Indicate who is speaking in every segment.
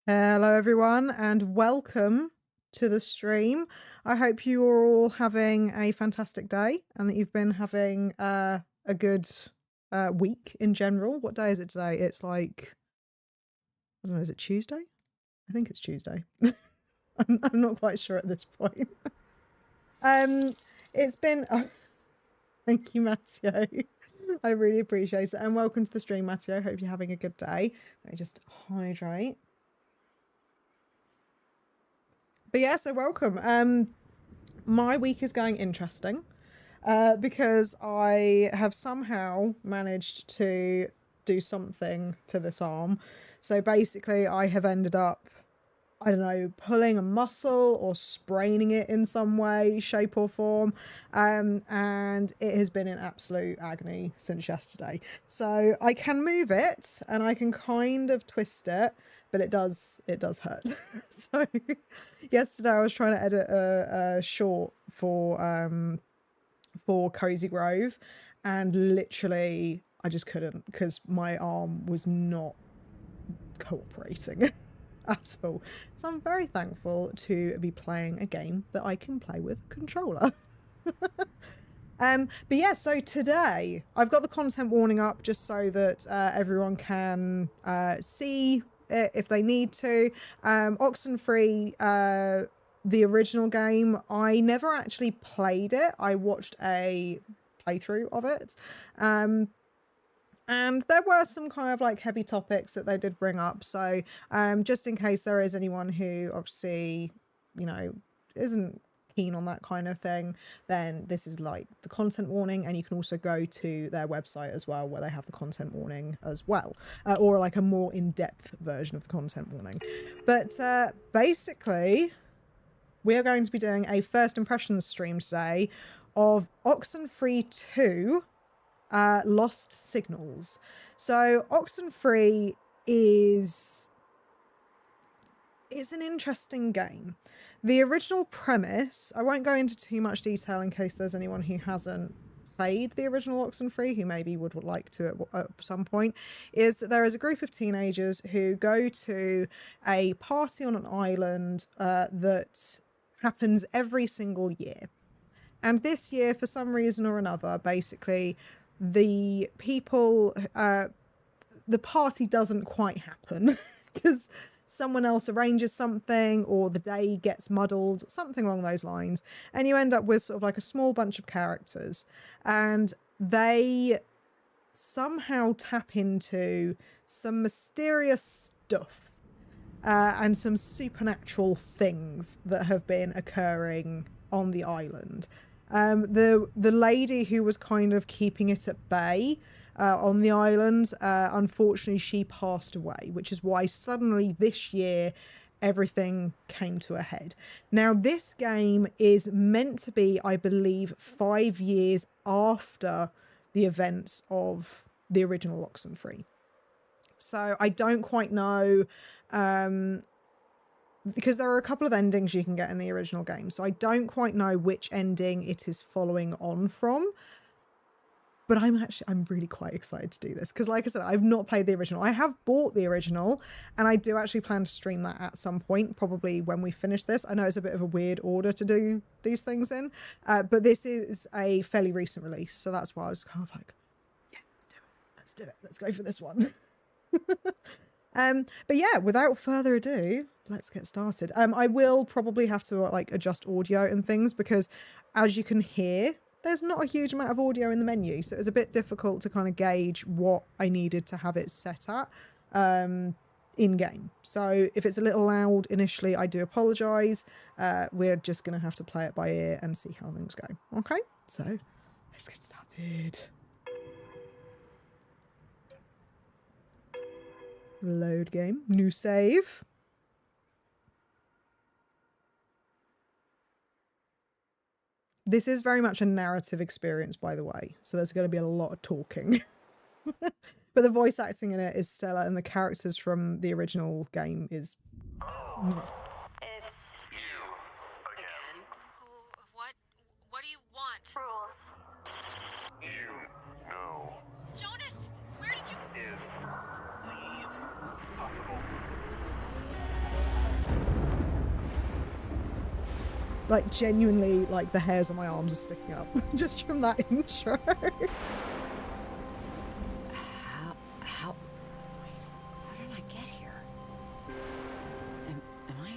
Speaker 1: Hello, everyone, and welcome to the stream. I hope you are all having a fantastic day and that you've been having a good week in general. What day is it today? It's like, I don't know, is it Tuesday? I think it's Tuesday. I'm not quite sure at this point. It's been. Oh, thank you, Matteo. I really appreciate it. And welcome to the stream, Matteo. Hope you're having a good day. Let me just hydrate. But yeah, so welcome. My week is going interesting because I have somehow managed to do something to this arm. So basically, I have ended up, I don't know, pulling a muscle or spraining it in some way, shape, or form. And it has been in absolute agony since yesterday. So I can move it and I can kind of twist it, but it does hurt. So yesterday I was trying to edit a short for Cozy Grove, and literally I just couldn't because my arm was not cooperating at all. So I'm very thankful to be playing a game that I can play with a controller. But yeah, so today I've got the content warning up just so that everyone can see it if they need to. Oxenfree, the original game, I never actually played it. I watched a playthrough of it. And there were some kind of like heavy topics that they did bring up. So just in case there is anyone who obviously, you know, isn't keen on that kind of thing, then this is like the content warning, and you can also go to their website as well where they have the content warning as well, or like a more in-depth version of the content warning. But basically, we are going to be doing a first impressions stream today of Oxenfree II, Lost Signals. So Oxenfree is an interesting game. The original premise, I won't go into too much detail in case there's anyone who hasn't played the original Oxenfree who maybe would like to at some point, is that there is a group of teenagers who go to a party on an island that happens every single year. And this year, for some reason or another, basically, the people, the party doesn't quite happen because someone else arranges something or the day gets muddled, something along those lines. And you end up with sort of like a small bunch of characters, and they somehow tap into some mysterious stuff and some supernatural things that have been occurring on the island. The lady who was kind of keeping it at bay on the island, unfortunately she passed away, which is why suddenly this year everything came to a head. Now this game is meant to be, I believe, 5 years after the events of the original Oxenfree. So I don't quite know, because there are a couple of endings you can get in the original game, so I don't quite know which ending it is following on from. But I'm really quite excited to do this because, like I said, I've not played the original. I have bought the original, and I do actually plan to stream that at some point, probably when we finish this. I know it's a bit of a weird order to do these things in, but this is a fairly recent release, so that's why I was kind of like, yeah, let's do it, let's go for this one. But yeah, without further ado, let's get started. I will probably have to like adjust audio and things because, as you can hear, there's not a huge amount of audio in the menu, so it was a bit difficult to kind of gauge what I needed to have it set at in game. So if it's a little loud initially, I do apologize. We're just gonna have to play it by ear and see how things go. Okay, so let's get started. Load game, new save. This is very much a narrative experience, by the way, so there's going to be a lot of talking. But the voice acting in it is stellar, and the characters from the original game is...
Speaker 2: It's you again.
Speaker 3: What do you want?
Speaker 2: Rules.
Speaker 3: You know. Jonas, where did you...
Speaker 2: Is
Speaker 3: leave possible?
Speaker 1: Like, genuinely, like, the hairs on my arms are sticking up just from that intro.
Speaker 4: How, wait, how did I get here? Am I,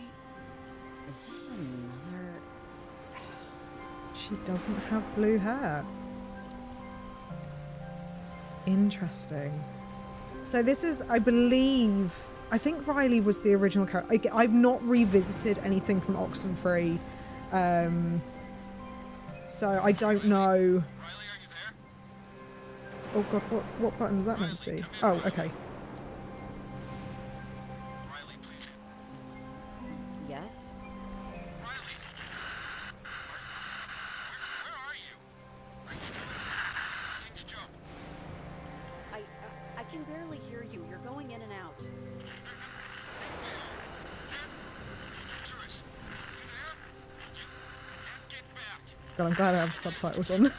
Speaker 4: is this another?
Speaker 1: She doesn't have blue hair. Interesting. So this is, I believe, I think Riley was the original character. I've not revisited anything from Oxenfree. So I don't know.
Speaker 3: Riley, are you there?
Speaker 1: Oh god, what button is that meant to be? Oh, okay.
Speaker 3: Riley, please.
Speaker 4: Yes?
Speaker 3: Riley! Where are you? Are you doing? Things jump.
Speaker 4: I can barely hear you. You're going in and out.
Speaker 3: Dangerous. You there? You can't get back.
Speaker 1: God, I'm glad I have subtitles on.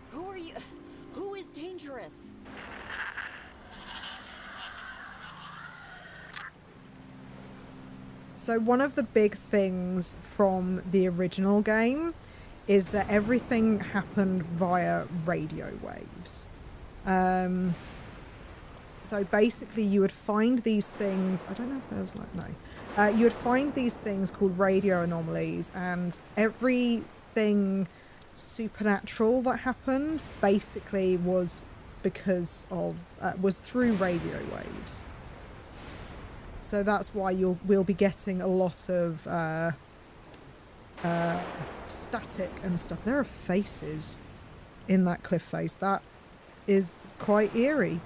Speaker 4: Who are you? Who is dangerous?
Speaker 1: So one of the big things from the original game is that everything happened via radio waves. So basically you would find these things, I don't know if there's like, no. You would find these things called radio anomalies, and everything supernatural that happened basically was because of, was through radio waves. So that's why we'll be getting a lot of static and stuff. There are faces in that cliff face. That is quite eerie.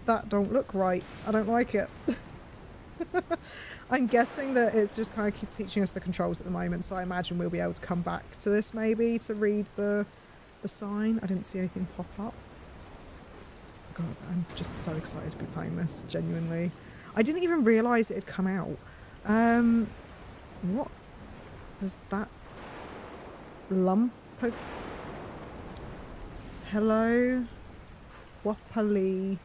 Speaker 1: That don't look right. I don't like it. I'm guessing that it's just kind of teaching us the controls at the moment, so I imagine we'll be able to come back to this maybe to read the sign. I didn't see anything pop up. God, I'm just so excited to be playing this, genuinely. I didn't even realise it had come out. What does that lump? Hello? Wapali.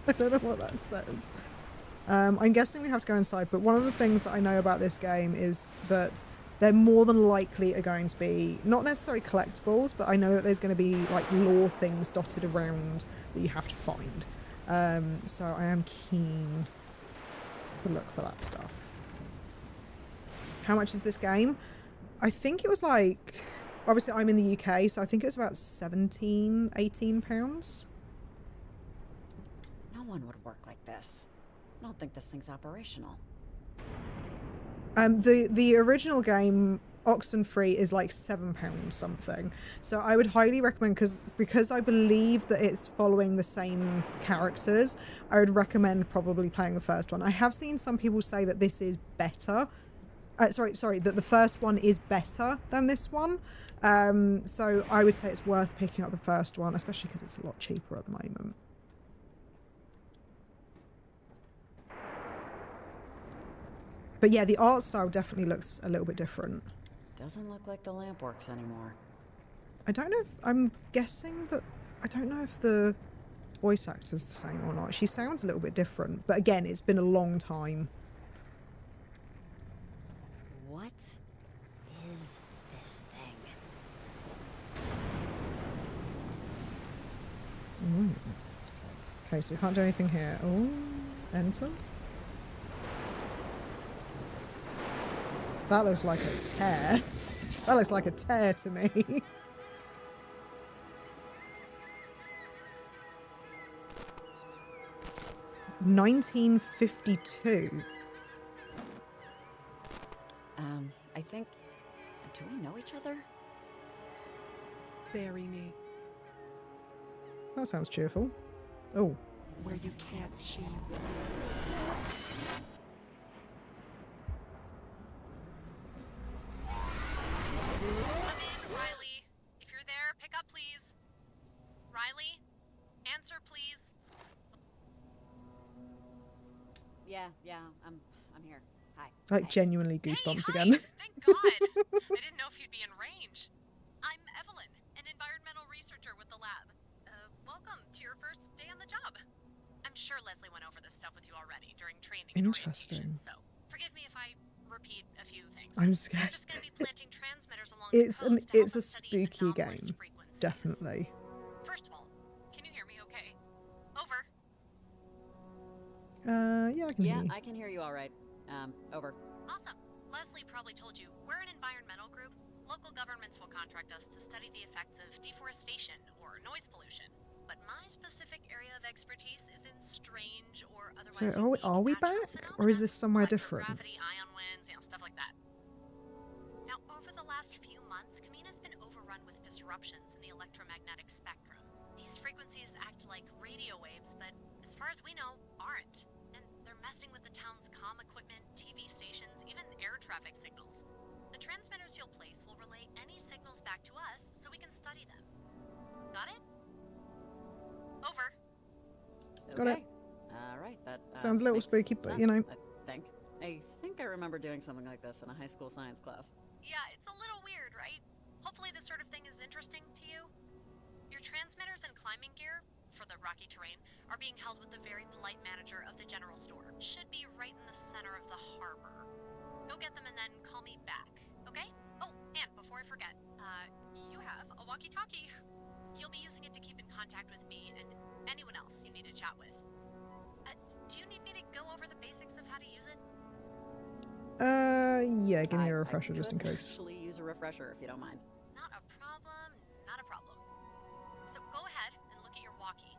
Speaker 1: I don't know what that says. I'm guessing we have to go inside, but one of the things that I know about this game is that there more than likely are going to be, not necessarily collectibles, but I know that there's going to be like lore things dotted around that you have to find. So I am keen to look for that stuff. How much is this game? I think it was like, obviously I'm in the UK, so I think it was about 17, 18 pounds.
Speaker 4: No one would work like this. I don't think this thing's operational.
Speaker 1: The original game, Oxenfree, is like £7 something. So I would highly recommend, because I believe that it's following the same characters, I would recommend probably playing the first one. I have seen some people say that this is better. Sorry, that the first one is better than this one. So I would say it's worth picking up the first one, especially because it's a lot cheaper at the moment. But yeah, the art style definitely looks a little bit different.
Speaker 4: Doesn't look like the lamp works anymore.
Speaker 1: I don't know if, I'm guessing that, I don't know if the voice actor's the same or not. She sounds a little bit different, but again, it's been a long time.
Speaker 4: What is this thing?
Speaker 1: Ooh. Okay, so we can't do anything here. Oh, enter. That looks like a tear. That looks like a tear to me. $1952.
Speaker 4: I think... Do we know each other?
Speaker 5: Bury me
Speaker 1: That sounds cheerful. Oh.
Speaker 5: where you can't see.
Speaker 3: Come in, Riley. If you're there, pick up, please. Riley? Answer, please.
Speaker 4: Yeah, I'm here. Hi.
Speaker 1: Like
Speaker 4: Hi.
Speaker 1: genuinely goosebumps
Speaker 3: Hey, hi.
Speaker 1: again.
Speaker 3: Thank God. I didn't know if you'd be in range. I'm Evelyn, an environmental researcher with the lab. Welcome to your first day on the job. I'm sure Leslie went over this stuff with you already during training and orientation,
Speaker 1: Interesting.
Speaker 3: so forgive me if I repeat a few things.
Speaker 1: I'm
Speaker 3: We're
Speaker 1: scared.
Speaker 3: just going to be planting transmitters along the coast to help
Speaker 1: It's a
Speaker 3: us study
Speaker 1: spooky
Speaker 3: anomalous
Speaker 1: game.
Speaker 3: frequencies.
Speaker 1: Definitely.
Speaker 3: First of all, can you hear me okay? Over.
Speaker 1: Yeah, I can hear
Speaker 4: Yeah,
Speaker 1: you.
Speaker 4: I can hear you all right. Over.
Speaker 3: Awesome. Leslie probably told you, we're an environmental group. Local governments will contract us to study the effects of deforestation or noise pollution. But my specific area of expertise is in strange or otherwise
Speaker 1: So
Speaker 3: unique
Speaker 1: are we
Speaker 3: natural
Speaker 1: back? Or is this somewhere different?
Speaker 3: Microgravity, ion winds, stuff like that. Now, over the last few months, Kamina's been overrun with disruptions in the electromagnetic spectrum. These frequencies act like radio waves, but as far as we know, aren't. And they're messing with the town's comm equipment, TV stations, even air traffic signals. The transmitters you'll place will relay any signals back to us so we can study them. Got it? Over.
Speaker 1: Got it.
Speaker 4: Okay. All right, that
Speaker 1: Sounds a little
Speaker 4: makes
Speaker 1: spooky, but
Speaker 4: sense,
Speaker 1: you know.
Speaker 4: I think I remember doing something like this in a high school science class.
Speaker 3: Yeah, it's a little weird, right? Hopefully this sort of thing is interesting to you. Your transmitters and climbing gear, for the rocky terrain, are being held with the very polite manager of the general store. Should be right in the center of the harbor. Go get them and then call me back, okay? Oh, and before I forget, you have a walkie-talkie. You'll be using it to keep in contact with me and anyone else you need to chat with. Do you need me to go over the basics of how to use it?
Speaker 1: Yeah, give me a
Speaker 4: I
Speaker 1: refresher just in
Speaker 4: could
Speaker 1: case.
Speaker 4: actually use a refresher if you don't mind.
Speaker 3: Not a problem, not a problem. So go ahead and look at your walkie.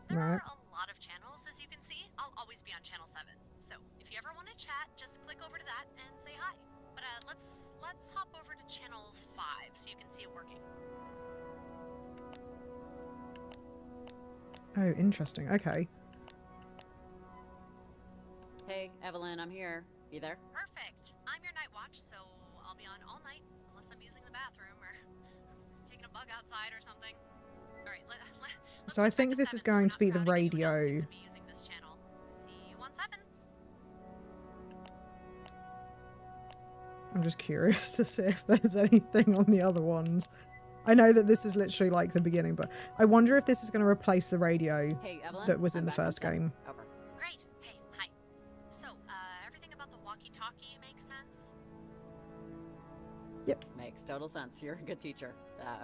Speaker 3: There
Speaker 1: Right.
Speaker 3: are a lot of channels, as you can see. I'll always be on channel 7. So if you ever want to chat, just click over to that and say hi. But let's hop over to channel 5 so you can see it working.
Speaker 1: Oh, interesting. Okay.
Speaker 4: Hey, Evelyn, I'm here. You there?
Speaker 3: Perfect. I'm your night watch, so I'll be on all night unless I'm using the bathroom or taking a bug outside or something. All right, let's
Speaker 1: So I
Speaker 3: get back
Speaker 1: think
Speaker 3: to
Speaker 1: this
Speaker 3: 7
Speaker 1: is
Speaker 3: so we're
Speaker 1: going
Speaker 3: not
Speaker 1: to be the
Speaker 3: crowding anyone else who
Speaker 1: radio.
Speaker 3: could be using this channel. See you on 7.
Speaker 1: I'm just curious to see if there's anything on the other ones. I know that this is literally like the beginning, but I wonder if this is going to replace the radio
Speaker 4: Hey, Evelyn.
Speaker 1: that was in
Speaker 4: I'm
Speaker 1: the
Speaker 4: back on
Speaker 1: first
Speaker 4: 7.
Speaker 1: game.
Speaker 4: Over.
Speaker 3: Great. Hey, hi. So, everything about the walkie-talkie makes sense?
Speaker 4: Makes total sense. You're a good teacher.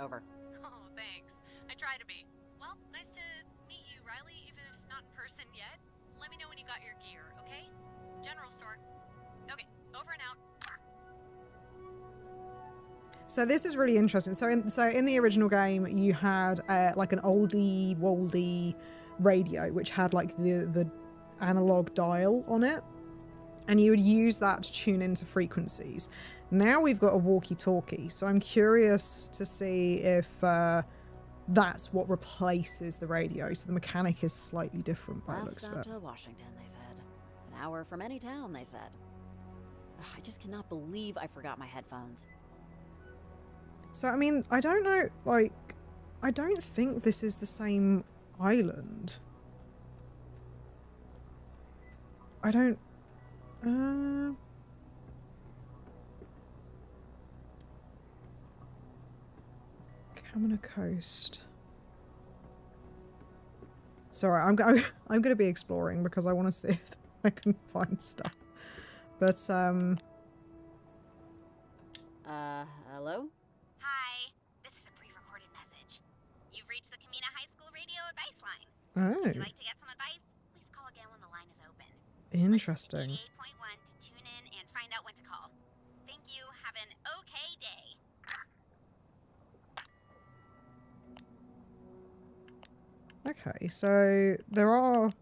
Speaker 4: Over.
Speaker 3: Oh, thanks. I try to be. Well, nice to meet you, Riley, even if not in person yet. Let me know when you got your gear, okay? General store. Okay, over and out.
Speaker 1: So this is really interesting. So in the original game, you had like an oldie woldy radio, which had like the analog dial on it, and you would use that to tune into frequencies. Now we've got a walkie-talkie, so I'm curious to see if that's what replaces the radio. So the mechanic is slightly different by the
Speaker 4: Last
Speaker 1: looks of
Speaker 4: stop
Speaker 1: it.
Speaker 4: to Washington, they said. An hour from any town, they said. Ugh, I just cannot believe I forgot my headphones.
Speaker 1: So I mean, I don't know. Like, I don't think this is the same island. I don't. Kamina Coast. Sorry, I'm going to be exploring because I want to see if I can find stuff. But
Speaker 4: Hello?
Speaker 2: Hi, this is a pre-recorded message. You've reached the Kamina High School radio advice line.
Speaker 1: oh,
Speaker 2: If you'd like to get some advice, please call again when the line is open.
Speaker 1: interesting.
Speaker 2: 88.1 to tune in and find out when to call. Thank you. Have an okay day.
Speaker 1: Okay, so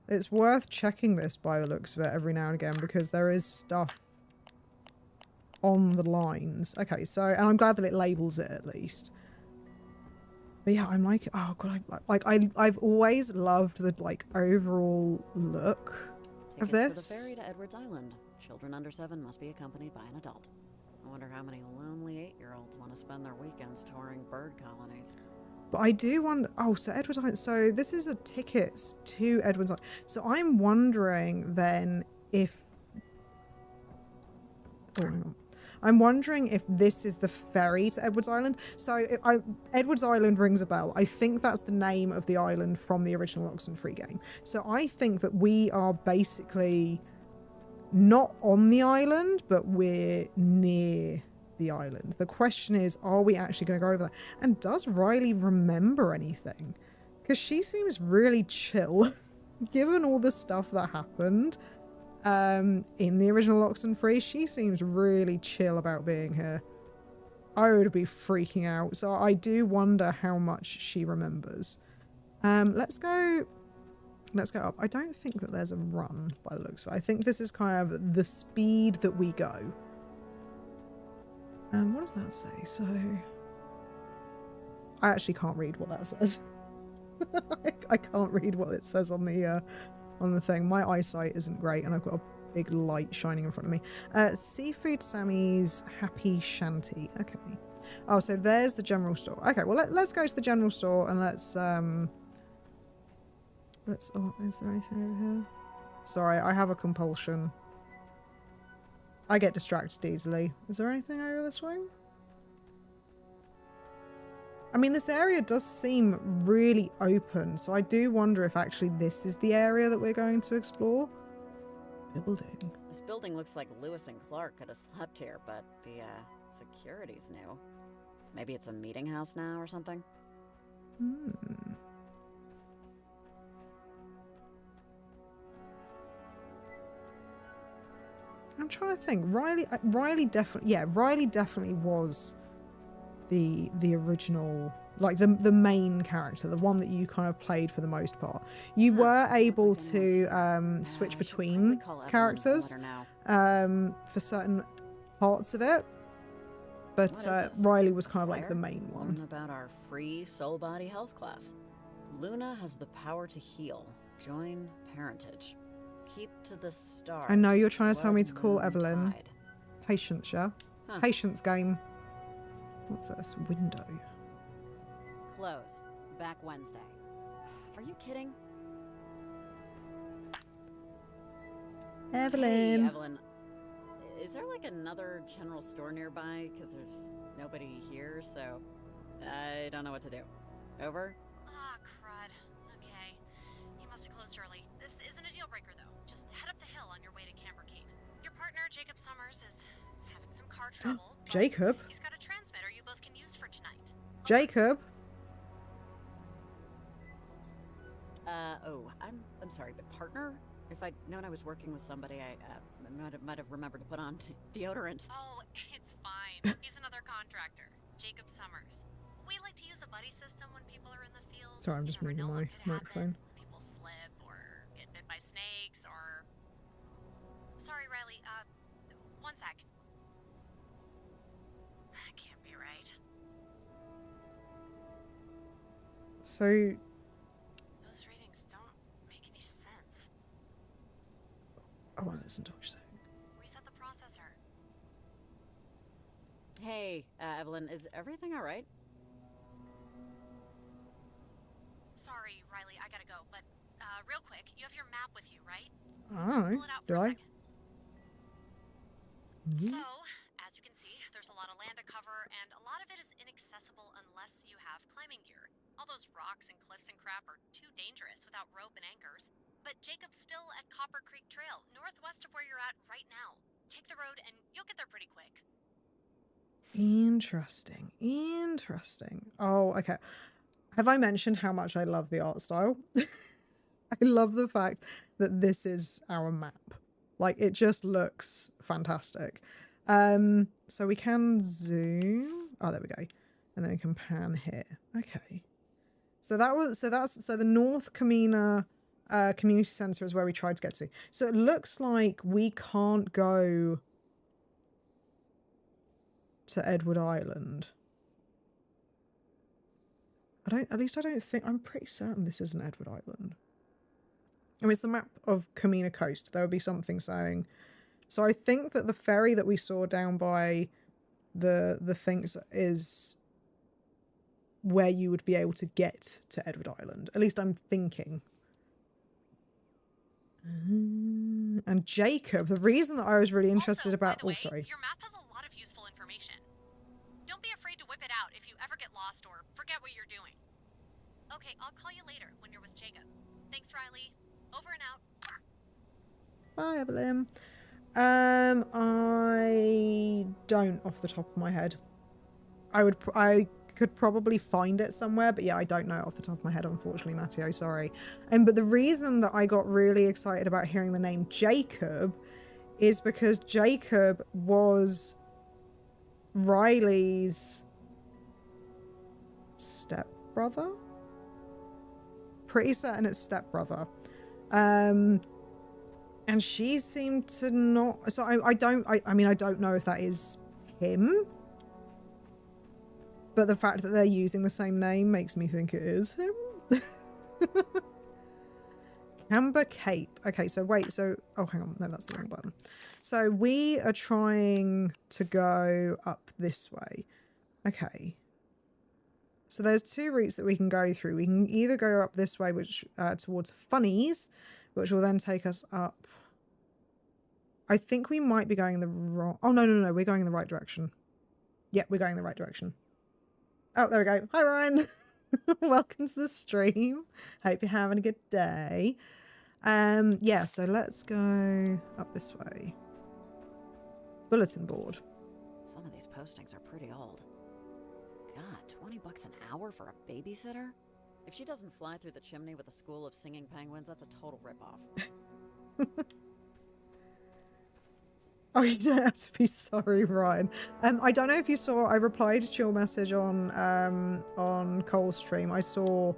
Speaker 1: it's worth checking this by the looks of it every now and again because there is stuff on the lines. Okay, so, and I'm glad that it labels it at least. But yeah, I'm like, oh god, I've always loved the like overall look of
Speaker 4: Tickets
Speaker 1: this.
Speaker 4: for the ferry to Edwards Island. Children under 7 must be accompanied by an adult. I wonder how many lonely 8-year-olds want to spend their weekends touring bird colonies.
Speaker 1: But I do wonder, oh, so Edwards Island, so this is a tickets to Edwards Island. So I'm wondering then if, oh, hang on. I'm wondering if this is the ferry to Edwards Island. So Edwards Island rings a bell. I think that's the name of the island from the original Oxenfree game. So I think that we are basically not on the island, but we're near the island. The question is, are we actually going to go over there? And does Riley remember anything? Because she seems really chill, given all the stuff that happened in the original Oxenfree. She seems really chill about being here. I would be freaking out. So I do wonder how much she remembers. Let's go up. I don't think that there's a run by the looks of it. I think this is kind of the speed that we go. What does that say? So I actually can't read what that says. I can't read what it says on the thing. My eyesight isn't great, and I've got a big light shining in front of me. Seafood Sammy's Happy Shanty. Okay. Oh, so there's the general store. Okay, well let's go to the general store and let's. Oh, is there anything over here? Sorry, I have a compulsion. I get distracted easily. Is there anything over this way? I mean, this area does seem really open, so I do wonder if actually this is the area that we're going to explore. Building.
Speaker 4: This building looks like Lewis and Clark could have slept here, but the security's new. Maybe it's a meeting house now or something?
Speaker 1: I'm trying to think. Riley definitely was the original, like the main character, the one that you kind of played for the most part. You were able to switch between characters for certain parts of it, but Riley was kind of like the main one.
Speaker 4: About our free soul body health class. Luna has the power to heal. Join parentage. Keep to the stars.
Speaker 1: I know you're trying to tell me to call Evelyn. Patience, yeah? Huh. Patience game. What's this? Window.
Speaker 4: Closed. Back Wednesday. Are you kidding?
Speaker 1: Evelyn.
Speaker 4: Hey, Evelyn. Is there like another general store nearby? Because there's nobody here, so I don't know what to do. Over?
Speaker 3: Ah, crud. Okay. You must have closed early. This isn't a deal breaker, though. Just head up the hill on your way to Camber Cave. Your partner, Jacob Summers, is having some car trouble.
Speaker 1: Jacob?
Speaker 3: He's got a transmitter you both can use for tonight.
Speaker 1: Jacob?
Speaker 4: I'm sorry, but partner? If I'd known I was working with somebody, I might have remembered to put on deodorant.
Speaker 3: Oh, it's fine. He's another contractor, Jacob Summers. We like to use a buddy system when people are in the field.
Speaker 1: Sorry, I'm just moving my microphone.
Speaker 3: People slip or get bit by snakes or... Sorry, Riley. One sec. That can't be right.
Speaker 1: So...
Speaker 3: Those readings don't make any sense.
Speaker 1: I want to listen to what you're saying.
Speaker 3: Reset the processor.
Speaker 4: Hey, Evelyn, is everything all right?
Speaker 3: Sorry, Riley, I gotta go, but real quick, you have your map with you, right?
Speaker 1: Alright.
Speaker 3: Pull it out
Speaker 1: Do
Speaker 3: for a
Speaker 1: I?
Speaker 3: second. So, as you can see, there's a lot of land to cover, and a lot of it is inaccessible unless you have climbing gear. All those rocks and cliffs and crap are too dangerous without rope and anchors. But Jacob's still at Copper Creek Trail, northwest of where you're at right now. Take the road and you'll get there pretty quick.
Speaker 1: Interesting. Interesting. Oh, okay. Have I mentioned how much I love the art style? I love the fact that this is our map. Like, it just looks fantastic. So we can zoom. Oh, there we go. And then we can pan here. Okay. So that's the North Camina Community Center is where we tried to get to. So it looks like we can't go to Edward Island. At least I don't think, I'm pretty certain this isn't Edward Island. I mean, it's the map of Camina Coast. There would be something saying. So I think that the ferry that we saw down by the things is where you would be able to get to Edward Island. At least I'm thinking. And Jacob, the reason that I was really interested
Speaker 3: Also,
Speaker 1: about...
Speaker 3: by the way,
Speaker 1: oh, sorry.
Speaker 3: your map has a lot of useful forget what you're doing. Okay, I'll call you later when you're with Jacob. Thanks, Riley. Over and out.
Speaker 1: Bye, Evelyn. I don't off the top of my head. I could probably find it somewhere, but yeah, I don't know off the top of my head, unfortunately, Matteo, sorry. But the reason that I got really excited about hearing the name Jacob is because Jacob was Riley's stepbrother? Pretty certain it's stepbrother. And she seemed to not... So I mean, I don't know if that is him. But the fact that they're using the same name makes me think it is him. Camber Cape. Okay, so wait, so... Oh, hang on. No, that's the wrong button. So we are trying to go up this way. Okay. So there's two routes that we can go through. We can either go up this way, which towards Funnies, which will then take us up. I think we might be going in the wrong... Oh, no. We're going in the right direction. Yep, we're going in the right direction. Oh, there we go. Hi, Ryan. Welcome to the stream. Hope you're having a good day. Yeah, so let's go up this way. Bulletin board.
Speaker 4: Some of these postings are pretty old. God, $20 an hour for a babysitter? If she doesn't fly through the chimney with a school of singing penguins, that's a total ripoff.
Speaker 1: Oh, you don't have to be sorry, Ryan. I don't know if you saw, I replied to your message on Cole's stream. I saw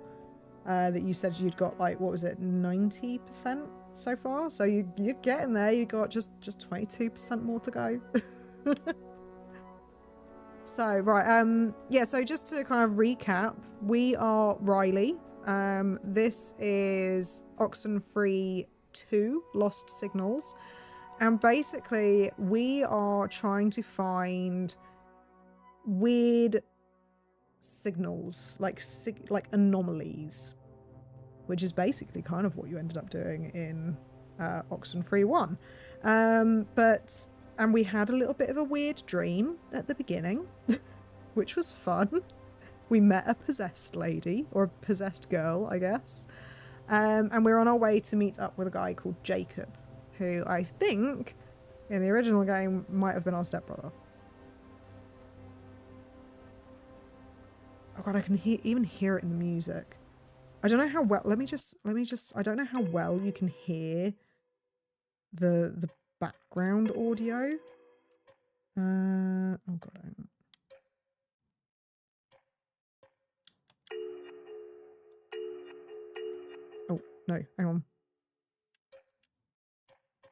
Speaker 1: that you said you'd got like, what was it, 90% so far? So you're getting there. You got just 22% more to go. So, right, yeah, so just to kind of recap, we are Riley. This is Oxenfree II, Lost Signals. And basically, we are trying to find weird signals, like anomalies, which is basically kind of what you ended up doing in Oxenfree I. And we had a little bit of a weird dream at the beginning, which was fun. We met a possessed lady, or a possessed girl, I guess. And we're on our way to meet up with a guy called Jacob, who I think, in the original game, might have been our stepbrother. Oh god, I can even hear it in the music. I don't know how well, let me just, I don't know how well you can hear the background audio. Oh god, I don't. Oh, no, hang on.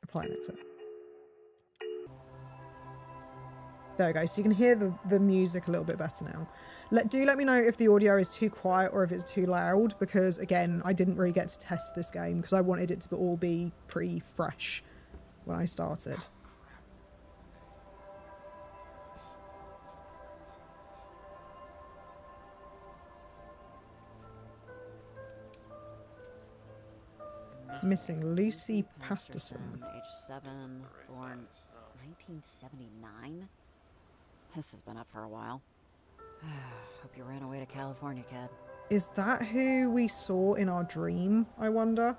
Speaker 1: Apply and exit. There we go. So you can hear the music a little bit better now. Do let me know if the audio is too quiet or if it's too loud, because again, I didn't really get to test this game because I wanted it to all be pretty fresh when I started. Missing Lucy Pasterson.
Speaker 4: Age 7, born 1979. This has been up for a while. Hope you ran away to California, kid.
Speaker 1: Is that who we saw in our dream, I wonder?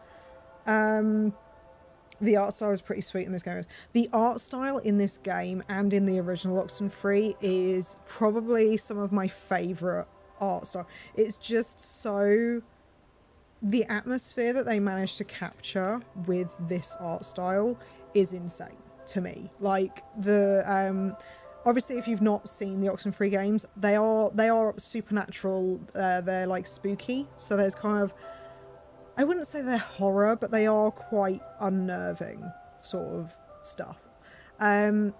Speaker 1: The art style is pretty sweet in this game. The art style in this game and in the original Oxenfree is probably some of my favourite art style. It's just so... The atmosphere that they managed to capture with this art style is insane to me. Like, the... obviously, if you've not seen the Oxenfree games, they are supernatural. They're like spooky. So there's kind of, I wouldn't say they're horror, but they are quite unnerving sort of stuff. And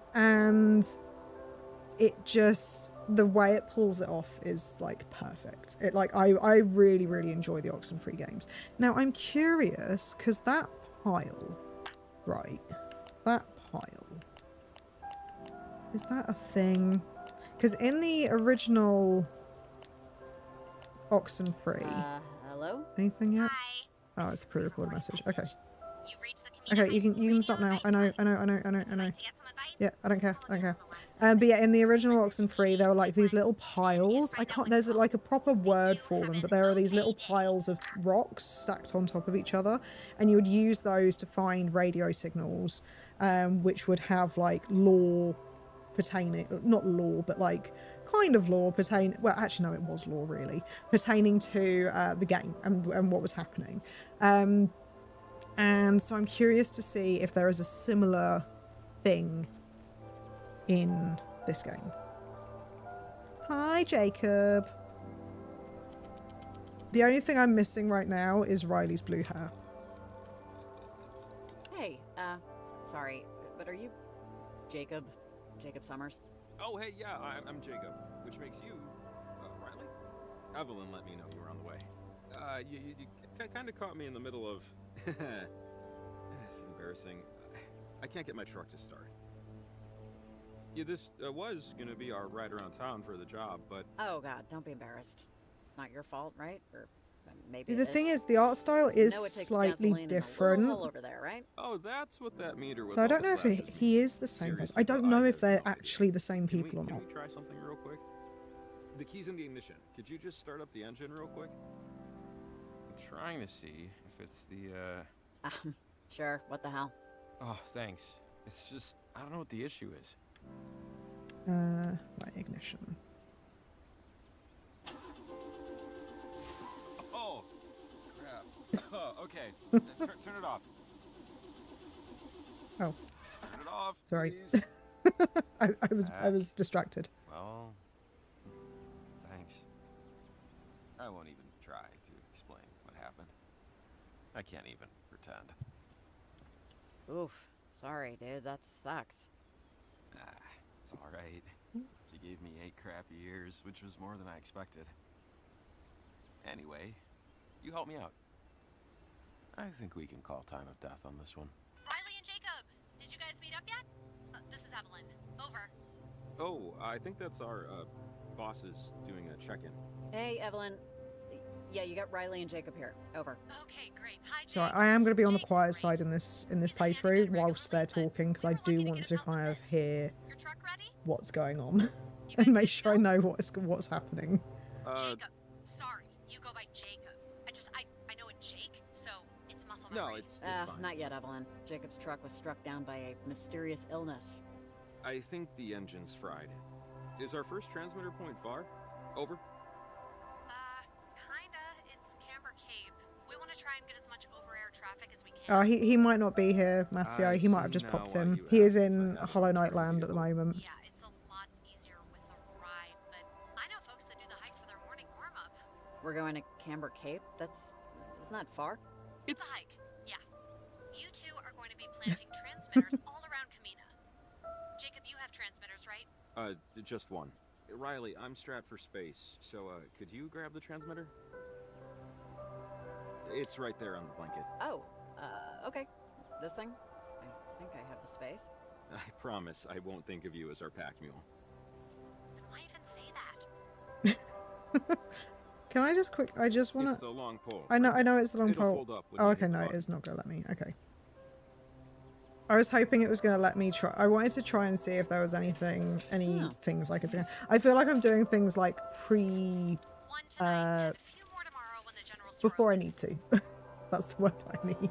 Speaker 1: it just, the way it pulls it off is like perfect. It like I really enjoy the Oxenfree games. Now I'm curious because that pile, right? That pile. Is that a thing? Because in the original Oxenfree...
Speaker 4: Hello?
Speaker 1: Anything yet?
Speaker 2: Hi.
Speaker 1: Oh, it's the pre-recorded message. Okay.
Speaker 2: You've reached the Camino
Speaker 1: Okay, you
Speaker 2: High
Speaker 1: can
Speaker 2: School
Speaker 1: stop
Speaker 2: radio
Speaker 1: now. I
Speaker 2: advice
Speaker 1: know.
Speaker 2: line. Would like to get some advice?
Speaker 1: Yeah, I don't care. I don't care.
Speaker 2: Call available
Speaker 1: But yeah, in the original
Speaker 2: Listen,
Speaker 1: Oxenfree, there were like these little piles. I can't. There's like a proper word for them, but there are these little piles of rocks stacked on top of each other, and you would use those to find radio signals, which would have like lore pertaining, not lore, but like kind of lore pertaining. Well, actually, no, it was lore really pertaining to the game and what was happening. And so I'm curious to see if there is a similar thing in this game. Hi, Jacob. The only thing I'm missing right now is Riley's blue hair.
Speaker 4: Hey, sorry, but are you Jacob Summers?
Speaker 6: Oh, hey, yeah, I'm Jacob, which makes you, Riley? Evelyn let me know you were on the way. You kind of caught me in the middle of... This is embarrassing. I can't get my truck to start. Yeah, this was gonna be our ride around town for the job, but...
Speaker 4: Oh god, don't be embarrassed. It's not your fault, right? Or maybe
Speaker 1: The thing is, the art style is
Speaker 4: it takes
Speaker 1: slightly
Speaker 4: gasoline and a little
Speaker 1: different.
Speaker 4: hole over there, right?
Speaker 6: Oh, that's what that meter was.
Speaker 1: So I don't know if he is the same person. I don't know if they're actually the same people or not.
Speaker 6: Can we try something real quick? The key's in the ignition. Could you just start up the engine real quick? I'm trying to see if it's the,
Speaker 4: Sure, what the hell?
Speaker 6: Oh, thanks. It's just, I don't know what the issue is.
Speaker 1: Right, ignition.
Speaker 6: Oh, crap. Oh, okay. Turn it off.
Speaker 1: Oh.
Speaker 6: Turn it off,
Speaker 1: Sorry.
Speaker 6: please.
Speaker 1: I was distracted.
Speaker 6: Well, thanks. I won't even try to explain what happened. I can't even pretend.
Speaker 4: Oof. Sorry, dude, that sucks.
Speaker 6: It's alright. She gave me 8 crappy years, which was more than I expected. Anyway, you helped me out. I think we can call time of death on this one.
Speaker 3: Riley and Jacob, did you guys meet up yet? This is Evelyn. Over.
Speaker 6: Oh, I think that's our, bosses doing a check-in.
Speaker 4: Hey, Evelyn. Yeah, you got Riley and Jacob here. Over.
Speaker 3: Okay, great. Hi,
Speaker 1: So
Speaker 3: Jake.
Speaker 1: I am going to be on the
Speaker 3: Jake's
Speaker 1: quiet
Speaker 3: great.
Speaker 1: side in this
Speaker 3: He's a
Speaker 1: playthrough
Speaker 3: handyman
Speaker 1: whilst they're
Speaker 3: regularly, but
Speaker 1: talking, because
Speaker 3: we
Speaker 1: I
Speaker 3: were
Speaker 1: do
Speaker 3: lucky to
Speaker 1: want
Speaker 3: get
Speaker 1: to
Speaker 3: us on
Speaker 1: kind
Speaker 3: the
Speaker 1: of
Speaker 3: list.
Speaker 1: hear
Speaker 3: Your truck ready?
Speaker 1: what's going on
Speaker 3: You
Speaker 1: and
Speaker 3: guys
Speaker 1: make
Speaker 3: good
Speaker 1: sure I
Speaker 3: to go?
Speaker 1: know what's happening.
Speaker 3: Jacob. Sorry, you go by Jacob. I know a Jake, so it's muscle memory.
Speaker 6: No, it's fine.
Speaker 4: Not yet, Evelyn. Jacob's truck was struck down by a mysterious illness.
Speaker 6: I think the engine's fried. Is our first transmitter point far? Over?
Speaker 3: Kinda. It's Camber Cape. We want to try and get as much over-air traffic as we can.
Speaker 1: Oh, he might not be here, Matteo.
Speaker 6: I
Speaker 1: He might have
Speaker 6: see
Speaker 1: just
Speaker 6: now
Speaker 1: popped
Speaker 6: why
Speaker 1: in.
Speaker 6: you
Speaker 1: He is
Speaker 6: asked if I
Speaker 1: in
Speaker 6: had a
Speaker 1: Hollow Knight
Speaker 6: return
Speaker 1: Land at the
Speaker 6: vehicle.
Speaker 1: moment.
Speaker 3: Yeah, it's a lot easier with a ride, but I know folks that do the hike for their morning warm-up.
Speaker 4: We're going to Camber Cape? It's not far.
Speaker 3: It's a hike, yeah. You two are going to be planting transmitters all around Kamina. Jacob, you have transmitters, right?
Speaker 6: Just one. Riley, I'm strapped for space, so, could you grab the transmitter? It's right there on the blanket.
Speaker 4: Oh, okay. This thing? I think I have the space.
Speaker 6: I promise I won't think of you as our pack mule.
Speaker 3: Then why even say that?
Speaker 1: Can I just I just want
Speaker 6: It's
Speaker 1: to...
Speaker 6: the long pole.
Speaker 1: I know it's the long
Speaker 6: It'll
Speaker 1: pole.
Speaker 6: fold up when
Speaker 1: Oh,
Speaker 6: you
Speaker 1: okay,
Speaker 6: hit the
Speaker 1: no, it
Speaker 6: button.
Speaker 1: is not going to let me. Okay. I was hoping it was going to let me try. I wanted to try and see if there was any things I could do. I feel like I'm doing things like
Speaker 3: One tonight and a few more tomorrow when the general store
Speaker 1: before I
Speaker 3: opens.
Speaker 1: need to. That's the word I need.
Speaker 3: Okay,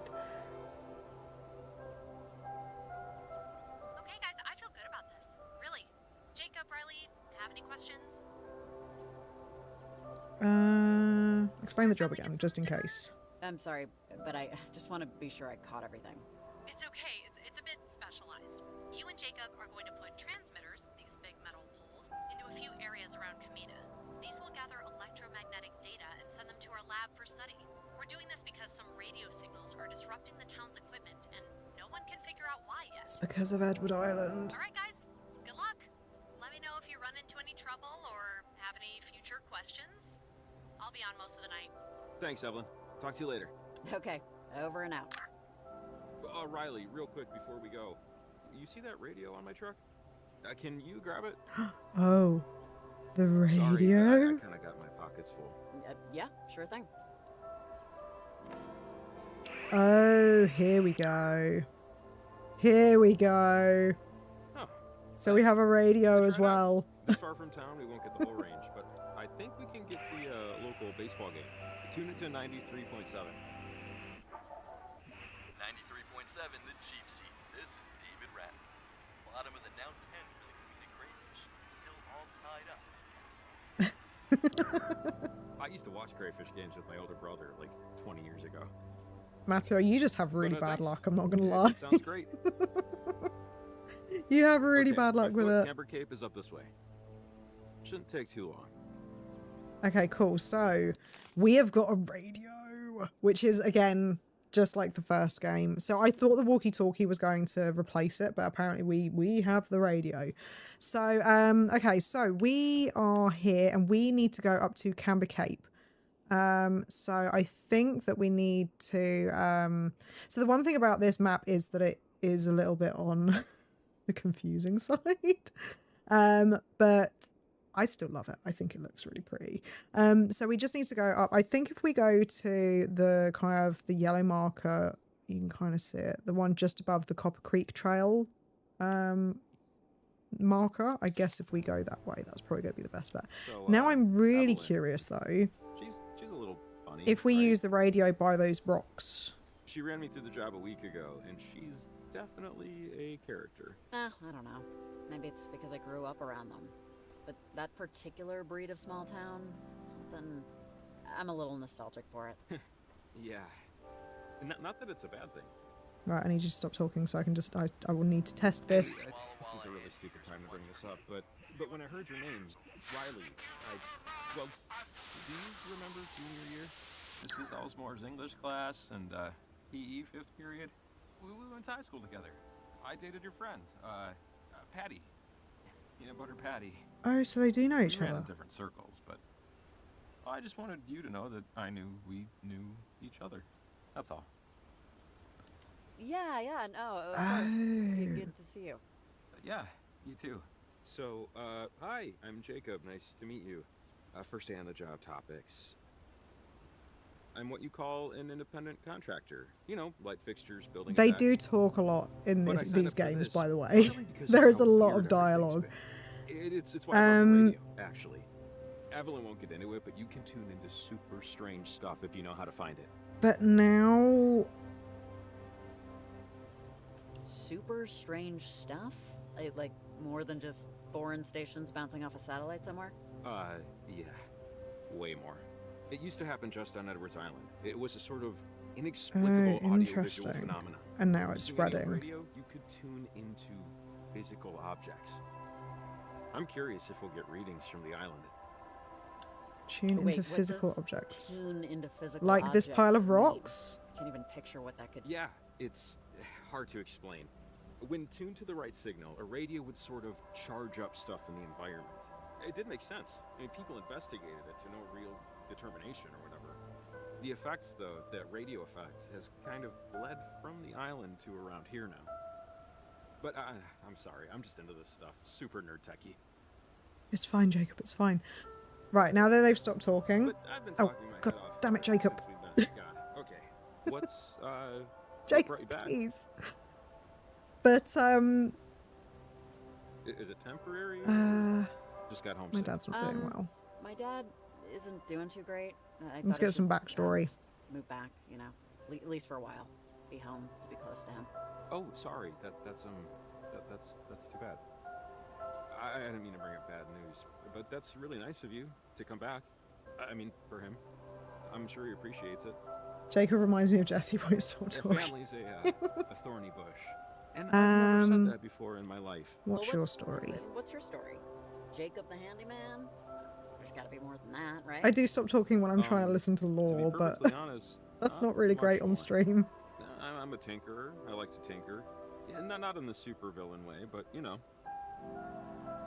Speaker 3: guys, I feel good about this. Really. Jacob, Riley, have any questions?
Speaker 1: Explain the job again, just in case.
Speaker 4: I'm sorry, but I just want to be sure I caught everything.
Speaker 3: It's okay. It's a bit specialized. You and Jacob are going to put transmitters, these big metal poles, into a few areas around Kamina. These will gather electromagnetic data and send them to our lab for study. We're doing this because some radio signals are disrupting the town's equipment, and no one can figure out why yet.
Speaker 1: It's because of Edward Island.
Speaker 3: All right, guys. Good luck. Let me know if you run into any trouble or have any future questions. I'll be on most of the night.
Speaker 6: Thanks, Evelyn. Talk to you later.
Speaker 4: Okay, over and out.
Speaker 6: Riley, real quick before we go. You see that radio on my truck? Can you grab it?
Speaker 1: Oh, the
Speaker 6: Sorry,
Speaker 1: radio?
Speaker 6: I kind of got my pockets full.
Speaker 4: Yeah, sure thing.
Speaker 1: Oh, here we go. Here we go.
Speaker 6: Oh,
Speaker 1: So we
Speaker 6: thanks.
Speaker 1: have a radio
Speaker 6: I
Speaker 1: as
Speaker 6: tried out.
Speaker 1: well.
Speaker 6: This far from town, we won't get the whole range, but I think we can get the local baseball game. Tune it to 93.7.
Speaker 7: 93.7, the cheap seats. This is David Ratton. Bottom of the now 10 for the comedic crayfish. It's still all tied up.
Speaker 6: I used to watch crayfish games with my older brother like 20 years ago.
Speaker 1: Matteo, you just have really
Speaker 6: But,
Speaker 1: bad
Speaker 6: thanks.
Speaker 1: luck, I'm not gonna
Speaker 6: It
Speaker 1: lie.
Speaker 6: sounds great.
Speaker 1: You have really
Speaker 6: Okay,
Speaker 1: bad luck with it.
Speaker 6: Camber Cape is up this way. Shouldn't take too long.
Speaker 1: Okay, cool. So we have got a radio, which is again just like the first game. So I thought the walkie-talkie was going to replace it, but apparently we have the radio. So okay, so we are here and we need to go up to Camber Cape. So I think that we need to so the one thing about this map is that it is a little bit on the confusing side. But I still love it. I think it looks really pretty. So we just need to go up. I think if we go to the kind of the yellow marker, you can kind of see it. The one just above the Copper Creek Trail marker. I guess if we go that way, that's probably going to be the best bet.
Speaker 6: So,
Speaker 1: Now I'm really
Speaker 6: Evelyn,
Speaker 1: curious though.
Speaker 6: She's a little funny.
Speaker 1: If we
Speaker 6: right?
Speaker 1: use the radio by those rocks.
Speaker 6: She ran me through the job a week ago, and she's definitely a character.
Speaker 4: I don't know. Maybe it's because I grew up around them. But that particular breed of small town, something... I'm a little nostalgic for it.
Speaker 6: Yeah. Not that it's a bad thing.
Speaker 1: Right, I need you to stop talking so I can just... I will need to test this.
Speaker 6: This is a really stupid time to bring this up, but when I heard your name, Riley, well, do you remember junior year? Mrs. Elsmore's English class and PE 5th period? We went to high school together. I dated your friend, Patty. Peanut Butter Patty.
Speaker 1: Oh, so they do know each
Speaker 6: We ran
Speaker 1: other.
Speaker 6: in different circles, but I just wanted you to know that I knew we knew each other. That's all.
Speaker 4: Yeah, no, of course. Good to see you.
Speaker 6: Yeah, you too. So, hi, I'm Jacob. Nice to meet you. First day on the job topics. I'm what you call an independent contractor. You know, light fixtures, building.
Speaker 1: They
Speaker 6: deck.
Speaker 1: do talk a lot in
Speaker 6: But I
Speaker 1: these
Speaker 6: signed up for
Speaker 1: games,
Speaker 6: this
Speaker 1: by the way.
Speaker 6: primarily because
Speaker 1: There
Speaker 6: of
Speaker 1: is a
Speaker 6: how
Speaker 1: lot
Speaker 6: weird
Speaker 1: of
Speaker 6: everything's
Speaker 1: dialogue.
Speaker 6: been. It's why I love the radio, actually. Evelyn won't get into it, but you can tune into super strange stuff if you know how to find it.
Speaker 1: But now...
Speaker 4: Super strange stuff? Like more than just foreign stations bouncing off a satellite somewhere?
Speaker 6: Yeah. Way more. It used to happen just on Edwards Island. It was a sort of inexplicable audiovisual
Speaker 1: interesting.
Speaker 6: phenomenon.
Speaker 1: And now it's
Speaker 6: Using any
Speaker 1: spreading.
Speaker 6: radio, you could tune into physical objects. I'm curious if we'll get readings from the island.
Speaker 1: Tune
Speaker 4: Wait,
Speaker 1: into
Speaker 4: what
Speaker 1: physical
Speaker 4: does
Speaker 1: objects.
Speaker 4: Tune into physical
Speaker 1: Like this pile of
Speaker 4: objects mean?
Speaker 1: rocks?
Speaker 4: I can't even picture what that could...
Speaker 6: Yeah, it's hard to explain. When tuned to the right signal, a radio would sort of charge up stuff in the environment. It did make sense. I mean, people investigated it to no real determination or whatever. The effects, though, that radio effect, has kind of bled from the island to around here now. But I'm sorry, I'm just into this stuff. Super nerd techie.
Speaker 1: It's fine, Jacob, it's fine. Right, now that they've stopped talking...
Speaker 6: But I've been
Speaker 1: Oh,
Speaker 6: talking my
Speaker 1: God
Speaker 6: head off
Speaker 1: damn it, Jacob.
Speaker 6: since we've been... God, okay. What's, what
Speaker 1: Jacob,
Speaker 6: brought you back?
Speaker 1: please. But,
Speaker 6: Is it temporary? Just got home
Speaker 1: my
Speaker 6: sick.
Speaker 1: dad's not doing well.
Speaker 4: My dad isn't doing too great. I
Speaker 1: Let's
Speaker 4: thought
Speaker 1: get
Speaker 4: I
Speaker 1: some
Speaker 4: should,
Speaker 1: backstory.
Speaker 4: just move back, you know, at least for a while. Be home to be close to him.
Speaker 6: Oh, sorry. That's too bad. I didn't mean to bring up bad news, but that's really nice of you to come back. I mean, for him. I'm sure he appreciates it.
Speaker 1: Jacob reminds me of Jesse when he stopped
Speaker 6: The
Speaker 1: talking.
Speaker 6: family's a thorny bush. And I've never said that before in my life.
Speaker 1: What's your story?
Speaker 4: What's your story? Jacob the handyman? There's got to be more than that, right?
Speaker 1: I do stop talking when I'm trying to listen to
Speaker 6: To be
Speaker 1: lore, but
Speaker 6: perfectly honest,
Speaker 1: that's not really
Speaker 6: much
Speaker 1: great on
Speaker 6: more.
Speaker 1: stream.
Speaker 6: I'm a tinkerer. I like to tinker. Yeah, not in the super villain way, but you know.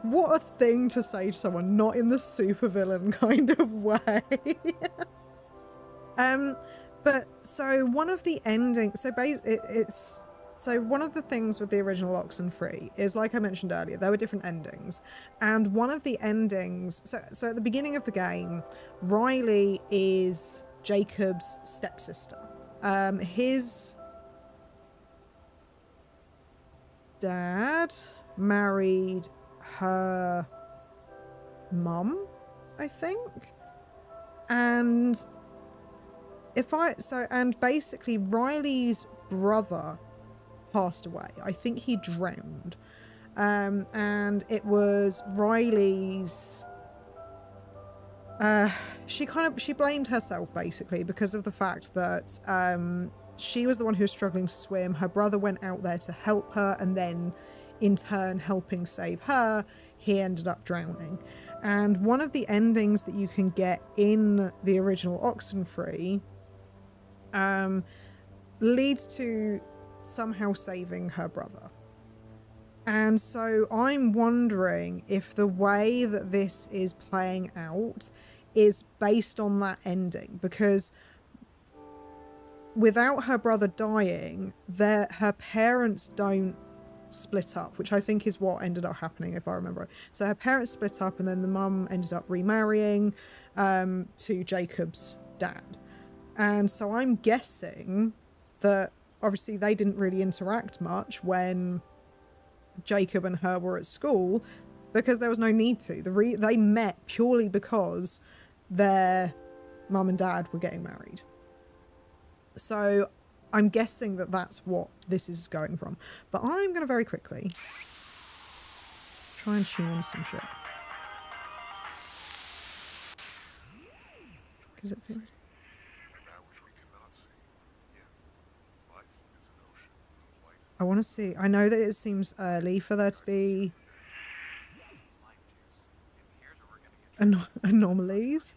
Speaker 1: What a thing to say to someone, not in the supervillain kind of way. But so one of the endings, so one of the things with the original Oxenfree is, like I mentioned earlier, there were different endings, and one of the endings, so at the beginning of the game, Riley is Jacob's stepsister. His dad married her mum, I think. And and basically Riley's brother passed away. I think he drowned. And it was Riley's she blamed herself basically because of the fact that she was the one who was struggling to swim. Her brother went out there to help her, and then in turn helping save her, he ended up drowning. And one of the endings that you can get in the original Oxenfree leads to somehow saving her brother. And so I'm wondering if the way that this is playing out is based on that ending, because without her brother dying, her parents don't split up, which I think is what ended up happening, if I remember. So her parents split up, and then the mum ended up remarrying to Jacob's dad. And so I'm guessing that obviously they didn't really interact much when Jacob and her were at school, because there was no need to. They met purely because their mum and dad were getting married. So I'm guessing that that's what this is going from. But I'm going to very quickly try and tune in some shit. Because it feels... I want to see. I know that it seems early for there to be anomalies.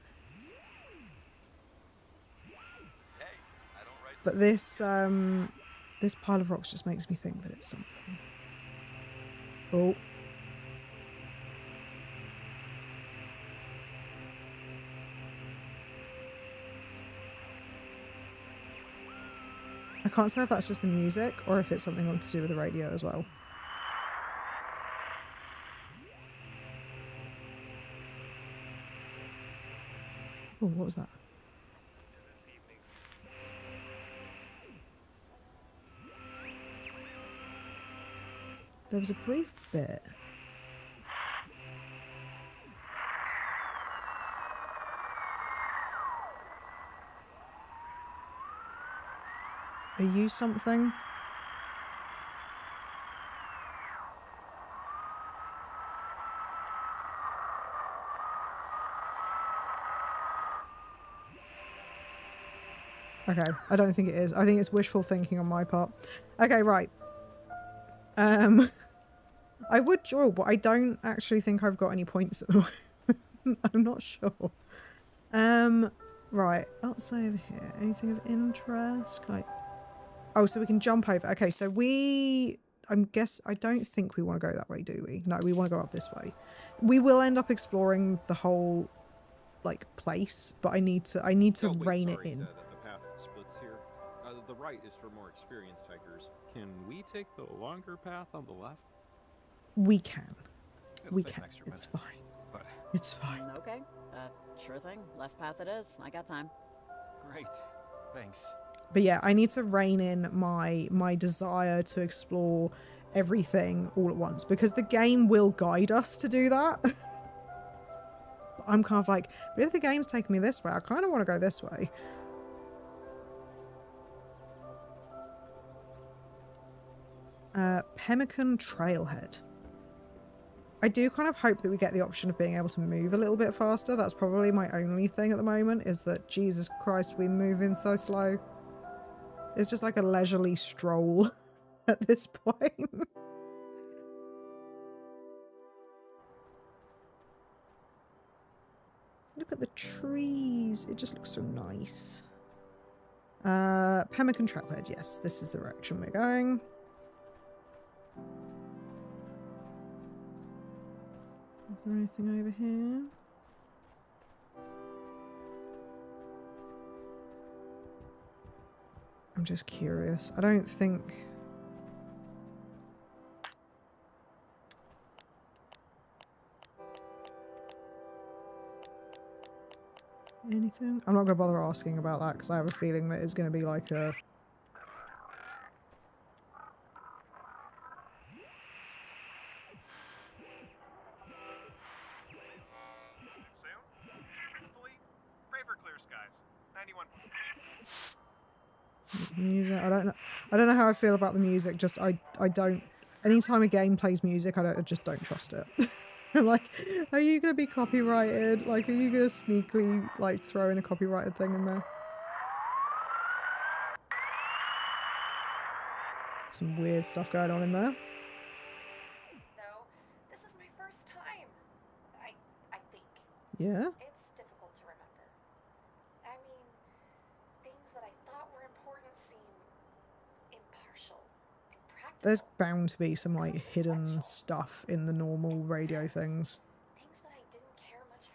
Speaker 1: But this this pile of rocks just makes me think that it's something. Oh. I can't tell if that's just the music or if it's something on to do with the radio as well. Oh, what was that? There was a brief bit. Are you something? Okay, I don't think it is. I think it's wishful thinking on my part. Okay, right. I would draw, but I don't actually think I've got any points at the moment. I'm not sure. Right. Outside over here. Anything of interest? Like, oh, so we can jump over. Okay, so I don't think we want to go that way, do we? No, we want to go up this way. We will end up exploring the whole, like, place, but I need to rein it in.
Speaker 6: The path splits here. The right is for more experienced hikers. Can we take the longer path on the left?
Speaker 1: We can.
Speaker 6: It'll
Speaker 1: We
Speaker 6: take
Speaker 1: can.
Speaker 6: an extra
Speaker 1: It's
Speaker 6: minute,
Speaker 1: fine.
Speaker 6: but
Speaker 1: It's fine.
Speaker 4: Okay. Sure thing. Left path it is. I got time.
Speaker 6: great. Thanks.
Speaker 1: But yeah, I need to rein in my desire to explore everything all at once, because the game will guide us to do that. But I'm kind of like, but if the game's taking me this way, I kind of want to go this way. Pemmican Trailhead. I do kind of hope that we get the option of being able to move a little bit faster. That's probably my only thing at the moment, is that, Jesus Christ, we move in so slow. It's just like a leisurely stroll at this point. Look at the trees. It just looks so nice. Pemmican Trailhead. Yes, this is the direction we're going. Is there anything over here? I'm just curious. I don't think... anything? I'm not going to bother asking about that because I have a feeling that it's going to be like a...
Speaker 8: Soon? Hopefully. Pray for clear skies. 91.
Speaker 1: Music. I don't know how I feel about the music. Just I don't. Anytime a game plays music, I just don't trust it. Like, are you gonna be copyrighted? Like, are you gonna sneakily like throw in a copyrighted thing in there? Some weird stuff going on in there.
Speaker 9: No, this is my first time. I think.
Speaker 1: Yeah.
Speaker 9: It's difficult to remember. I mean, things that I thought were important seem impartial, impractical.
Speaker 1: There's bound to be some like hidden stuff in the normal radio things.
Speaker 9: Things that I didn't care much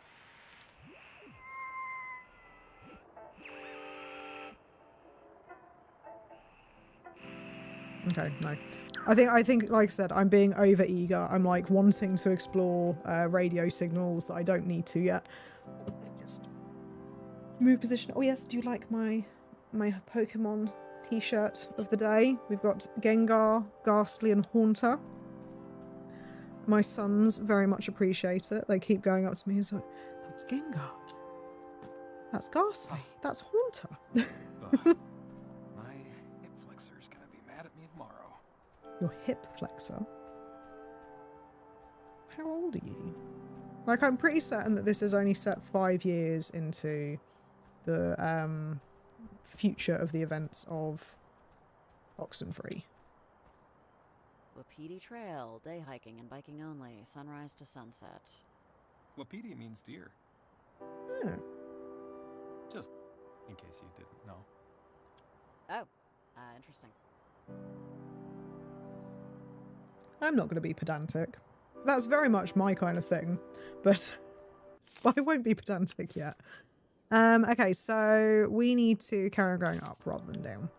Speaker 9: about.
Speaker 1: Okay, no. I think, like I said, I'm being over eager. I'm like wanting to explore radio signals that I don't need to yet. Just move position. Oh yes, do you like my Pokemon t-shirt of the day? We've got Gengar, Ghastly, and Haunter. My sons very much appreciate it. They keep going up to me and like, that's Gengar. That's Ghastly. That's Haunter.
Speaker 8: My hip flexor's gonna be mad at me tomorrow.
Speaker 1: Your hip flexor? How old are you? Like, I'm pretty certain that this is only set 5 years into the future of the events of Oxenfree.
Speaker 4: Wapiti Trail, day hiking and biking only, sunrise to sunset.
Speaker 8: Wapiti means deer.
Speaker 1: Oh.
Speaker 8: Just in case you didn't know.
Speaker 4: Oh, interesting.
Speaker 1: I'm not going to be pedantic. That's very much my kind of thing, but I won't be pedantic yet. Okay, so we need to carry on going up rather than down.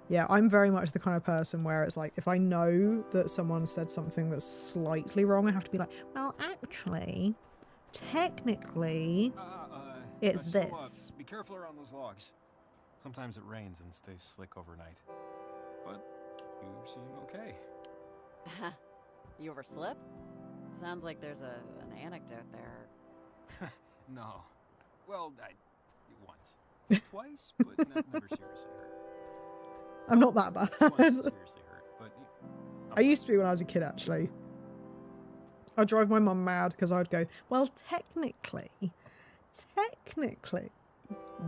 Speaker 1: Yeah, I'm very much the kind of person where it's like, if I know that someone said something that's slightly wrong, I have to be like, well, actually, technically, it's
Speaker 8: slow up.
Speaker 1: this.
Speaker 8: Be careful around those logs. Sometimes it rains and stays slick overnight. But you seem okay.
Speaker 4: You ever slip? Sounds like there's an anecdote there.
Speaker 8: No. Well, once. Twice, but never seriously hurt.
Speaker 1: I'm not that bad.
Speaker 8: Once seriously hurt, but...
Speaker 1: I used to be when I was a kid, actually. I'd drive my mum mad because I'd go, well, technically,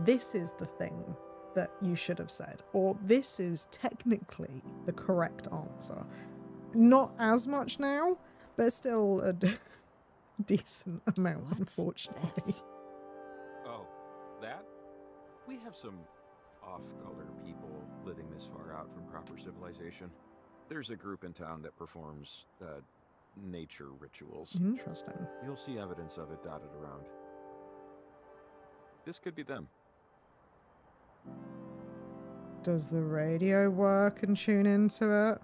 Speaker 1: this is the thing that you should have said. Or this is technically the correct answer. Not as much now, but still a decent amount, unfortunately.
Speaker 4: This?
Speaker 6: Oh, that? We have some off-color people living this far out from proper civilization. There's a group in town that performs, nature rituals.
Speaker 1: Interesting.
Speaker 6: You'll see evidence of it dotted around. This could be them.
Speaker 1: Does the radio work and tune into it?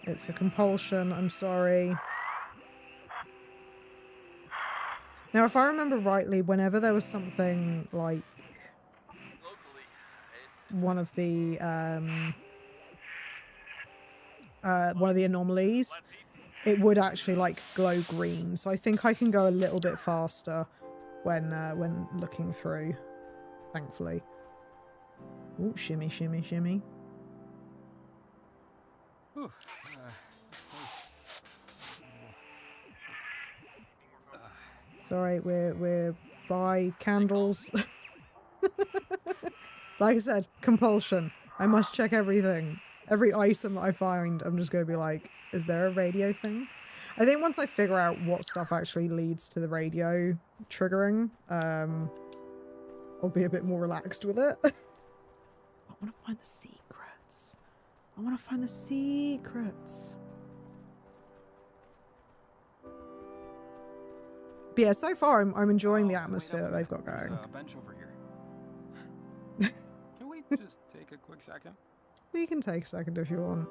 Speaker 1: It's a compulsion, I'm sorry. Now, if I remember rightly, whenever there was something like one of the anomalies, it would actually like glow green. So I think I can go a little bit faster when looking through, thankfully. Oh, shimmy, shimmy, shimmy.
Speaker 8: Whew.
Speaker 1: Sorry, we're by candles. Like I said, compulsion. I must check everything. Every item that I find, I'm just going to be like, is there a radio thing? I think once I figure out what stuff actually leads to the radio triggering, I'll be a bit more relaxed with it. I want to find the secrets. I want to find the secrets. But yeah, so far I'm enjoying the atmosphere that they've got going.
Speaker 8: There's a bench over here. Can we Just take a quick second.
Speaker 1: We can take a second if you want.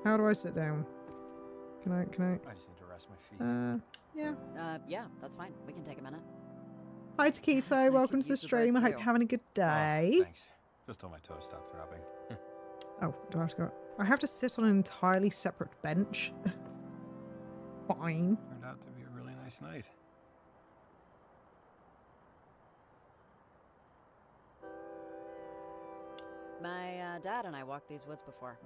Speaker 1: How do I sit down? Can I?
Speaker 8: I just need to rest my feet.
Speaker 1: Yeah.
Speaker 4: Yeah, that's fine. We can take a minute.
Speaker 1: Hi
Speaker 4: I
Speaker 1: Taquito,
Speaker 4: could
Speaker 1: welcome to the
Speaker 4: use the
Speaker 1: stream. I
Speaker 4: break
Speaker 1: hope
Speaker 4: too.
Speaker 1: you're having a good day.
Speaker 8: Oh, thanks. Just till my toes stop throbbing.
Speaker 1: Oh, do I have to go? I have to sit on an entirely separate bench. Fine.
Speaker 8: Turned out to be a really nice night.
Speaker 4: My dad and I walked these woods before.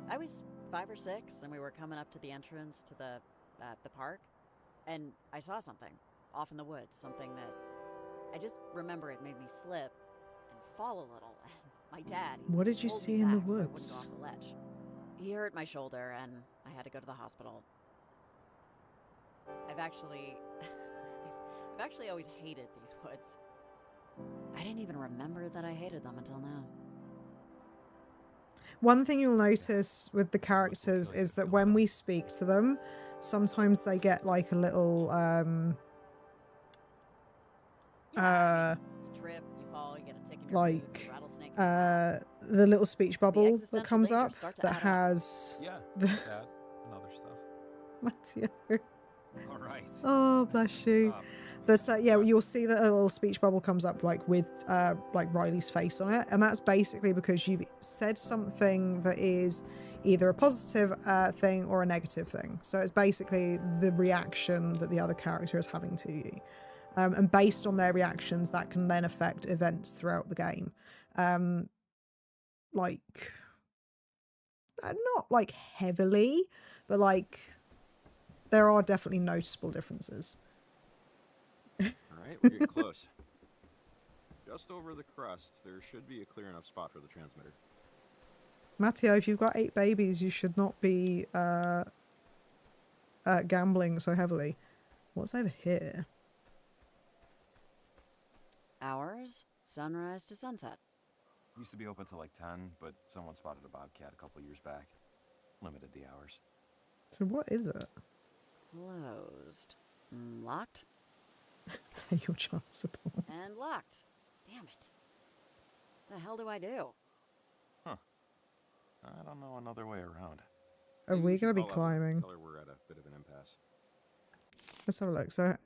Speaker 4: I was 5 or 6, and we were coming up to the entrance to the park, and I saw something off in the woods. Something that I just remember it made me slip and fall a little. And my dad.
Speaker 1: What did you
Speaker 4: pulled
Speaker 1: see
Speaker 4: me
Speaker 1: in the
Speaker 4: back so I wouldn't
Speaker 1: woods?
Speaker 4: go off the ledge. He hurt my shoulder, and I had to go to the hospital. I've actually always hated these woods. I didn't even remember that I hated them until now.
Speaker 1: One thing you'll notice with the characters is that when we speak to them, sometimes they get like a little
Speaker 4: You trip, you fall, you get a tick in your
Speaker 1: like
Speaker 4: boot, rattlesnake.
Speaker 1: the little speech bubble that
Speaker 4: existential
Speaker 1: comes
Speaker 4: dangers
Speaker 1: up
Speaker 4: start to
Speaker 1: that
Speaker 4: add up.
Speaker 1: has
Speaker 8: Yeah,
Speaker 1: the
Speaker 8: that and other stuff.
Speaker 1: Mateo.
Speaker 8: All right.
Speaker 1: Oh, bless you.
Speaker 8: Stop.
Speaker 1: But yeah, you'll see that a little speech bubble comes up like with like Riley's face on it, and that's basically because you've said something that is either a positive thing or a negative thing. So it's basically the reaction that the other character is having to you, and based on their reactions, that can then affect events throughout the game. Like, not like heavily, but like there are definitely noticeable differences.
Speaker 6: Alright, we're getting close. Just over the crust, there should be a clear enough spot for the transmitter.
Speaker 1: Matteo, if you've got 8 babies, you should not be gambling so heavily. What's over here?
Speaker 4: Hours, sunrise to sunset.
Speaker 8: Used to be open till like 10, but someone spotted a bobcat a couple years back. Limited the hours.
Speaker 1: So what is it?
Speaker 4: Closed. Locked?
Speaker 1: Pay your child support.
Speaker 4: And locked. Damn it. The hell do I do?
Speaker 8: I don't know another way around.
Speaker 1: Are
Speaker 6: Maybe
Speaker 1: we
Speaker 6: should
Speaker 1: going to be
Speaker 6: call Evelyn and
Speaker 1: climbing?
Speaker 6: Tell her we're at a bit of an impasse.
Speaker 1: Let's have a look. So,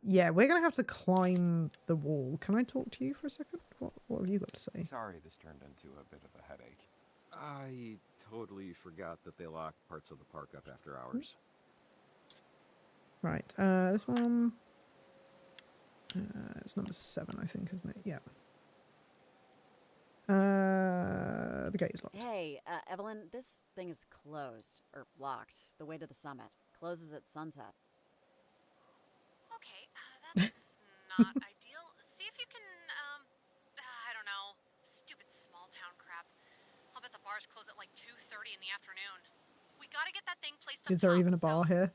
Speaker 1: yeah, we're going to have to climb the wall. Can I talk to you for a second? What have you got to say?
Speaker 8: Sorry this turned into a bit of a headache.
Speaker 6: I totally forgot that they lock parts of the park up after hours.
Speaker 1: Right, this one... it's number 7, I think, isn't it? Yeah. The gate is locked.
Speaker 4: Hey, Evelyn, this thing is closed. Or locked. The way to the summit. Closes at sunset.
Speaker 3: Okay, that's not ideal. See if you can, I don't know, stupid small town crap. I'll bet the bars close at like 2:30 in the afternoon. We gotta get that thing placed up
Speaker 1: Is there
Speaker 3: top,
Speaker 1: even a bar
Speaker 3: so,
Speaker 1: here?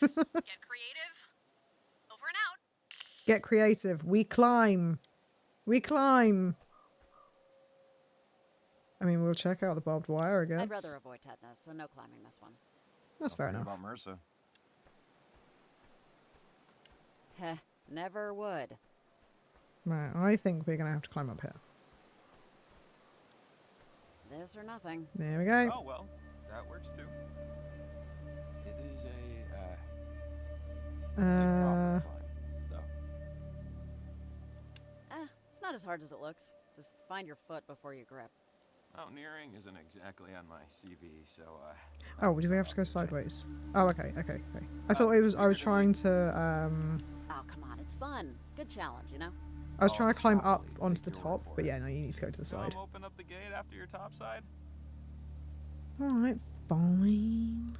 Speaker 3: get creative. Over and out.
Speaker 1: Get creative. We climb. We climb. I mean, we'll check out the barbed wire, I guess.
Speaker 4: I'd rather avoid tetanus, so no climbing this one.
Speaker 1: That's fair
Speaker 8: Don't
Speaker 1: enough.
Speaker 8: forget about MRSA.
Speaker 4: Heh, never would.
Speaker 1: Right, I think we're going to have to climb up here.
Speaker 4: This or nothing.
Speaker 1: There we go.
Speaker 8: Oh, well, that works too. It is a,
Speaker 1: Uh,
Speaker 8: climb, though.
Speaker 4: It's not as hard as it looks. Just find your foot before you grip.
Speaker 8: Mountaineering isn't exactly on my CV, so,
Speaker 1: oh, do we have to go sideways? Oh, okay. I thought I was trying to,
Speaker 4: Oh, come on, it's fun. Good challenge, you know?
Speaker 1: I was trying to climb up
Speaker 8: Probably
Speaker 1: onto
Speaker 8: take
Speaker 1: the
Speaker 8: your word
Speaker 1: top,
Speaker 8: for
Speaker 1: but
Speaker 8: it.
Speaker 1: yeah, no, you need to go to the side.
Speaker 8: Open up the gate after your top side?
Speaker 1: Alright, fine.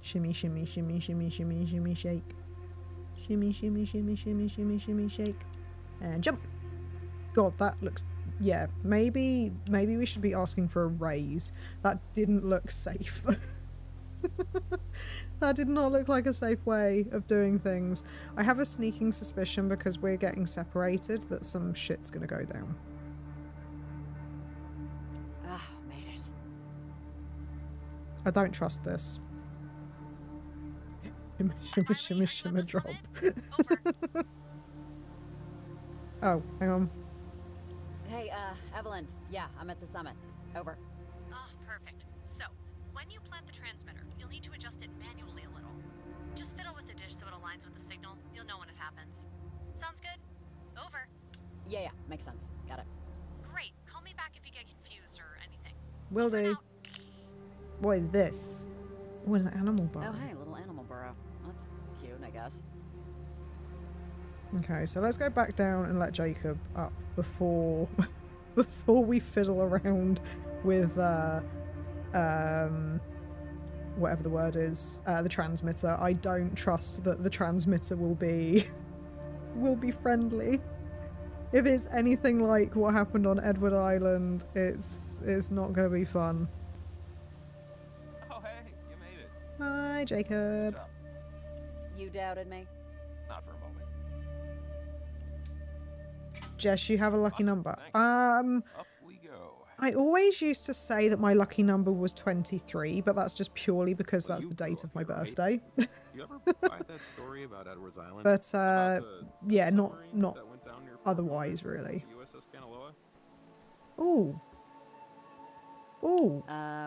Speaker 1: Shimmy, shimmy, shimmy, shimmy, shimmy, shimmy, shake. Shimmy, shimmy, shimmy, shimmy, shimmy, shimmy, shake. And jump! God, that looks... Yeah, maybe we should be asking for a raise. That didn't look safe. That did not look like a safe way of doing things. I have a sneaking suspicion because we're getting separated that some shit's gonna go down.
Speaker 4: Ah, made it.
Speaker 1: I don't trust this. Shimmy, shimmy, shimmy, shimmy, drop.
Speaker 3: Over.
Speaker 1: Oh, hang on.
Speaker 4: Hey, Evelyn. Yeah, I'm at the summit. Over.
Speaker 3: Oh, perfect. So, when you plant the transmitter, you'll need to adjust it manually a little. Just fiddle with the dish so it aligns with the signal. You'll know when it happens. Sounds good? Over.
Speaker 4: Yeah, makes sense. Got it.
Speaker 3: Great. Call me back if you get confused or anything.
Speaker 1: Will
Speaker 3: Over and
Speaker 1: do.
Speaker 3: out.
Speaker 1: What is this? What is an animal burrow?
Speaker 4: Oh, hey, little animal burrow. That's cute, I guess.
Speaker 1: Okay, so let's go back down and let Jacob up before before we fiddle around with whatever the word is, the transmitter. I don't trust that the transmitter will be friendly. If it's anything like what happened on Edward Island, it's not going to be fun.
Speaker 8: Oh, hey, you made it.
Speaker 1: Hi,
Speaker 8: Good
Speaker 1: Jacob.
Speaker 8: job.
Speaker 4: You doubted me?
Speaker 8: Not for a moment.
Speaker 1: Jess, you have a lucky
Speaker 8: Awesome,
Speaker 1: number.
Speaker 8: thanks. Up we go.
Speaker 1: I always used to say that my lucky number was 23, but that's just purely because
Speaker 6: Well,
Speaker 1: that's
Speaker 6: you
Speaker 1: the
Speaker 6: grew
Speaker 1: date
Speaker 6: up
Speaker 1: of my
Speaker 6: here, right?
Speaker 1: birthday.
Speaker 6: You ever buy that story about Edwards Island?
Speaker 1: But
Speaker 6: About the
Speaker 1: yeah, not
Speaker 6: submarine that went down near Fort
Speaker 1: otherwise
Speaker 6: Miller,
Speaker 1: really.
Speaker 6: the USS Kanaloa?
Speaker 1: Ooh. Ooh.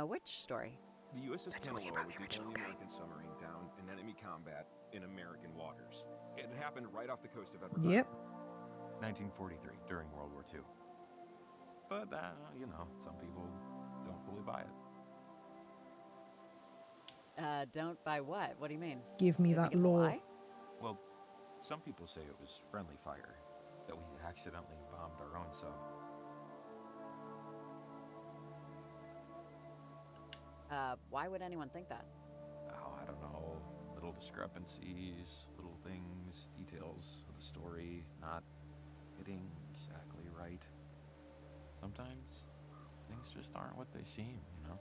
Speaker 4: Which story?
Speaker 6: The USS
Speaker 5: Let's talk
Speaker 6: Kanaloa
Speaker 5: about
Speaker 6: was
Speaker 5: the
Speaker 6: the
Speaker 5: original
Speaker 6: only
Speaker 5: game.
Speaker 6: American submarine down in enemy combat in American waters. It happened right off the coast of Edwards
Speaker 1: Yep.
Speaker 6: Island.
Speaker 8: 1943, during World War II. But, you know, some people don't fully buy it.
Speaker 4: Don't buy what? What do you mean?
Speaker 1: Give me
Speaker 4: They think
Speaker 1: that
Speaker 4: it's a
Speaker 1: law.
Speaker 4: lie?
Speaker 8: Well, some people say it was friendly fire, that we accidentally bombed our own sub.
Speaker 4: Why would anyone think that?
Speaker 8: Oh, I don't know. Little discrepancies, little things, details of the story not hitting exactly right. Sometimes things just aren't what they seem, you know?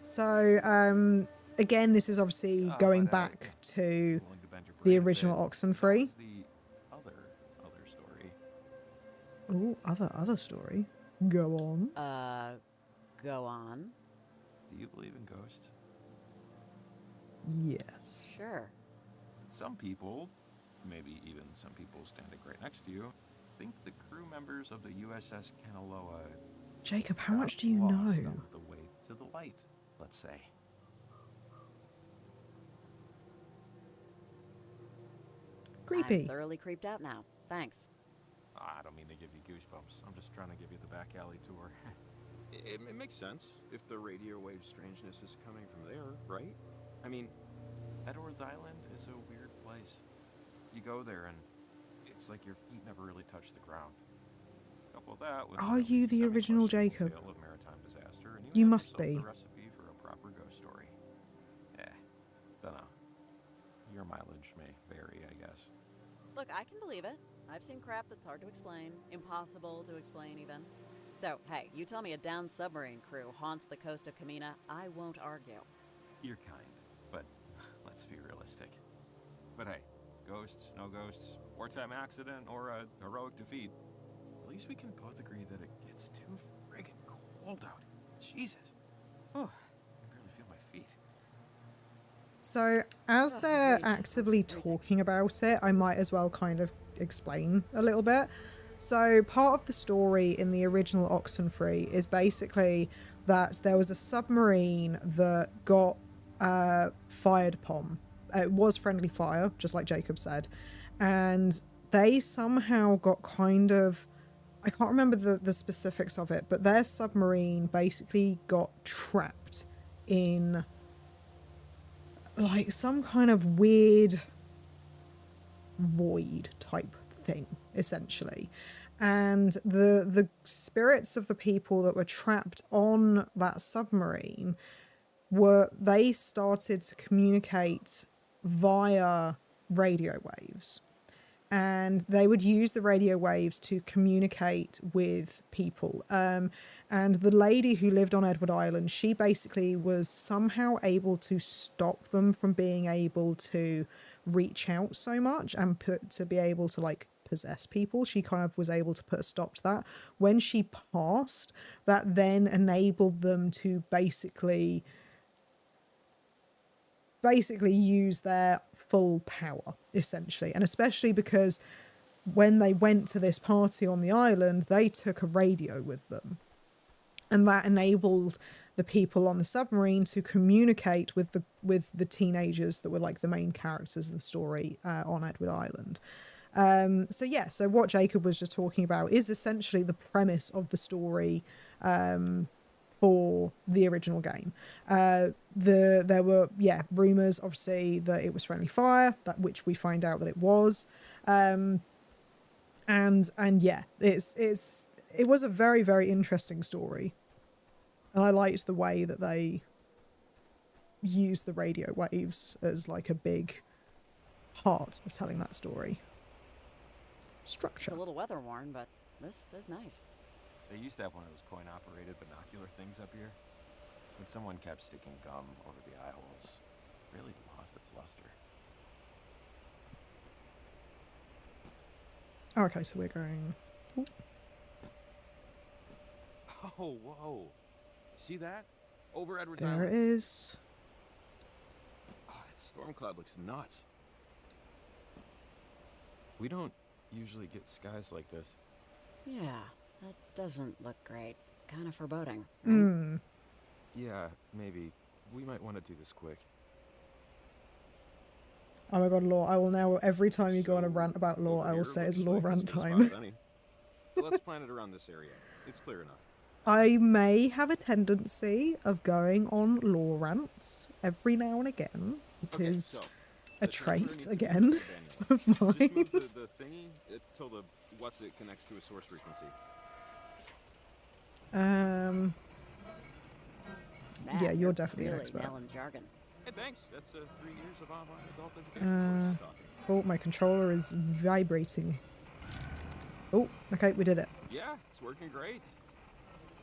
Speaker 1: So, again, this is obviously going
Speaker 8: but,
Speaker 1: back to
Speaker 8: willing to bend your
Speaker 1: the
Speaker 8: brain a
Speaker 1: original
Speaker 8: bit.
Speaker 1: Oxenfree.
Speaker 8: That was the other story.
Speaker 1: Ooh, other story. Go on.
Speaker 4: Go on.
Speaker 8: Do you believe in ghosts?
Speaker 1: Yes.
Speaker 4: Sure.
Speaker 8: Some people, maybe even some people standing right next to you, think the crew members of the USS Kanaloa
Speaker 1: Jacob, how
Speaker 8: got
Speaker 1: much do you
Speaker 8: lost
Speaker 1: know?
Speaker 8: on the way to the light, let's say.
Speaker 1: Creepy.
Speaker 4: I'm thoroughly creeped out now. Thanks.
Speaker 8: I don't mean to give you goosebumps. I'm just trying to give you the back alley tour.
Speaker 6: It makes sense if the radio wave strangeness is coming from there, right? I mean,
Speaker 8: Edwards Island is a weird place. You go there and it's like your feet never really touch the ground. Couple that with
Speaker 1: Are
Speaker 8: at
Speaker 1: you
Speaker 8: least
Speaker 1: the original
Speaker 8: semi-questionable
Speaker 1: Jacob?
Speaker 8: tale of maritime disaster, and
Speaker 1: You
Speaker 8: have
Speaker 1: must
Speaker 8: yourself
Speaker 1: be.
Speaker 8: the recipe for a proper ghost story. Dunno. Your mileage may vary, I guess.
Speaker 4: Look, I can believe it. I've seen crap that's hard to explain, impossible to explain even. So, hey, you tell me a downed submarine crew haunts the coast of Kamina, I won't argue.
Speaker 8: You're kind, but let's be realistic. But hey, ghosts, no ghosts, wartime accident, or a heroic defeat, at least we can both agree that it gets too friggin' cold out. Jesus. Oh, I can barely feel my feet.
Speaker 1: So, as they're
Speaker 4: agreed.
Speaker 1: actively
Speaker 4: Freezing.
Speaker 1: talking about it, I might as well kind of explain a little bit. So, part of the story in the original Oxenfree is basically that there was a submarine that got fired upon. It was friendly fire, just like Jacob said. And they somehow got kind of... I can't remember the specifics of it, but their submarine basically got trapped in like some kind of weird void type thing, essentially. And the spirits of the people that were trapped on that submarine they started to communicate via radio waves. And they would use the radio waves to communicate with people. And the lady who lived on Edward Island, she basically was somehow able to stop them from being able to reach out so much and to be able to like possess people. She kind of was able to put a stop to that. When she passed, that then enabled them to basically use their full power, essentially. And especially because when they went to this party on the island, they took a radio with them. And that enabled the people on the submarine to communicate with the teenagers that were like the main characters of the story on Edward Island. So what Jacob was just talking about is essentially the premise of the story for the original game. There were rumors, obviously, that it was friendly fire, which we find out that it was. It was a very, very interesting story. And I liked the way that they used the radio waves as like a big part of telling that story. Structure.
Speaker 4: It's a little weather worn, but this is nice.
Speaker 8: They used to have one of those coin-operated binocular things up here, but someone kept sticking gum over the eye holes. Really lost its luster.
Speaker 1: Okay, so we're going... Ooh.
Speaker 6: Oh, whoa. See that? Over Edwards
Speaker 1: There
Speaker 6: Island.
Speaker 1: it is.
Speaker 6: Oh, that storm cloud looks nuts.
Speaker 8: We don't usually get skies like this.
Speaker 4: Yeah, that doesn't look great. Kind of foreboding.
Speaker 1: Mm.
Speaker 8: Yeah, maybe. We might want to do this quick.
Speaker 1: Oh my god, lore. I will now, every time you go on a rant about lore,
Speaker 6: Over
Speaker 1: I will
Speaker 6: here,
Speaker 1: say it's
Speaker 6: looks
Speaker 1: lore
Speaker 6: like
Speaker 1: rant
Speaker 6: it's been
Speaker 1: time.
Speaker 6: spotted, honey. Let's plan it around this area. It's clear enough.
Speaker 1: I may have a tendency of going on lore rants every now and again. It
Speaker 6: Okay,
Speaker 1: is
Speaker 6: so,
Speaker 1: a
Speaker 6: the transmitter
Speaker 1: trait,
Speaker 6: needs to
Speaker 1: again,
Speaker 6: connect to
Speaker 1: of
Speaker 6: the manual. Just
Speaker 1: mine.
Speaker 6: move the thingy till the it connects to a source frequency.
Speaker 4: Man,
Speaker 1: Yeah, you're definitely an
Speaker 4: really
Speaker 1: expert.
Speaker 4: nailing the jargon.
Speaker 6: Hey, thanks. That's 3 years of online adult education courses talking.
Speaker 1: Oh, my controller is vibrating. Oh, okay, we did it.
Speaker 6: Yeah, it's working great.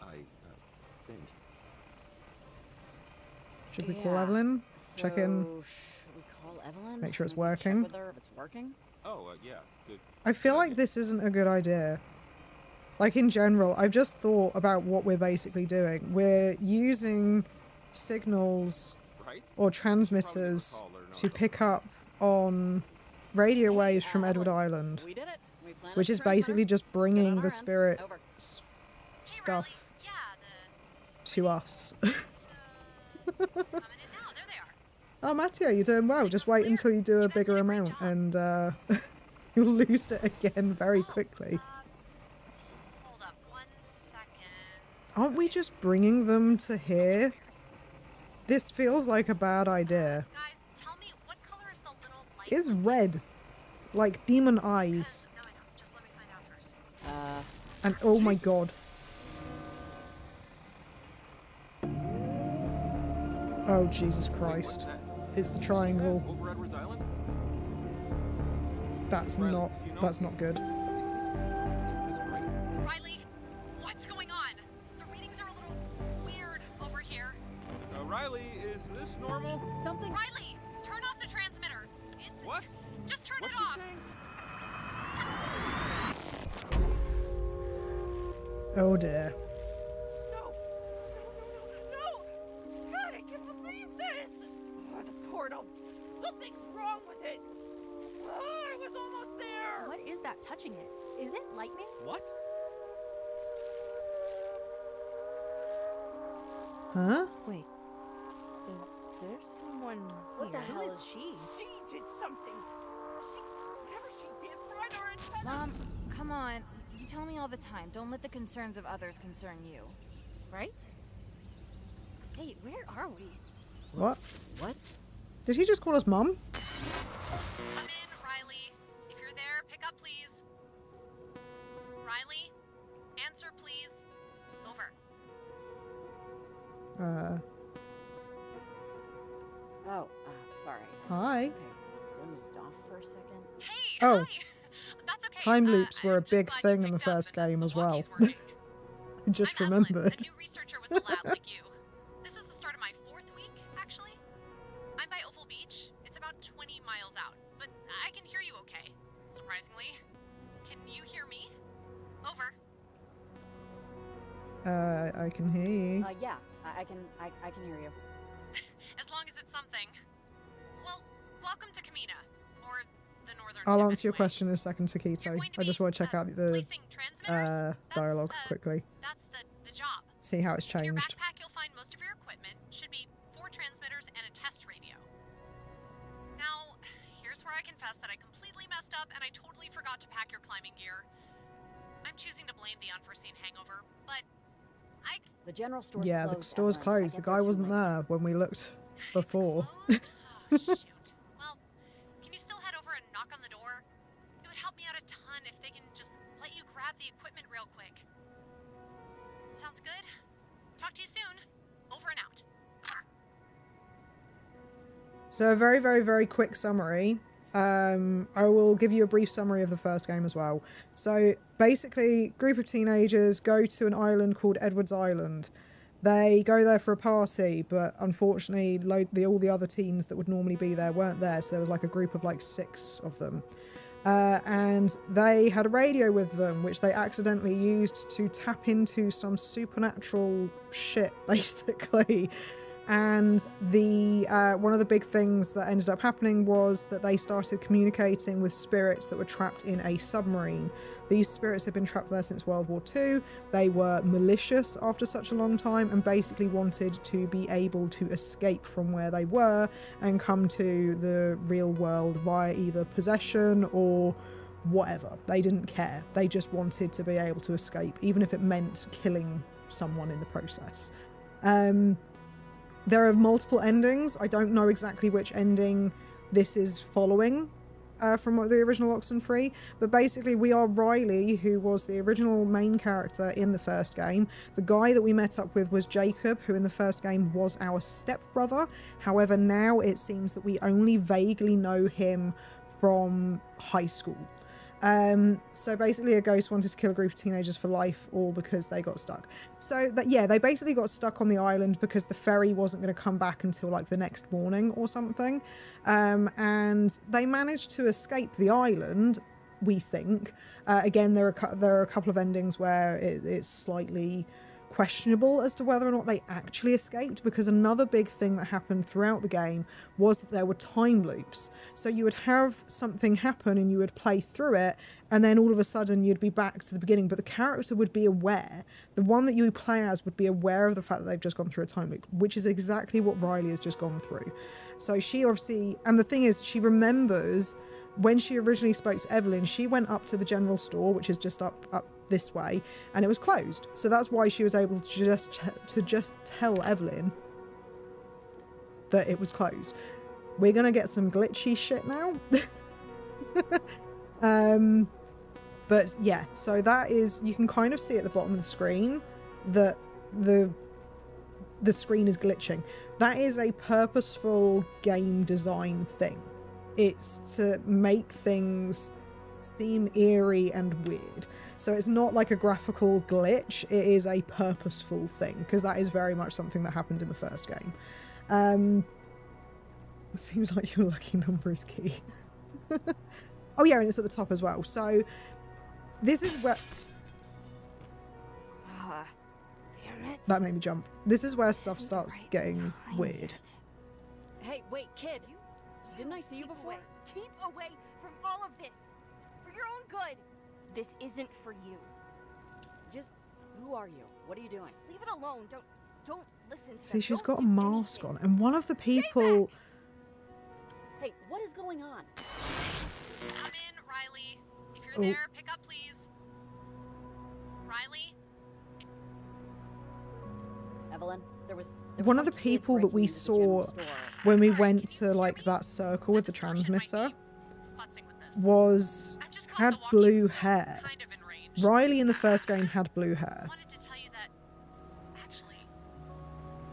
Speaker 6: I think.
Speaker 1: Should we call
Speaker 4: Yeah.
Speaker 1: Evelyn? Check in.
Speaker 4: So, should we call Evelyn?
Speaker 1: Make sure it's
Speaker 4: Maybe check
Speaker 1: working.
Speaker 4: with her if it's working?
Speaker 6: Oh, yeah. Good.
Speaker 1: I feel
Speaker 6: Good
Speaker 1: like
Speaker 6: idea.
Speaker 1: this isn't a good idea. Like, in general, I've just thought about what we're basically doing. We're using signals
Speaker 6: Right?
Speaker 1: or transmitters
Speaker 6: Probably recall or
Speaker 1: to
Speaker 6: know
Speaker 1: pick up on radio
Speaker 4: Hey,
Speaker 1: waves from Edward
Speaker 4: Evelyn,
Speaker 1: Island,
Speaker 4: We did it. We planted
Speaker 1: which
Speaker 4: the
Speaker 1: is
Speaker 4: transmitter.
Speaker 1: basically just
Speaker 4: Let's get on
Speaker 1: bringing
Speaker 4: our
Speaker 1: the
Speaker 4: end.
Speaker 1: spirit
Speaker 4: Over.
Speaker 1: stuff
Speaker 3: Yeah,
Speaker 1: to us.
Speaker 3: coming in now. There they are.
Speaker 1: Oh, Matteo, you're doing well. Just wait until you do a bigger amount and you'll lose it again very quickly.
Speaker 3: Hold up 1 second.
Speaker 1: Aren't we just bringing them to here? This feels like a bad idea.
Speaker 3: Guys, tell me, what color is the little light?
Speaker 1: It's red. Like demon eyes.
Speaker 3: No, I know. Just let me find out first.
Speaker 1: And oh my god. Oh, Jesus Christ. It's the triangle.
Speaker 6: Over Edwards Island?
Speaker 1: That's
Speaker 6: Riley,
Speaker 1: not,
Speaker 6: do you know-
Speaker 1: that's not good.
Speaker 6: Is this right?
Speaker 3: Riley, what's going on? The readings are a little weird over here.
Speaker 6: Riley, is this normal?
Speaker 3: Something. Riley, turn off the transmitter. It's
Speaker 6: What?
Speaker 3: Just turn
Speaker 6: What's
Speaker 3: it
Speaker 6: she
Speaker 3: off.
Speaker 6: saying?
Speaker 1: Oh dear.
Speaker 5: No! God, I can't believe this! Oh, the portal. Something's wrong with it. Oh, I was almost there.
Speaker 10: What is that touching it? Is it lightning?
Speaker 6: What?
Speaker 1: Huh?
Speaker 10: Wait.
Speaker 5: There's someone.
Speaker 10: What the hell is she?
Speaker 5: She did something. Whatever she did, brought our antenna.
Speaker 11: Mom, come on. You tell me all the time. Don't let the concerns of others concern you. Right?
Speaker 10: Hey, where are we?
Speaker 1: What?
Speaker 4: What?
Speaker 1: Did he just call us mum?
Speaker 3: Come in, Riley. If you're there, pick up, please. Riley, answer, please. Over.
Speaker 4: Oh, sorry.
Speaker 1: Hi.
Speaker 4: Okay, dozed off for a second.
Speaker 3: Hey,
Speaker 1: Oh.
Speaker 3: hi. That's okay.
Speaker 1: Time loops were a
Speaker 3: I'm just
Speaker 1: big
Speaker 3: glad you
Speaker 1: thing in the
Speaker 3: picked up
Speaker 1: first
Speaker 3: and
Speaker 1: game
Speaker 3: the
Speaker 1: as well.
Speaker 3: walkie's working.
Speaker 1: I just
Speaker 3: I'm Evelyn,
Speaker 1: remembered.
Speaker 3: a new researcher with the lab like you. This is the start of my 4th week, actually. I'm by Oval Beach. It's about 20 miles out, but I can hear you okay, surprisingly. Can you hear me? Over.
Speaker 1: I can hear you.
Speaker 4: Yeah, I can hear you.
Speaker 3: As long as it's something. Well, welcome to Kamina. Or the northern
Speaker 1: I'll
Speaker 3: tip
Speaker 1: answer your
Speaker 3: anyway.
Speaker 1: question in a second,
Speaker 3: You're
Speaker 1: Sakito.
Speaker 3: going to
Speaker 1: I just
Speaker 3: be,
Speaker 1: want to check out the
Speaker 3: placing transmitters?
Speaker 1: dialogue quickly.
Speaker 3: That's the job.
Speaker 1: See how it's
Speaker 3: In your
Speaker 1: changed.
Speaker 3: backpack, you'll find most of your equipment. Should be 4 transmitters and a test radio. Now, here's where I confess that I completely messed up and I totally forgot to pack your climbing gear. I'm choosing to blame the unforeseen hangover, but
Speaker 4: The general store's
Speaker 1: Yeah,
Speaker 4: closed,
Speaker 1: the store's
Speaker 4: Evelyn. I
Speaker 1: closed. The
Speaker 4: get there
Speaker 1: guy
Speaker 4: too
Speaker 1: wasn't
Speaker 4: late.
Speaker 1: there when we looked before.
Speaker 3: Closed? Oh, shoot. Well, can you still head over and knock on the door? It would help me out a ton if they can just let you grab the equipment real quick. Sounds good? Talk to you soon. Over and out.
Speaker 1: So a very, very, very quick summary. I will give you a brief summary of the first game as well. So basically, group of teenagers go to an island called Edwards Island. They go there for a party, but unfortunately, all the other teens that would normally be there weren't there. So there was like a group of like 6 of them. And they had a radio with them, which they accidentally used to tap into some supernatural shit, basically. And the one of the big things that ended up happening was that they started communicating with spirits that were trapped in a submarine. These spirits had been trapped there since World War II. They were malicious after such a long time and basically wanted to be able to escape from where they were and come to the real world via either possession or whatever. They didn't care. They just wanted to be able to escape, even if it meant killing someone in the process. There are multiple endings. I don't know exactly which ending this is following from the original Oxenfree, but basically we are Riley, who was the original main character in the first game. The guy that we met up with was Jacob, who in the first game was our stepbrother. However, now it seems that we only vaguely know him from high school. So basically a ghost wanted to kill a group of teenagers for life, all because they got stuck. So that, yeah, they basically got stuck on the island because the ferry wasn't going to come back until like the next morning or something. And they managed to escape the island, we think. Again, there are a couple of endings where it's slightly questionable as to whether or not they actually escaped, because another big thing that happened throughout the game was that there were time loops. So you would have something happen and you would play through it, and then all of a sudden you'd be back to the beginning, but the character would be aware. The one that you play as would be aware of the fact that they've just gone through a time loop, which is exactly what Riley has just gone through. So she obviously, and the thing is, she remembers when she originally spoke to Evelyn, she went up to the general store, which is just up this way, and it was closed. So that's why she was able to just tell Evelyn that it was closed. We're gonna get some glitchy shit now. But yeah, so that is, you can kind of see at the bottom of the screen that the screen is glitching. That is a purposeful game design thing. It's to make things seem eerie and weird. So it's not like a graphical glitch, it is a purposeful thing, because that is very much something that happened in the first game. It seems like your lucky number is key. Oh yeah, and it's at the top as well. So this is where...
Speaker 10: Damn it.
Speaker 1: That made me jump. This is where stuff starts getting weird.
Speaker 4: Hey, wait, kid. Didn't I see you before?
Speaker 10: Keep away from all of this. For your own good. This isn't for you.
Speaker 4: Just, who are you? What are you doing?
Speaker 10: Just leave it alone. Don't listen to
Speaker 1: See,
Speaker 10: them.
Speaker 1: she's
Speaker 10: Don't
Speaker 1: got a
Speaker 10: do
Speaker 1: mask
Speaker 10: anything.
Speaker 1: on, and one of the people...
Speaker 4: Hey, what is going on?
Speaker 3: Come in, Riley. If you're
Speaker 1: Oh.
Speaker 3: there, pick up, please. Riley?
Speaker 4: Evelyn, there was
Speaker 1: One of
Speaker 4: some
Speaker 1: the
Speaker 4: kid
Speaker 1: people that
Speaker 4: breaking
Speaker 1: we
Speaker 4: into the general
Speaker 1: saw
Speaker 4: store.
Speaker 1: when we
Speaker 3: Sorry,
Speaker 1: went
Speaker 3: can you
Speaker 1: to
Speaker 3: hear
Speaker 1: like
Speaker 3: me?
Speaker 1: that circle with the
Speaker 3: distortion might
Speaker 1: transmitter
Speaker 3: be futzing with this.
Speaker 1: was
Speaker 3: I'm just glad
Speaker 1: had
Speaker 3: the walkie's
Speaker 1: blue
Speaker 3: still
Speaker 1: hair.
Speaker 3: kind of in range.
Speaker 1: Riley in the first game had blue hair,
Speaker 3: I wanted to tell you that actually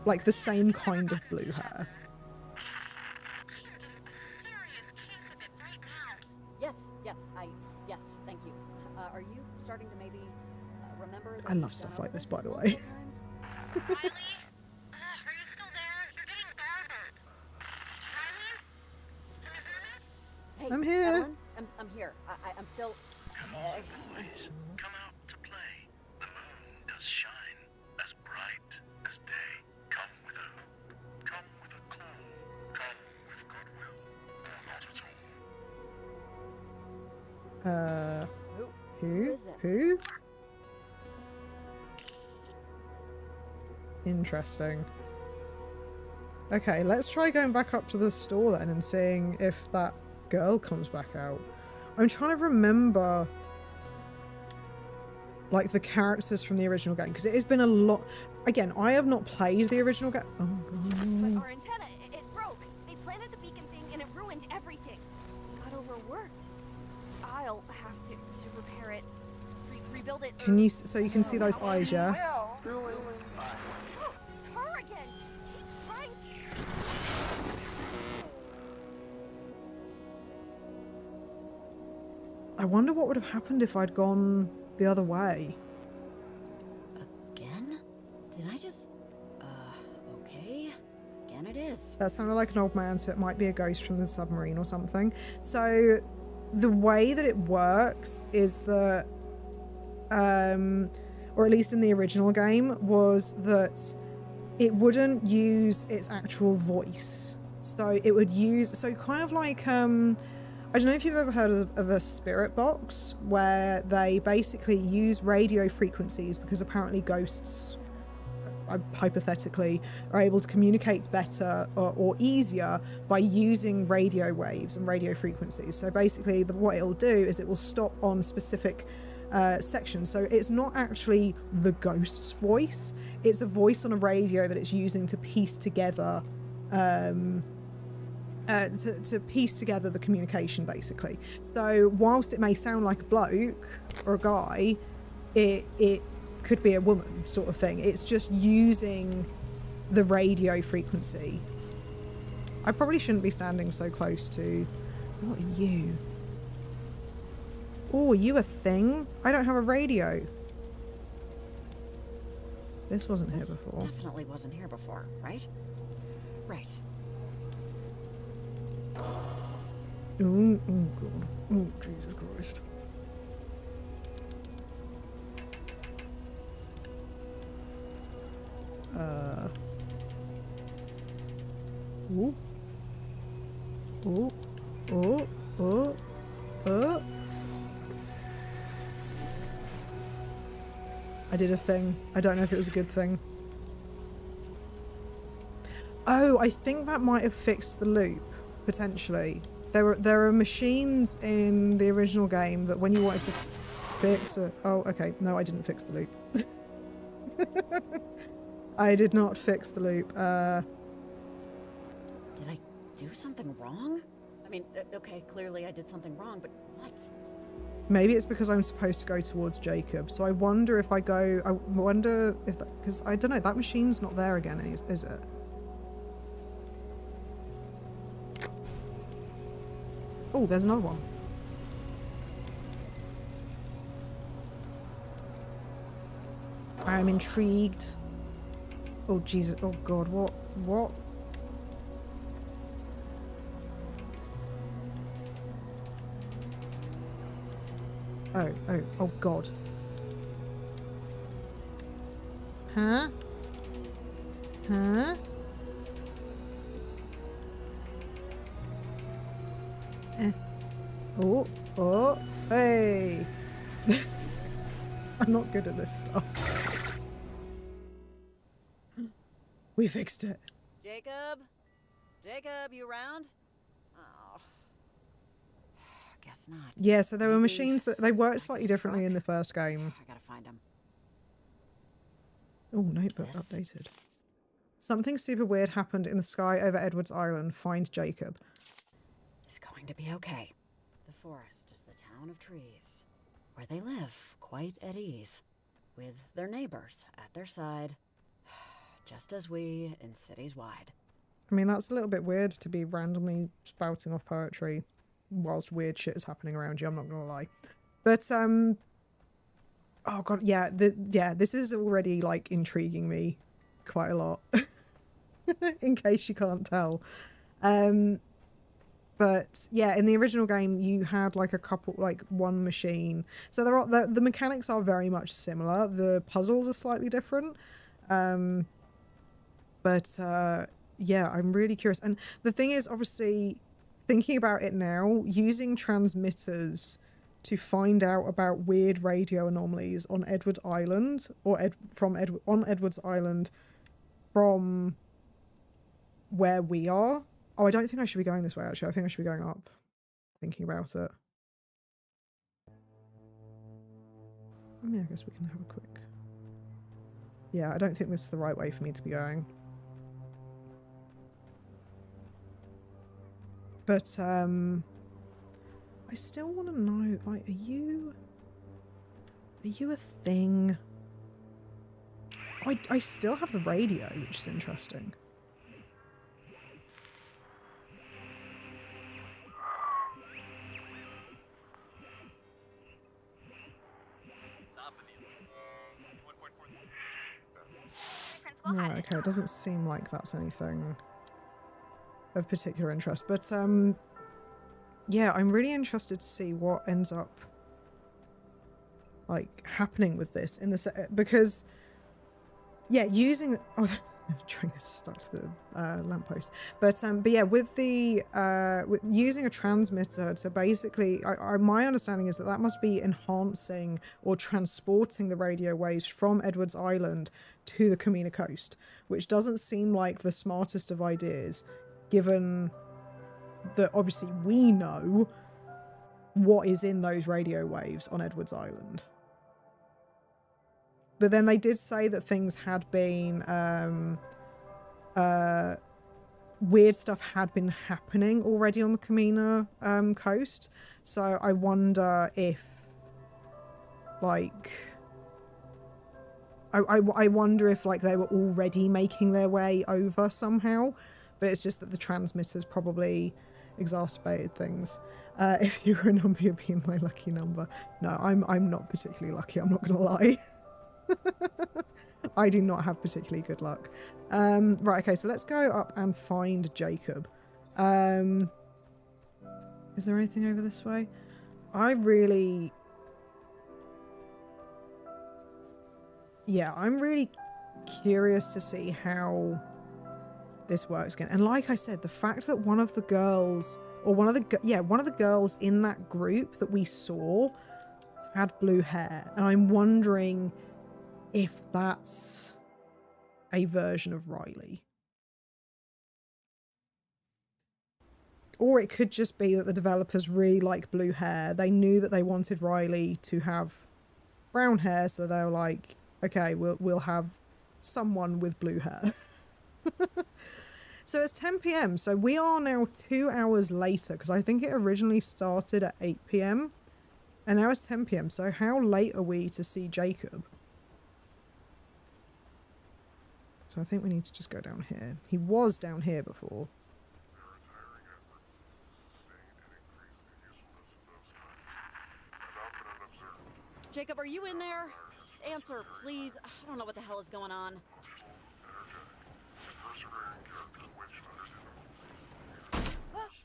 Speaker 1: like the same kind of blue hair.
Speaker 3: being a serious case of it right now.
Speaker 4: Yes, thank you. Are you starting to maybe remember?
Speaker 1: I love stuff like this, by the way.
Speaker 3: Riley? Are you still there? You're getting garbled. Riley?
Speaker 4: Hey,
Speaker 1: I'm here.
Speaker 4: Evelyn, I'm here. I'm still.
Speaker 12: Come on, boys. Come out to play. The moon does shine as bright as day. Come with a hoop. Come with a clue. Come with goodwill. Or not at all.
Speaker 1: Who?
Speaker 4: is this?
Speaker 1: Who? Interesting. Okay, let's try going back up to the store then and seeing if that girl comes back out. I'm trying to remember like the characters from the original game because it has been a lot. Again, I have not played the original game. Oh
Speaker 10: But
Speaker 1: god.
Speaker 10: our antenna, it broke. They planted the beacon thing and it ruined everything. Got overworked. I'll have to repair it, rebuild it.
Speaker 1: Can you? So you can see those eyes, yeah?
Speaker 10: Oh, it's her again. She keeps trying to.
Speaker 1: I wonder what would have happened if I'd gone the other way.
Speaker 4: Again? Did I just... okay. Again it is.
Speaker 1: That sounded like an old man, so it might be a ghost from the submarine or something. So the way that it works is that, or at least in the original game, was that it wouldn't use its actual voice. So it would use, so kind of like, I don't know if you've ever heard of a spirit box, where they basically use radio frequencies because apparently ghosts, hypothetically, are able to communicate better or easier by using radio waves and radio frequencies. So basically what it'll do is it will stop on specific sections. So it's not actually the ghost's voice, it's a voice on a radio that it's using to piece together to piece together the communication, basically. So whilst it may sound like a bloke or a guy, it could be a woman, sort of thing. It's just using the radio frequency. I probably shouldn't be standing so close to... What are you? Oh, are you a thing? I don't have a radio. This wasn't here before.
Speaker 4: Definitely wasn't here before, right? Right.
Speaker 1: Oh, God. Oh, Jesus Christ. Oh. Oh. Oh. Oh. Oh. I did a thing. I don't know if it was a good thing. Oh, I think that might have fixed the loop, potentially. There are machines in the original game that when you wanted to fix it... Oh, okay. No, I didn't fix the loop. I did not fix the loop.
Speaker 4: Did I do something wrong? I mean, okay, clearly I did something wrong, but what?
Speaker 1: Maybe it's because I'm supposed to go towards Jacob. So I wonder if I go... I wonder if... Because I don't know, that machine's not there again, is it? Oh, there's another one. I am intrigued. Oh, Jesus. Oh, God. What? What? Oh, God. Huh? Huh? Oh, oh, hey. I'm not good at this stuff. We fixed it.
Speaker 4: Jacob? Jacob, you around? Oh. Guess not.
Speaker 1: Yeah, so there were machines that they worked slightly differently in the first game.
Speaker 4: I gotta find him.
Speaker 1: Oh, notebook updated. Something super weird happened in the sky over Edwards Island. Find Jacob.
Speaker 4: It's going to be okay. The forest is the town of trees, where they live quite at ease, with their neighbors at their side, just as we in cities wide.
Speaker 1: I mean, that's a little bit weird to be randomly spouting off poetry whilst weird shit is happening around you, I'm not gonna lie. But, oh god, yeah, this is already, like, intriguing me quite a lot, in case you can't tell. But yeah, in the original game, you had like a couple, like one machine. So there are the mechanics are very much similar. The puzzles are slightly different. Yeah, I'm really curious. And the thing is, obviously, thinking about it now, using transmitters to find out about weird radio anomalies on Edwards Island, or on Edwards Island from where we are. Oh, I don't think I should be going this way, actually. I think I should be going up, thinking about it. I mean, I guess we can have a quick... Yeah, I don't think this is the right way for me to be going. But, I still want to know, like, are you a thing? I still have the radio, which is interesting. Right, okay, it doesn't seem like that's anything of particular interest, but yeah, I'm really interested to see what ends up like happening with this in the because yeah, using the train is stuck to the lamppost, but yeah, with the with using a transmitter to basically, my understanding is that that must be enhancing or transporting the radio waves from Edwards Island to the Camino Coast, which doesn't seem like the smartest of ideas, given that obviously we know what is in those radio waves on Edwards Island. But then they did say that things had been, weird stuff had been happening already on the Camino coast. So I wonder if, like, I wonder if, like, they were already making their way over somehow. But it's just that the transmitters probably exacerbated things. If you were a number, you'd be in my lucky number. No, I'm not particularly lucky, I'm not gonna lie. I do not have particularly good luck. Right, okay, so let's go up and find Jacob. Is there anything over this way? Yeah, I'm really curious to see how this works again. And like I said, the fact that one of the girls, or one of the girls in that group that we saw had blue hair. And I'm wondering if that's a version of Riley. Or it could just be that the developers really like blue hair. They knew that they wanted Riley to have brown hair, so they were like, okay, we'll have someone with blue hair. So it's 10 p.m. So we are now 2 hours later, because I think it originally started at 8 p.m. and now it's 10 p.m. So how late are we to see Jacob? So I think we need to just go down here. He was down here before.
Speaker 4: Jacob, are you in there? Answer, please. I don't know what the hell is going on.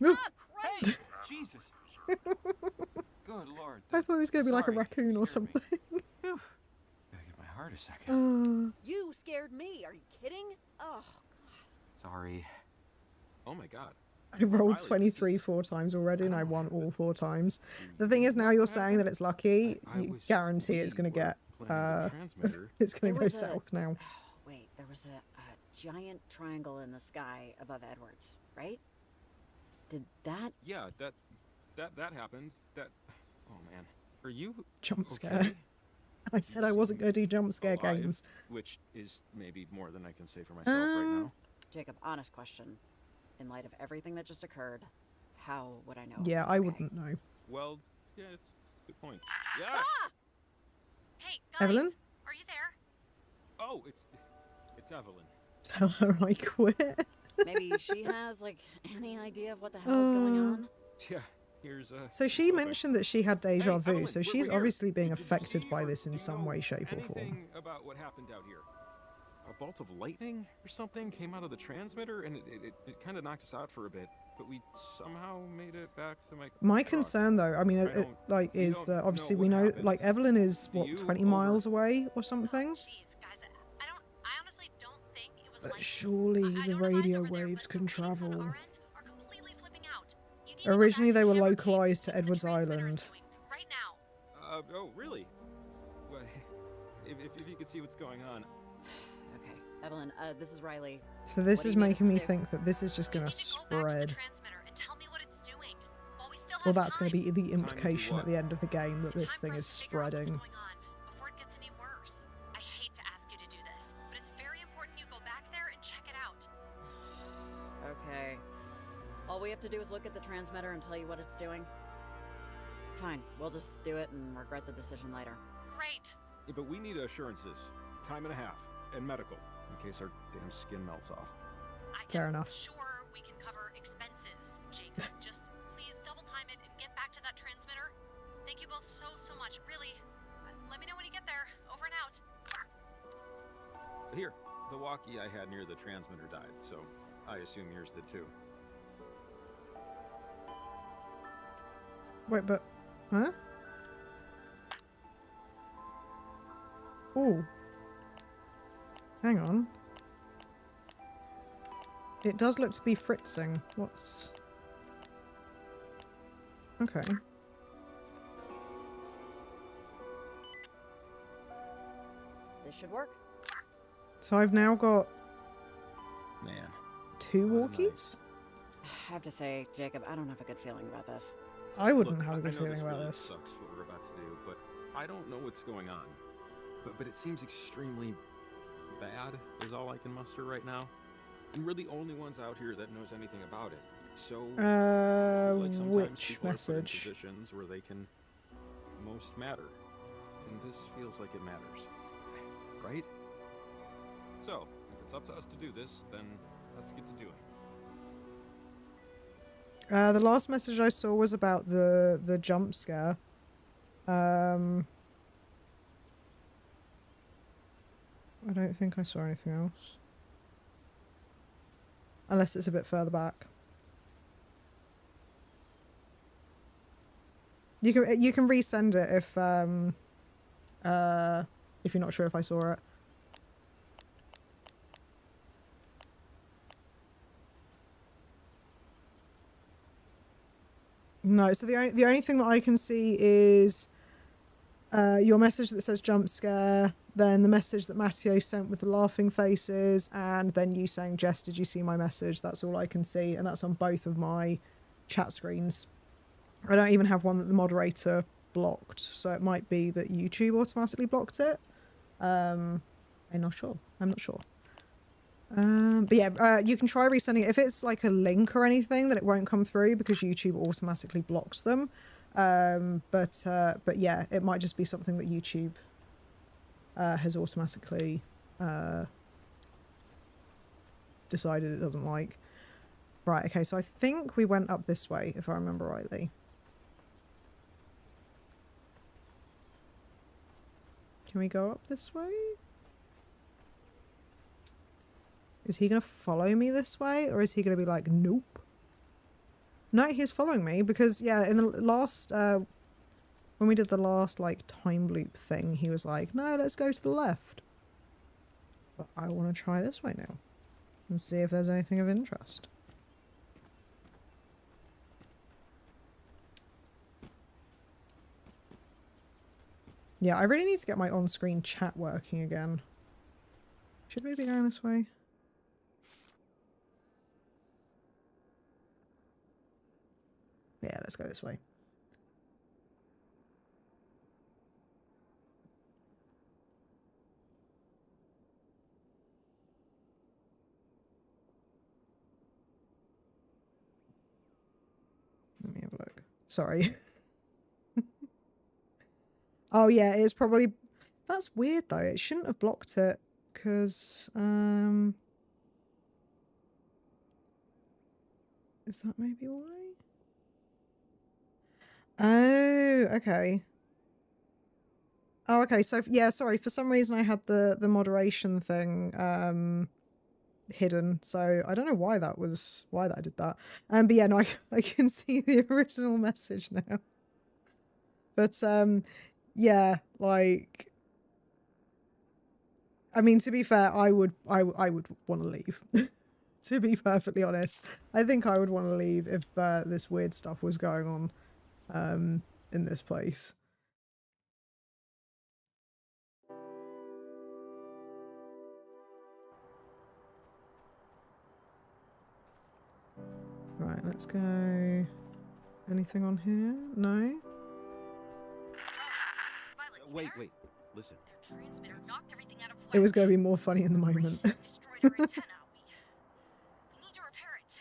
Speaker 8: Hey, Jesus. Good Lord.
Speaker 1: I thought it was going to be like a raccoon or something.
Speaker 8: Gotta give my heart a second.
Speaker 4: You scared me. Are you kidding? Oh, God.
Speaker 8: Sorry.
Speaker 6: Oh my God.
Speaker 1: I rolled 23 4 times already and I won all 4 times. The thing is, now you're saying that it's lucky, you guarantee it's going to get, it's going to go south now.
Speaker 4: Oh, wait, there was a giant triangle in the sky above Edwards, right? Did that?
Speaker 6: Yeah, that happens. Oh man. Are you
Speaker 1: Jump scare.
Speaker 6: okay?
Speaker 1: I said I wasn't going to do jump scare games.
Speaker 6: Which is maybe more than I can say for myself right now.
Speaker 4: Jacob, honest question. In light of everything that just occurred, how would I know?
Speaker 1: Yeah, I wouldn't know.
Speaker 6: Well, yeah, it's a good point. Yeah.
Speaker 3: Ah! Hey, guys,
Speaker 1: Evelyn?
Speaker 3: are you there?
Speaker 6: Oh, it's Evelyn.
Speaker 1: Tell her I quit.
Speaker 4: Maybe she has, like, any idea of what the hell is going on?
Speaker 6: Yeah, here's
Speaker 1: So she mentioned that she had deja vu,
Speaker 6: Evelyn,
Speaker 1: so
Speaker 6: we're
Speaker 1: she's
Speaker 6: here.
Speaker 1: obviously being
Speaker 6: Did you
Speaker 1: affected
Speaker 6: see
Speaker 1: by
Speaker 6: or
Speaker 1: this in
Speaker 6: do you
Speaker 1: some
Speaker 6: know
Speaker 1: way, shape, or form.
Speaker 6: anything about what happened out here? A bolt of lightning or something came out of the transmitter, and it kind of knocked us out for a bit, but we somehow made it back to my truck.
Speaker 1: Concern, though, I mean, is
Speaker 6: don't
Speaker 1: that obviously
Speaker 6: know
Speaker 1: we
Speaker 6: what
Speaker 1: know,
Speaker 6: happened.
Speaker 1: like, Evelyn is,
Speaker 6: Do
Speaker 1: what,
Speaker 6: you
Speaker 1: 20 miles away or something?
Speaker 3: Jeez, guys, I honestly don't think it was
Speaker 1: But
Speaker 3: like.
Speaker 1: surely
Speaker 3: I
Speaker 1: the
Speaker 3: don't advise
Speaker 1: radio
Speaker 3: over there,
Speaker 1: waves
Speaker 3: but
Speaker 1: can
Speaker 3: the readings on
Speaker 1: travel.
Speaker 3: our end are completely flipping out. You need to go
Speaker 1: Originally
Speaker 3: back
Speaker 1: they
Speaker 3: to
Speaker 1: were
Speaker 3: camera feed,
Speaker 1: localized
Speaker 3: see
Speaker 1: to
Speaker 3: what the
Speaker 1: Edwards
Speaker 3: transmitter's
Speaker 1: Island.
Speaker 3: doing right now.
Speaker 6: Oh, really? Well, if you could see what's going on.
Speaker 4: Okay, Evelyn, this is Riley.
Speaker 1: So this
Speaker 4: What do
Speaker 1: is
Speaker 4: you need us
Speaker 1: making
Speaker 4: to
Speaker 1: me
Speaker 4: do?
Speaker 1: think that this is just
Speaker 3: You
Speaker 1: going
Speaker 3: need
Speaker 1: to
Speaker 3: to go back to the
Speaker 1: spread.
Speaker 3: transmitter and tell me what it's doing while we still have
Speaker 1: Well, that's
Speaker 3: time.
Speaker 1: going to be the
Speaker 6: to do
Speaker 1: implication at
Speaker 6: what?
Speaker 1: the end of the game that this
Speaker 3: Time
Speaker 1: thing
Speaker 3: for
Speaker 1: is
Speaker 3: us to figure out what's
Speaker 1: spreading.
Speaker 3: going on before it gets any worse. I hate to ask you to do this, but it's very important you go back there and check it out.
Speaker 4: Okay. All we have to do is look at the transmitter and tell you what it's doing. Fine, we'll just do it and regret the decision later.
Speaker 3: Great.
Speaker 6: Yeah, but we need assurances. Time and a half. And medical. In case our damn skin melts off.
Speaker 1: Fair enough.
Speaker 3: Sure, we can cover expenses, Jacob. Just please double time it and get back to that transmitter. Thank you both so much. Really. Let me know when you get there. Over and out.
Speaker 6: Here, the walkie I had near the transmitter died, so I assume yours did too.
Speaker 1: Wait, but... Huh? Oh. Hang on. It does look to be fritzing. What's... Okay.
Speaker 4: This should work.
Speaker 1: So I've now got
Speaker 8: Man.
Speaker 1: 2
Speaker 8: what a
Speaker 1: walkies?
Speaker 4: I have to say, Jacob, I don't have a good feeling about this.
Speaker 1: I wouldn't
Speaker 6: Look,
Speaker 1: have a
Speaker 6: I
Speaker 1: good
Speaker 6: know
Speaker 1: feeling
Speaker 6: this
Speaker 1: about
Speaker 6: really
Speaker 1: this.
Speaker 6: sucks what we're about to do, but I don't know what's going on. But it seems extremely bad is all I can muster right now. And we're the only ones out here that knows anything about it. So I feel like sometimes
Speaker 1: Which
Speaker 6: people are put in
Speaker 1: message?
Speaker 6: positions where they can most matter. And this feels like it matters. Right? So, if it's up to us to do this, then let's get to doing it.
Speaker 1: The last message I saw was about the jump scare. I don't think I saw anything else. Unless it's a bit further back. You can resend it if you're not sure if I saw it. No, so the only thing that I can see is your message that says jump scare, then the message that Matteo sent with the laughing faces, and then you saying, Jess, did you see my message? That's all I can see, and that's on both of my chat screens. I don't even have one that the moderator blocked, so it might be that YouTube automatically blocked it. I'm not sure. But yeah, you can try resending it. If it's like a link or anything, then it won't come through because YouTube automatically blocks them. But yeah, it might just be something that YouTube has automatically decided it doesn't like. Right, okay, so I think we went up this way, if I remember rightly. Can we go up this way? Is he going to follow me this way? Or is he going to be like, nope? No, he's following me because, yeah, in the last... when we did the last, like, time loop thing, he was like, no, let's go to the left. But I want to try this way now. And see if there's anything of interest. Yeah, I really need to get my on-screen chat working again. Should we be going this way? Yeah, let's go this way. Let me have a look. Sorry. Oh yeah, it's probably... That's weird though. It shouldn't have blocked it because... Is that maybe why? Oh, okay. Oh, okay. So yeah, sorry. For some reason, I had the moderation thing hidden. So I don't know why that did that. But yeah, no, I can see the original message now. But yeah, like, I mean, to be fair, I would want to leave. To be perfectly honest, I think I would want to leave if this weird stuff was going on in this place. let's go. Anything on here? No?
Speaker 6: Wait. Listen.
Speaker 3: Their transmitter knocked everything out of
Speaker 1: It was
Speaker 3: whack.
Speaker 1: going to be more funny in the moment.
Speaker 3: Destroyed her antenna. We need to repair it.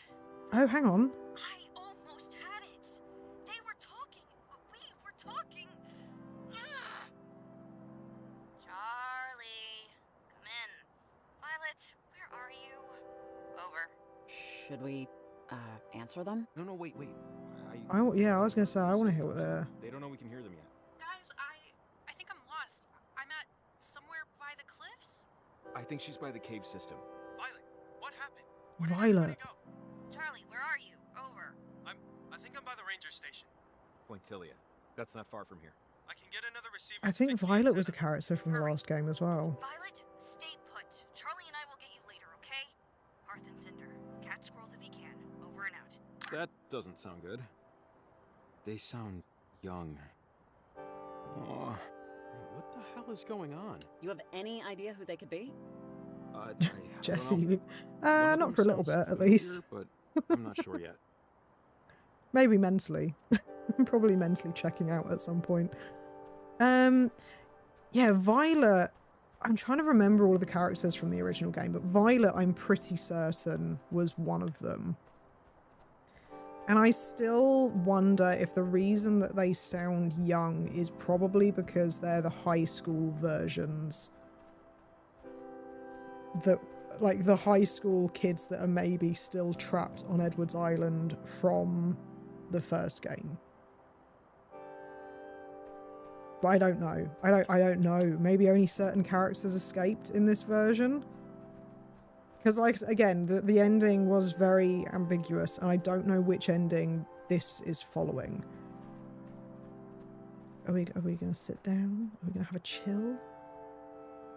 Speaker 1: Oh, hang on.
Speaker 3: I almost had it. They were talking. We were talking. Charlie, come in. Violet, where are you? Over.
Speaker 4: Should we, answer them?
Speaker 6: No, wait.
Speaker 1: Yeah, I was going to say, I want to hear what they're...
Speaker 6: They don't know we can hear them yet.
Speaker 3: Guys, I think I'm lost. I'm at somewhere by the cliffs.
Speaker 6: I think she's by the cave system.
Speaker 12: Violet, what happened?
Speaker 1: Violet.
Speaker 3: Charlie, where are you? Over.
Speaker 12: I think I'm by the ranger station.
Speaker 6: Pointillia. That's not far from here.
Speaker 12: I can get another receiver.
Speaker 1: I
Speaker 12: to
Speaker 1: think
Speaker 12: fix the
Speaker 1: Violet was a
Speaker 12: antenna.
Speaker 1: character from the last game as well.
Speaker 3: Violet, stay put. Charlie and I will get you later, okay? Hearth and Cinder, catch squirrels if you can. Over and out.
Speaker 6: That doesn't sound good. They sound young. Oh, what the hell is going on?
Speaker 4: You have any idea who they could be?
Speaker 6: I don't know.
Speaker 1: Jesse,
Speaker 6: One of
Speaker 1: not
Speaker 6: them
Speaker 1: for a little
Speaker 6: sounds
Speaker 1: bit, at least.
Speaker 6: familiar, but I'm not sure yet.
Speaker 1: Maybe mentally. Probably mentally checking out at some point. Yeah, Violet. I'm trying to remember all of the characters from the original game, but Violet, I'm pretty certain, was one of them. And I still wonder if the reason that they sound young is probably because they're the high school versions. Like the high school kids that are maybe still trapped on Edward's Island from the first game. But I don't know. I don't know. Maybe only certain characters escaped in this version. Because, like, again, the ending was very ambiguous, and I don't know which ending this is following. Are we going to sit down? Are we going to have a chill?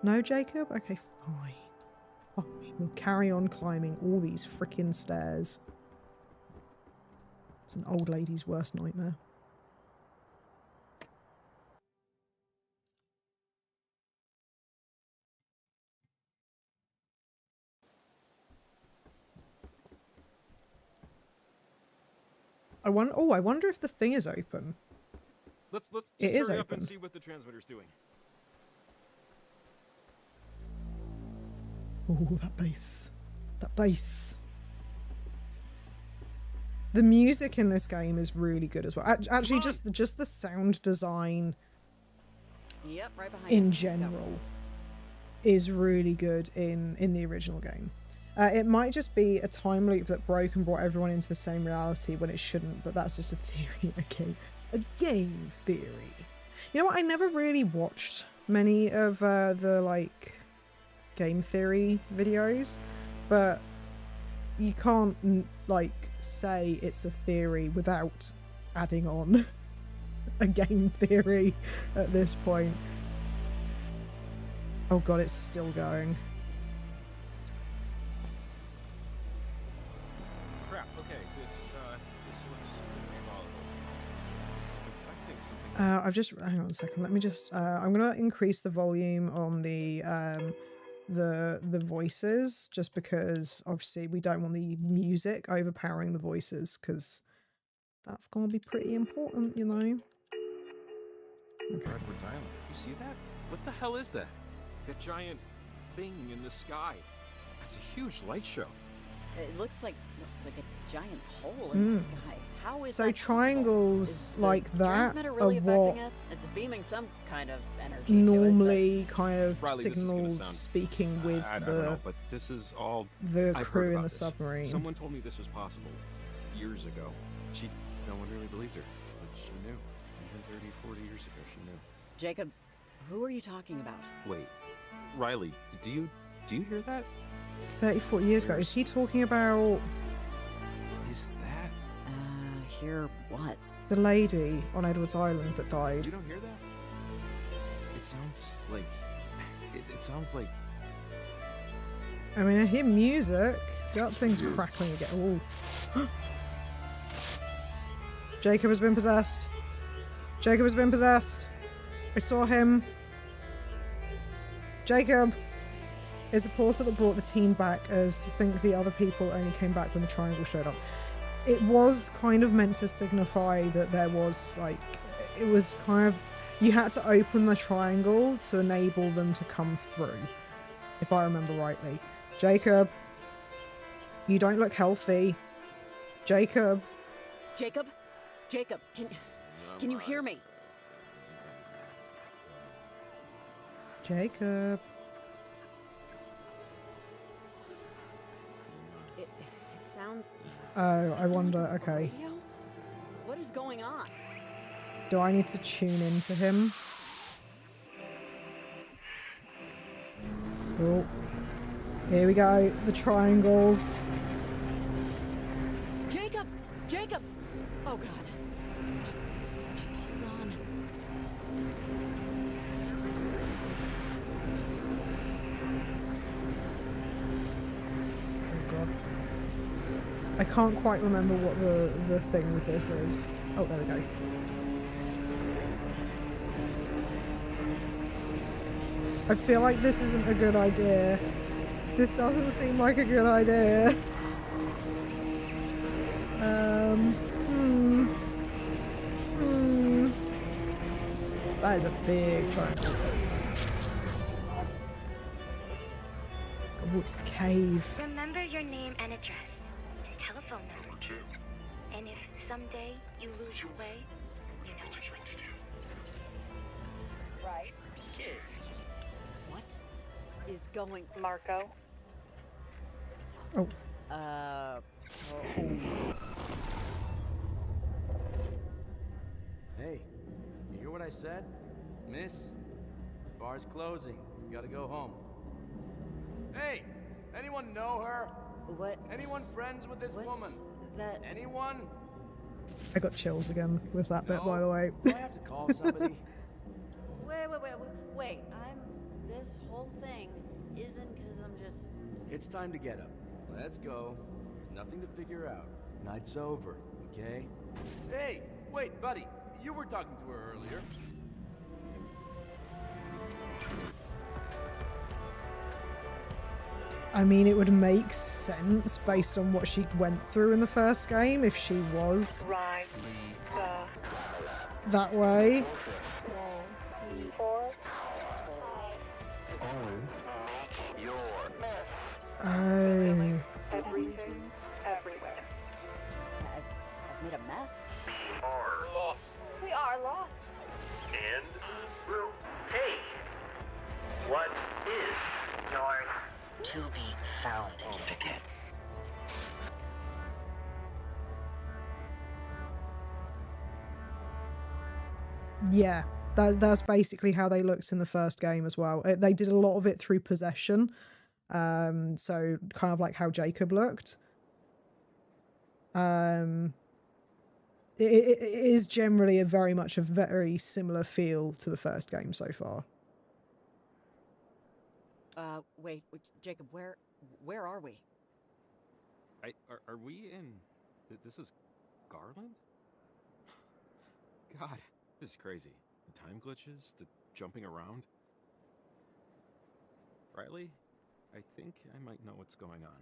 Speaker 1: No, Jacob? Okay, fine. Fine. We'll carry on climbing all these frickin' stairs. It's an old lady's worst nightmare. I wonder if the thing is open.
Speaker 6: Let's just
Speaker 1: It is
Speaker 6: hurry up
Speaker 1: open.
Speaker 6: and see what the transmitter's doing.
Speaker 1: Oh, that bass. That bass. The music in this game is really good as well. Actually, just the sound design
Speaker 4: Yep, right behind
Speaker 1: in
Speaker 4: you. Let's go.
Speaker 1: general is really good in the original game. It might just be a time loop that broke and brought everyone into the same reality when it shouldn't, but that's just a theory, okay? A game theory. You know what? I never really watched many of the, like, game theory videos, but you can't, like, say it's a theory without adding on a game theory at this point. Oh god, it's still going.
Speaker 6: Crap. Okay, this looks really volatile. It's affecting something.
Speaker 1: I've just hang on a second. Let me just. I'm gonna increase the volume on the voices, just because obviously we don't want the music overpowering the voices, because that's gonna be pretty important, you know.
Speaker 6: Okay. Edward's Island. You see that? What the hell is that? That giant thing in the sky. That's a huge light show.
Speaker 4: It looks like a giant hole in the sky. How is
Speaker 1: So
Speaker 4: that
Speaker 1: triangles
Speaker 4: is
Speaker 1: like
Speaker 4: the
Speaker 1: that
Speaker 4: transmitter really
Speaker 1: are
Speaker 4: affecting
Speaker 1: what
Speaker 4: it? It's beaming some kind of energy
Speaker 1: normally kind of
Speaker 6: Riley, this is gonna
Speaker 1: signals
Speaker 6: sound-
Speaker 1: speaking with
Speaker 6: I don't know, but this is all
Speaker 1: the
Speaker 6: I've
Speaker 1: crew
Speaker 6: heard
Speaker 1: in
Speaker 6: about
Speaker 1: the
Speaker 6: this.
Speaker 1: submarine.
Speaker 6: Someone told me this was possible years ago. No one really believed her, but she knew. Even 30, 40 years ago, she knew.
Speaker 4: to it. Jacob, who are you talking about?
Speaker 6: Wait, Riley, do you hear that?
Speaker 1: 34 years ago. Is he talking about
Speaker 6: Is that?
Speaker 4: Hear what?
Speaker 1: the lady on Edward's Island that died?
Speaker 6: You don't hear that? It sounds like. It sounds like.
Speaker 1: I mean, I hear music. That thing's crackling again. Oh. Jacob has been possessed. Jacob has been possessed. I saw him. Jacob is a portal that brought the teen back, as I think the other people only came back when the triangle showed up. it was kind of meant to signify that there was like, it was kind of, you had to open the triangle to enable them to come through, if I remember rightly. Jacob, you don't look healthy. Jacob.
Speaker 4: Jacob? Jacob, can you hear me?
Speaker 1: Jacob.
Speaker 4: It sounds...
Speaker 1: Oh, I wonder, okay.
Speaker 4: Radio? What is going on?
Speaker 1: Do I need to tune into him? Oh. Here we go. The triangles.
Speaker 4: Jacob! Jacob! Oh god. Just hold on.
Speaker 1: Oh god. I can't quite remember what the thing with this is. Oh, there we go. I feel like this isn't a good idea. This doesn't seem like a good idea. That is a big triangle. Oh, it's the cave.
Speaker 2: Remember your name and address, and telephone number. And if someday you lose your way, you know just what to do.
Speaker 5: Right?
Speaker 4: What is going...
Speaker 5: Marco?
Speaker 1: Oh.
Speaker 13: Hey, you hear what I said? Miss? Bar's closing. You gotta go home. Hey! Anyone know her?
Speaker 4: What?
Speaker 13: Anyone friends with this woman?
Speaker 4: That...
Speaker 13: Anyone?
Speaker 1: I got chills again with that bit, by the way.
Speaker 13: Do I have to call somebody?
Speaker 4: Wait. This whole thing isn't because I'm just...
Speaker 13: It's time to get up. Let's go. There's nothing to figure out. Night's over, okay? Hey! Wait, buddy. You were talking to her earlier.
Speaker 1: I mean, it would make sense based on what she went through in the first game if she was
Speaker 5: Right.
Speaker 1: that way. Oh.
Speaker 5: Everything, everywhere.
Speaker 4: I've made a mess?
Speaker 12: Are lost.
Speaker 5: We are lost.
Speaker 12: And hey, what is your
Speaker 2: To be found again.
Speaker 1: Yeah, that's basically how they looked in the first game as well. They did a lot of it through possession. So kind of like how Jacob looked. It is generally a very similar feel to the first game so far.
Speaker 4: Wait, Jacob, where are we?
Speaker 8: Are we in... This is Garland? God, this is crazy. The time glitches, the jumping around. Riley, I think I might know what's going on.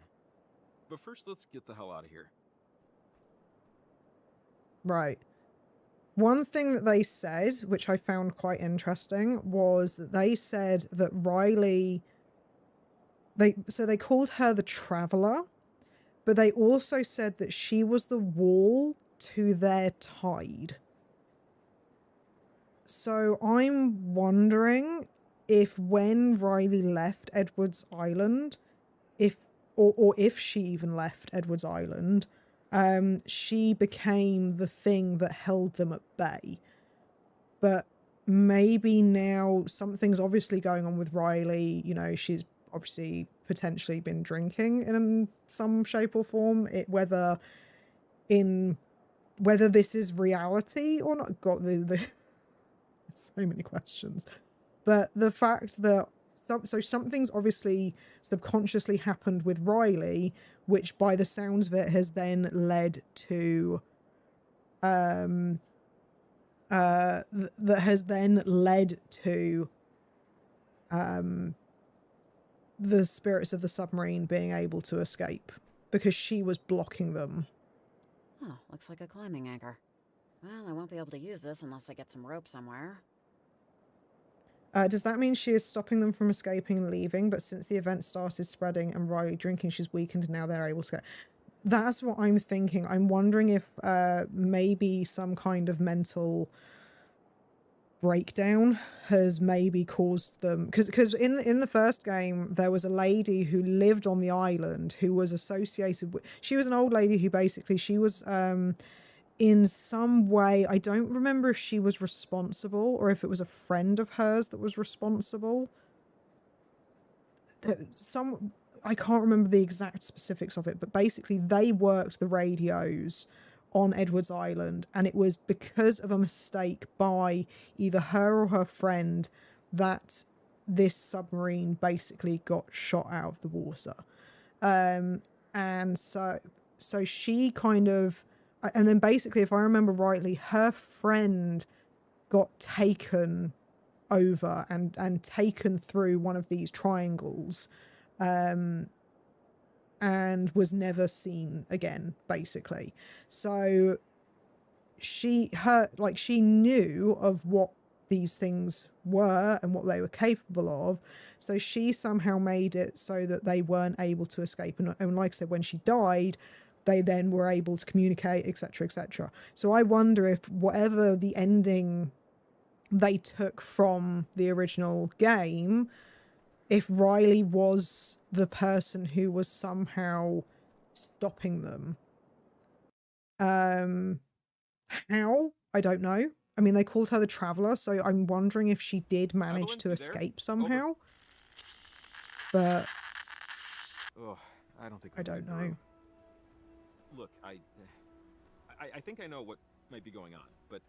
Speaker 8: But first, let's get the hell out of here.
Speaker 1: Right. One thing that they said, which I found quite interesting, was that they said that Riley... So they called her the Traveler, but they also said that she was the wall to their tide. So I'm wondering if when Riley left Edwards Island, if she even left Edwards Island, she became the thing that held them at bay. But maybe now something's obviously going on with Riley. You know, she's obviously potentially been drinking in some shape or form. Whether this is reality or not. Got the so many questions. But the fact that something's obviously subconsciously happened with Riley, which by the sounds of it has then led to that has then led to the spirits of the submarine being able to escape because she was blocking them.
Speaker 4: Looks like a climbing anchor. Well, I won't be able to use this unless I get some rope somewhere.
Speaker 1: Does that mean she is stopping them from escaping and leaving, but since the event started spreading and Riley drinking, she's weakened and now they're able to go? That's what I'm thinking. I'm wondering if maybe some kind of mental breakdown has maybe caused them, because in the first game there was a lady who lived on the island who was associated with, she was an old lady who basically, she was in some way, I don't remember if she was responsible or if it was a friend of hers that was responsible. I can't remember the exact specifics of it, but basically they worked the radios on Edwards Island, and it was because of a mistake by either her or her friend that this submarine basically got shot out of the water. And so she kind of, and then basically, if I remember rightly, her friend got taken over and taken through one of these triangles, and was never seen again, basically. So she knew of what these things were and what they were capable of, so she somehow made it so that they weren't able to escape, and like I said, when she died, they then were able to communicate, etc., etc. So I wonder if whatever the ending they took from the original game, if Riley was the person who was somehow stopping them. How? I don't know. I mean, they called her the Traveler, so I'm wondering if she did manage to escape somehow. But
Speaker 6: I don't think
Speaker 1: I don't know.
Speaker 6: Look, I think I know what might be going on, but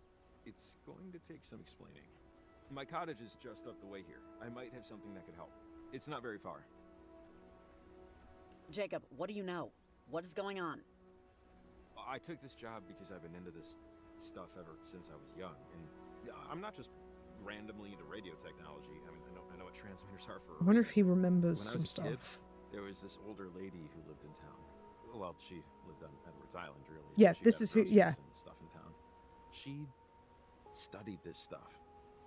Speaker 6: it's going to take some explaining. My cottage is just up the way here. I might have something that could help. It's not very far.
Speaker 4: Jacob, what do you know? What is going on?
Speaker 6: I took this job because I've been into this stuff ever since I was young, and I'm not just randomly into radio technology. I mean, I know what transmitters are for a
Speaker 1: I wonder
Speaker 6: reason.
Speaker 1: if he remembers
Speaker 6: When I
Speaker 1: some
Speaker 6: was a kid,
Speaker 1: stuff.
Speaker 6: there was this older lady who lived in town. Well, she lived on Edwards Island, really.
Speaker 1: Yeah,
Speaker 6: She
Speaker 1: this
Speaker 6: got
Speaker 1: is who.
Speaker 6: groceries
Speaker 1: Yeah,
Speaker 6: and stuff in town. She studied this stuff.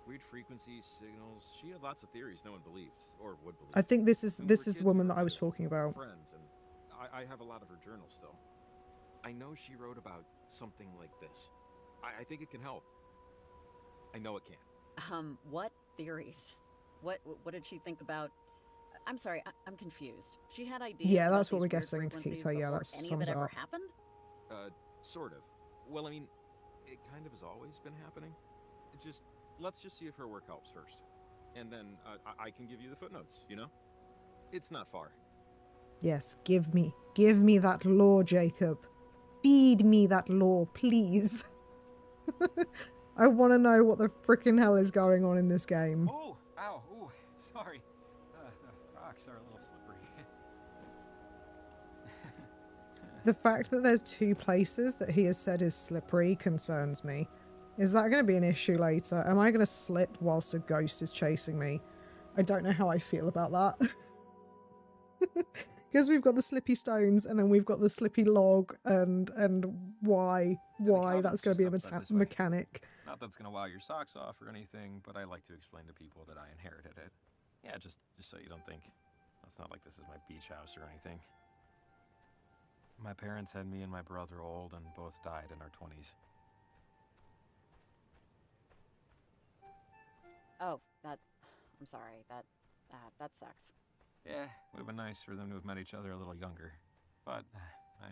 Speaker 6: Weird frequencies, signals. She had lots of theories no one believed or would believe.
Speaker 1: I think this is
Speaker 6: When we were
Speaker 1: the
Speaker 6: kids,
Speaker 1: woman
Speaker 6: we
Speaker 1: that I
Speaker 6: were
Speaker 1: was talking about.
Speaker 6: friends, and I have a lot of her journals still. I know she wrote about something like this. I think it can help. I know it can.
Speaker 4: What theories? What did she think about? I'm sorry, I'm confused. She had ideas.
Speaker 1: Yeah,
Speaker 4: about
Speaker 1: that's what
Speaker 4: these
Speaker 1: we're
Speaker 4: weird
Speaker 1: guessing,
Speaker 4: frequencies
Speaker 1: Takito. Yeah,
Speaker 4: before
Speaker 1: that
Speaker 4: any of it
Speaker 1: sums it
Speaker 4: ever
Speaker 1: up.
Speaker 4: happened?
Speaker 6: Sort of. Well, I mean, it kind of has always been happening. Let's just see if her work helps first. And then I can give you the footnotes, you know? It's not far.
Speaker 1: Yes, give me that lore, Jacob. Feed me that lore, please. I want to know what the frickin' hell is going on in this game.
Speaker 8: Oh, ow, ooh, sorry. The rocks are a little slippery.
Speaker 1: The fact that there's two places that he has said is slippery concerns me. Is that going to be an issue later? Am I going to slip whilst a ghost is chasing me? I don't know how I feel about that. Because we've got the slippy stones and then we've got the slippy log and why that's going to be a mechanic.
Speaker 8: Not that it's gonna wow your socks off or anything, but I like to explain to people that I inherited it. Yeah, just so you don't think. It's not like this is my beach house or anything. My parents had me and my brother old and both died in our 20s.
Speaker 4: Oh, I'm sorry. That sucks.
Speaker 8: Yeah, would have been nice for them to have met each other a little younger. But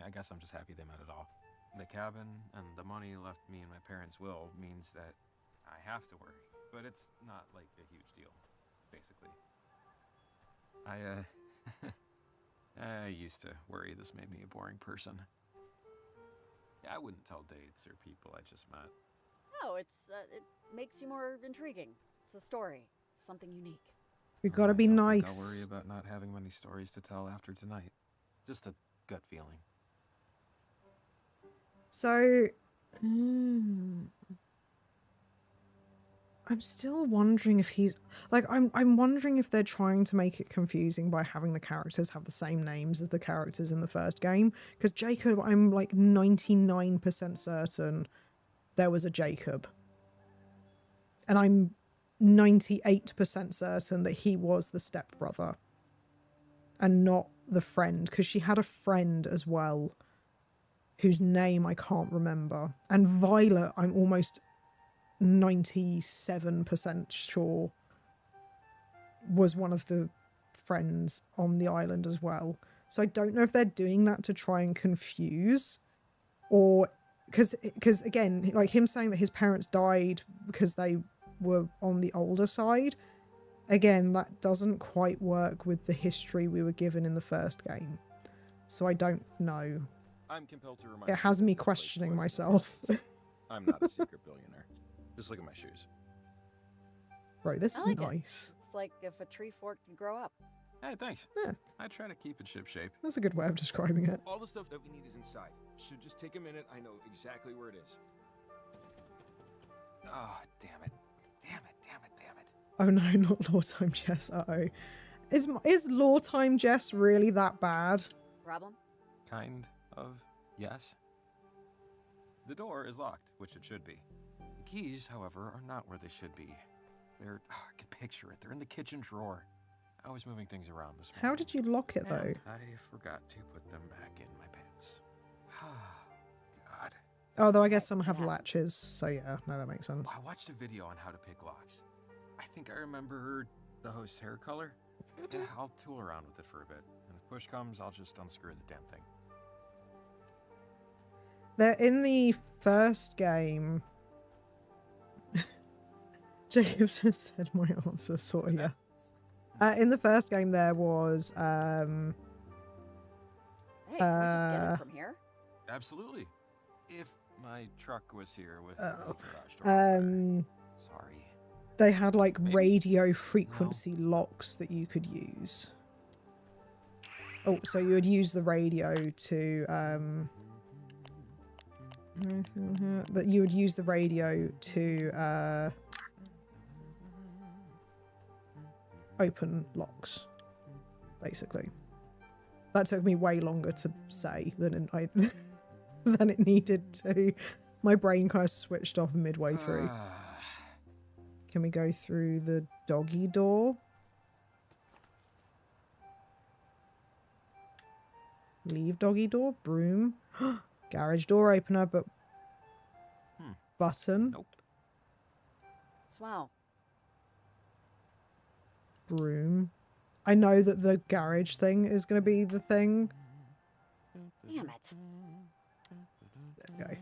Speaker 8: I guess I'm just happy they met at all. The cabin and the money left me in my parents' will means that I have to work. But it's not like a huge deal, basically. I used to worry this made me a boring person. Yeah, I wouldn't tell dates or people I just met.
Speaker 4: No, it makes you more intriguing. It's a story. It's something unique.
Speaker 1: We gotta be
Speaker 8: I'll
Speaker 1: nice.
Speaker 8: worry about not having many stories to tell after tonight. Just a gut feeling.
Speaker 1: So, I'm still wondering if he's like I'm wondering if they're trying to make it confusing by having the characters have the same names as the characters in the first game. Because Jacob, I'm like 99% certain there was a Jacob. And I'm 98% certain that he was the stepbrother and not the friend, because she had a friend as well whose name I can't remember. And Violet, I'm almost 97% sure was one of the friends on the island as well. So I don't know if they're doing that to try and confuse, or because again, like him saying that his parents died because they were on the older side, again, that doesn't quite work with the history we were given in the first game. So I don't know.
Speaker 6: I'm compelled to remind
Speaker 1: It has me questioning myself.
Speaker 6: I'm not a secret billionaire. Just look at my shoes.
Speaker 1: Bro, this
Speaker 4: I
Speaker 1: is
Speaker 4: like
Speaker 1: nice.
Speaker 4: It's like if a tree fork could grow up.
Speaker 8: Hey, thanks.
Speaker 1: Yeah.
Speaker 8: I try to keep it shipshape.
Speaker 1: That's a good way of describing it.
Speaker 6: All the stuff that we need is inside. Should just take a minute. I know exactly where it is.
Speaker 8: Oh, damn it. Damn it, damn it, damn it.
Speaker 1: Oh no, not Lore Time Jess. Uh-oh. Is Lore Time Jess really that bad?
Speaker 4: Problem?
Speaker 8: Kind of, yes. The door is locked, which it should be. The keys, however, are not where they should be. They're, I can picture it, they're in the kitchen drawer. I was moving things around this morning.
Speaker 1: How did you lock it though?
Speaker 8: And I forgot to put them back in my pants. God.
Speaker 1: Although I guess some have latches, so yeah, no, that makes sense.
Speaker 8: I watched a video on how to pick locks. I think I remember the host's hair color. Yeah, I'll tool around with it for a bit. And if push comes, I'll just unscrew the damn thing.
Speaker 1: They're in the first game. Jacob just said my answer, sort of, yes. In the first game, there was
Speaker 4: Hey, can we just get it from here?
Speaker 8: Absolutely. If my truck was here with the
Speaker 1: Oh.
Speaker 8: garage door. Sorry.
Speaker 1: They had like radio frequency locks that you could use. Oh, so you would use the radio to that you would use the radio to open locks, basically. That took me way longer to say than than it needed to. My brain kind of switched off midway through. Can we go through the doggy door? Leave doggy door. Broom. Garage door opener, but button.
Speaker 8: Nope.
Speaker 4: Swell.
Speaker 1: Broom. I know that the garage thing is going to be the thing.
Speaker 4: Damn it.
Speaker 1: There we go.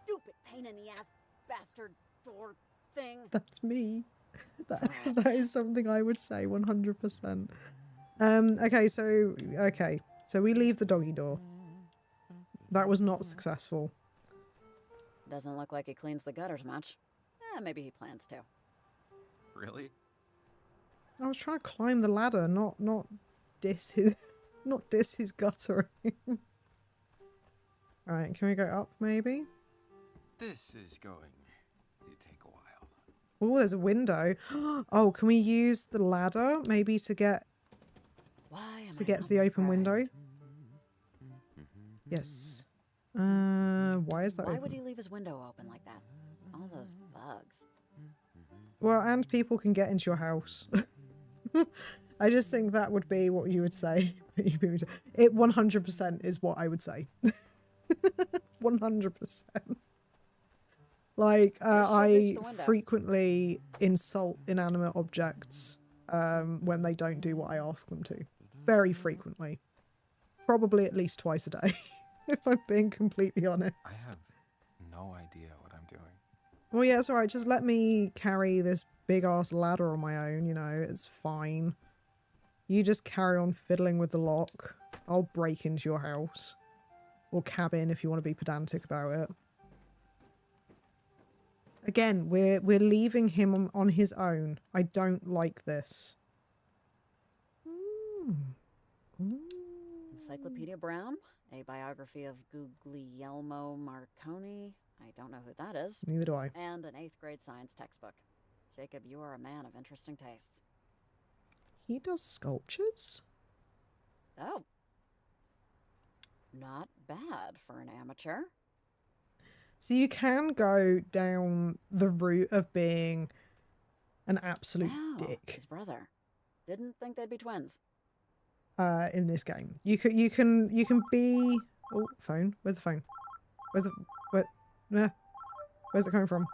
Speaker 4: Stupid pain in the ass bastard door thing.
Speaker 1: That's me. That is something I would say 100%. Okay, so we leave the doggy door. That was not successful.
Speaker 4: Doesn't look like he cleans the gutters much. Maybe he plans to.
Speaker 8: Really?
Speaker 1: I was trying to climb the ladder, not diss his guttering. Alright, can we go up maybe?
Speaker 8: This is going to take a while.
Speaker 1: Oh, there's a window. Oh, can we use the ladder maybe to get to the open window? Yes. Why is that
Speaker 4: Why
Speaker 1: open?
Speaker 4: would he leave his window open like that? All those bugs.
Speaker 1: Well, and people can get into your house. I just think that would be what you would say. It 100% is what I would say. 100%. Like, I frequently insult inanimate objects when they don't do what I ask them to. Very frequently. Probably at least twice a day, if I'm being completely honest.
Speaker 8: I have no idea what I'm doing.
Speaker 1: Well, yeah, it's alright. Just let me carry this big-ass ladder on my own, you know. It's fine. You just carry on fiddling with the lock. I'll break into your house. Or cabin, if you want to be pedantic about it. Again, we're leaving him on his own. I don't like this.
Speaker 4: Encyclopedia Brown, a biography of Guglielmo Marconi. I don't know who that is.
Speaker 1: Neither do I.
Speaker 4: And an 8th grade science textbook. Jacob, you are a man of interesting tastes.
Speaker 1: He does sculptures?
Speaker 4: Oh. Not bad for an amateur.
Speaker 1: So you can go down the route of being an absolute dick.
Speaker 4: His brother. Didn't think they'd be twins.
Speaker 1: In this game. You can be... Oh, phone. Where's the phone? Where's it coming from?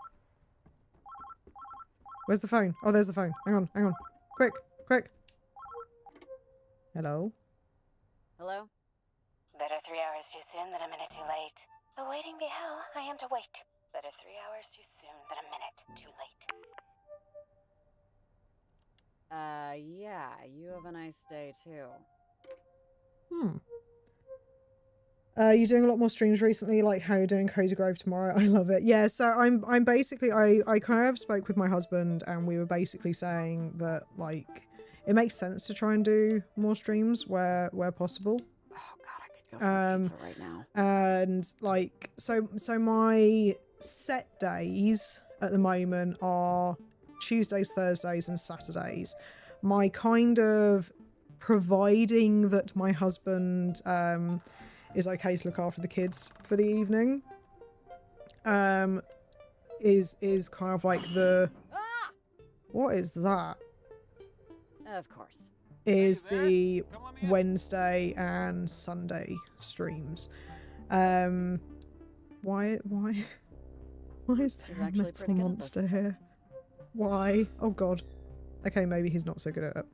Speaker 1: Where's the phone? Oh, there's the phone. Hang on. Quick. Hello?
Speaker 4: Hello?
Speaker 2: Better 3 hours too soon than a minute too late. Awaiting be hell, I am to wait. Better 3 hours too soon than a minute too late.
Speaker 4: Yeah, you have a nice day too.
Speaker 1: You're doing a lot more streams recently, like how you're doing Cozy Grove tomorrow. I love it. Yeah, so I'm basically, I kind of spoke with my husband and we were basically saying that, like, it makes sense to try and do more streams where possible.
Speaker 4: Oh god, I could go for pizza right now.
Speaker 1: And like, so my set days at the moment are Tuesdays, Thursdays and Saturdays. My kind of, providing that my husband is okay to look after the kids for the evening, is kind of like the... What is that?
Speaker 4: Of course.
Speaker 1: Is the Wednesday and Sunday streams. Why is there a metal monster here? Why? Oh god. Okay, maybe he's not so good at it.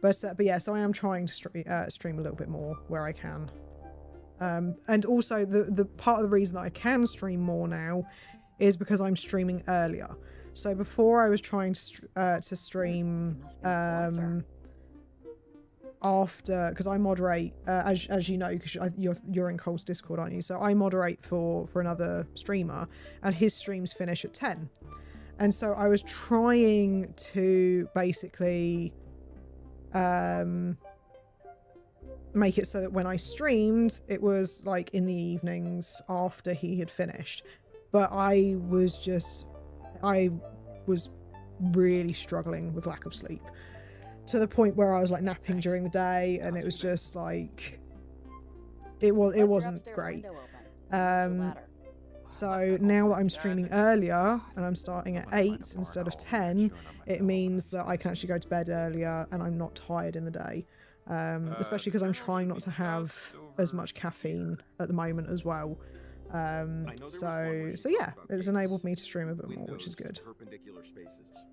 Speaker 1: But yeah, so I am trying to stream a little bit more where I can. And also the part of the reason that I can stream more now is because I'm streaming earlier. So before I was trying to stream after, because I moderate, as you know, because you're in Cole's Discord, aren't you? So I moderate for another streamer, and his streams finish at 10. And so I was trying to basically make it so that when I streamed, it was like in the evenings after he had finished. But I was really struggling with lack of sleep, to the point where I was like napping during the day, and it was just like it wasn't great. So now that I'm streaming earlier and I'm starting at 8 instead of 10, it means that I can actually go to bed earlier and I'm not tired in the day. Especially because I'm trying not to have as much caffeine at the moment as well. So yeah, it's enabled me to stream a bit more, which is good.
Speaker 8: Perpendicular spaces.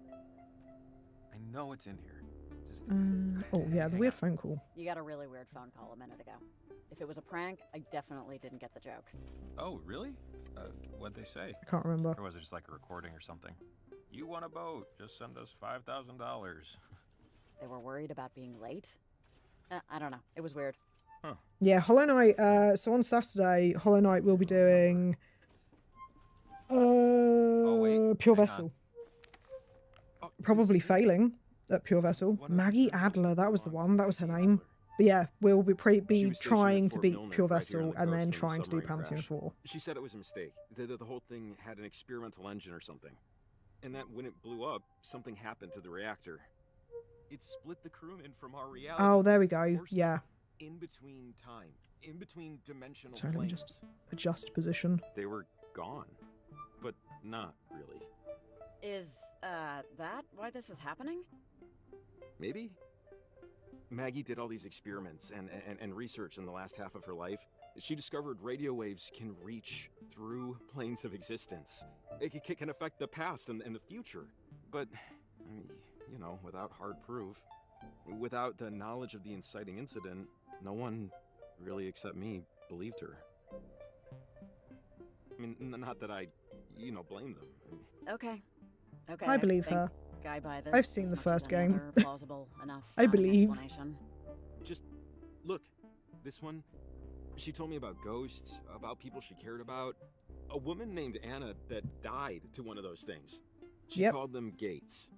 Speaker 8: I know it's in here. Just
Speaker 1: oh yeah, the weird phone call.
Speaker 4: You got a really weird phone call a minute ago. If it was a prank, I definitely didn't get the joke.
Speaker 8: Oh, really? What'd they say?
Speaker 1: I can't remember.
Speaker 8: Or was it just like a recording or something? You want a boat? Just send us $5,000.
Speaker 4: They were worried about being late? I don't know. It was weird.
Speaker 8: Huh.
Speaker 1: Yeah, Hollow Knight. So on Saturday, Hollow Knight will be doing Pure Vessel. Probably failing at Pure Vessel. Maggie Adler, that was the one. That was her name. But yeah, we'll be trying to beat Pure Vessel and then trying to do Pantheon 4.
Speaker 6: She said it was a mistake. The whole thing had an experimental engine or something. And that when it blew up, something happened to the reactor. It split the crewmen from our reality.
Speaker 1: Oh, there we go. Yeah.
Speaker 6: In between time. In between dimensional
Speaker 1: Sorry, let me
Speaker 6: planes.
Speaker 1: just adjust position.
Speaker 6: They were gone. But not really.
Speaker 4: Is, that why this is happening?
Speaker 6: Maybe? Maggie did all these experiments and research in the last half of her life. She discovered radio waves can reach through planes of existence. It can affect the past and the future. But, I mean, you know, without hard proof, without the knowledge of the inciting incident, no one, really except me, believed her. I mean, not that I, you know, blame them.
Speaker 4: Okay.
Speaker 1: I believe her.
Speaker 4: I buy this
Speaker 1: I've seen the first game.
Speaker 4: Plausible enough
Speaker 1: I believe.
Speaker 6: Just look, this one, she told me about ghosts, about people she cared about. A woman named Anna that died to one of those things. She called them gates.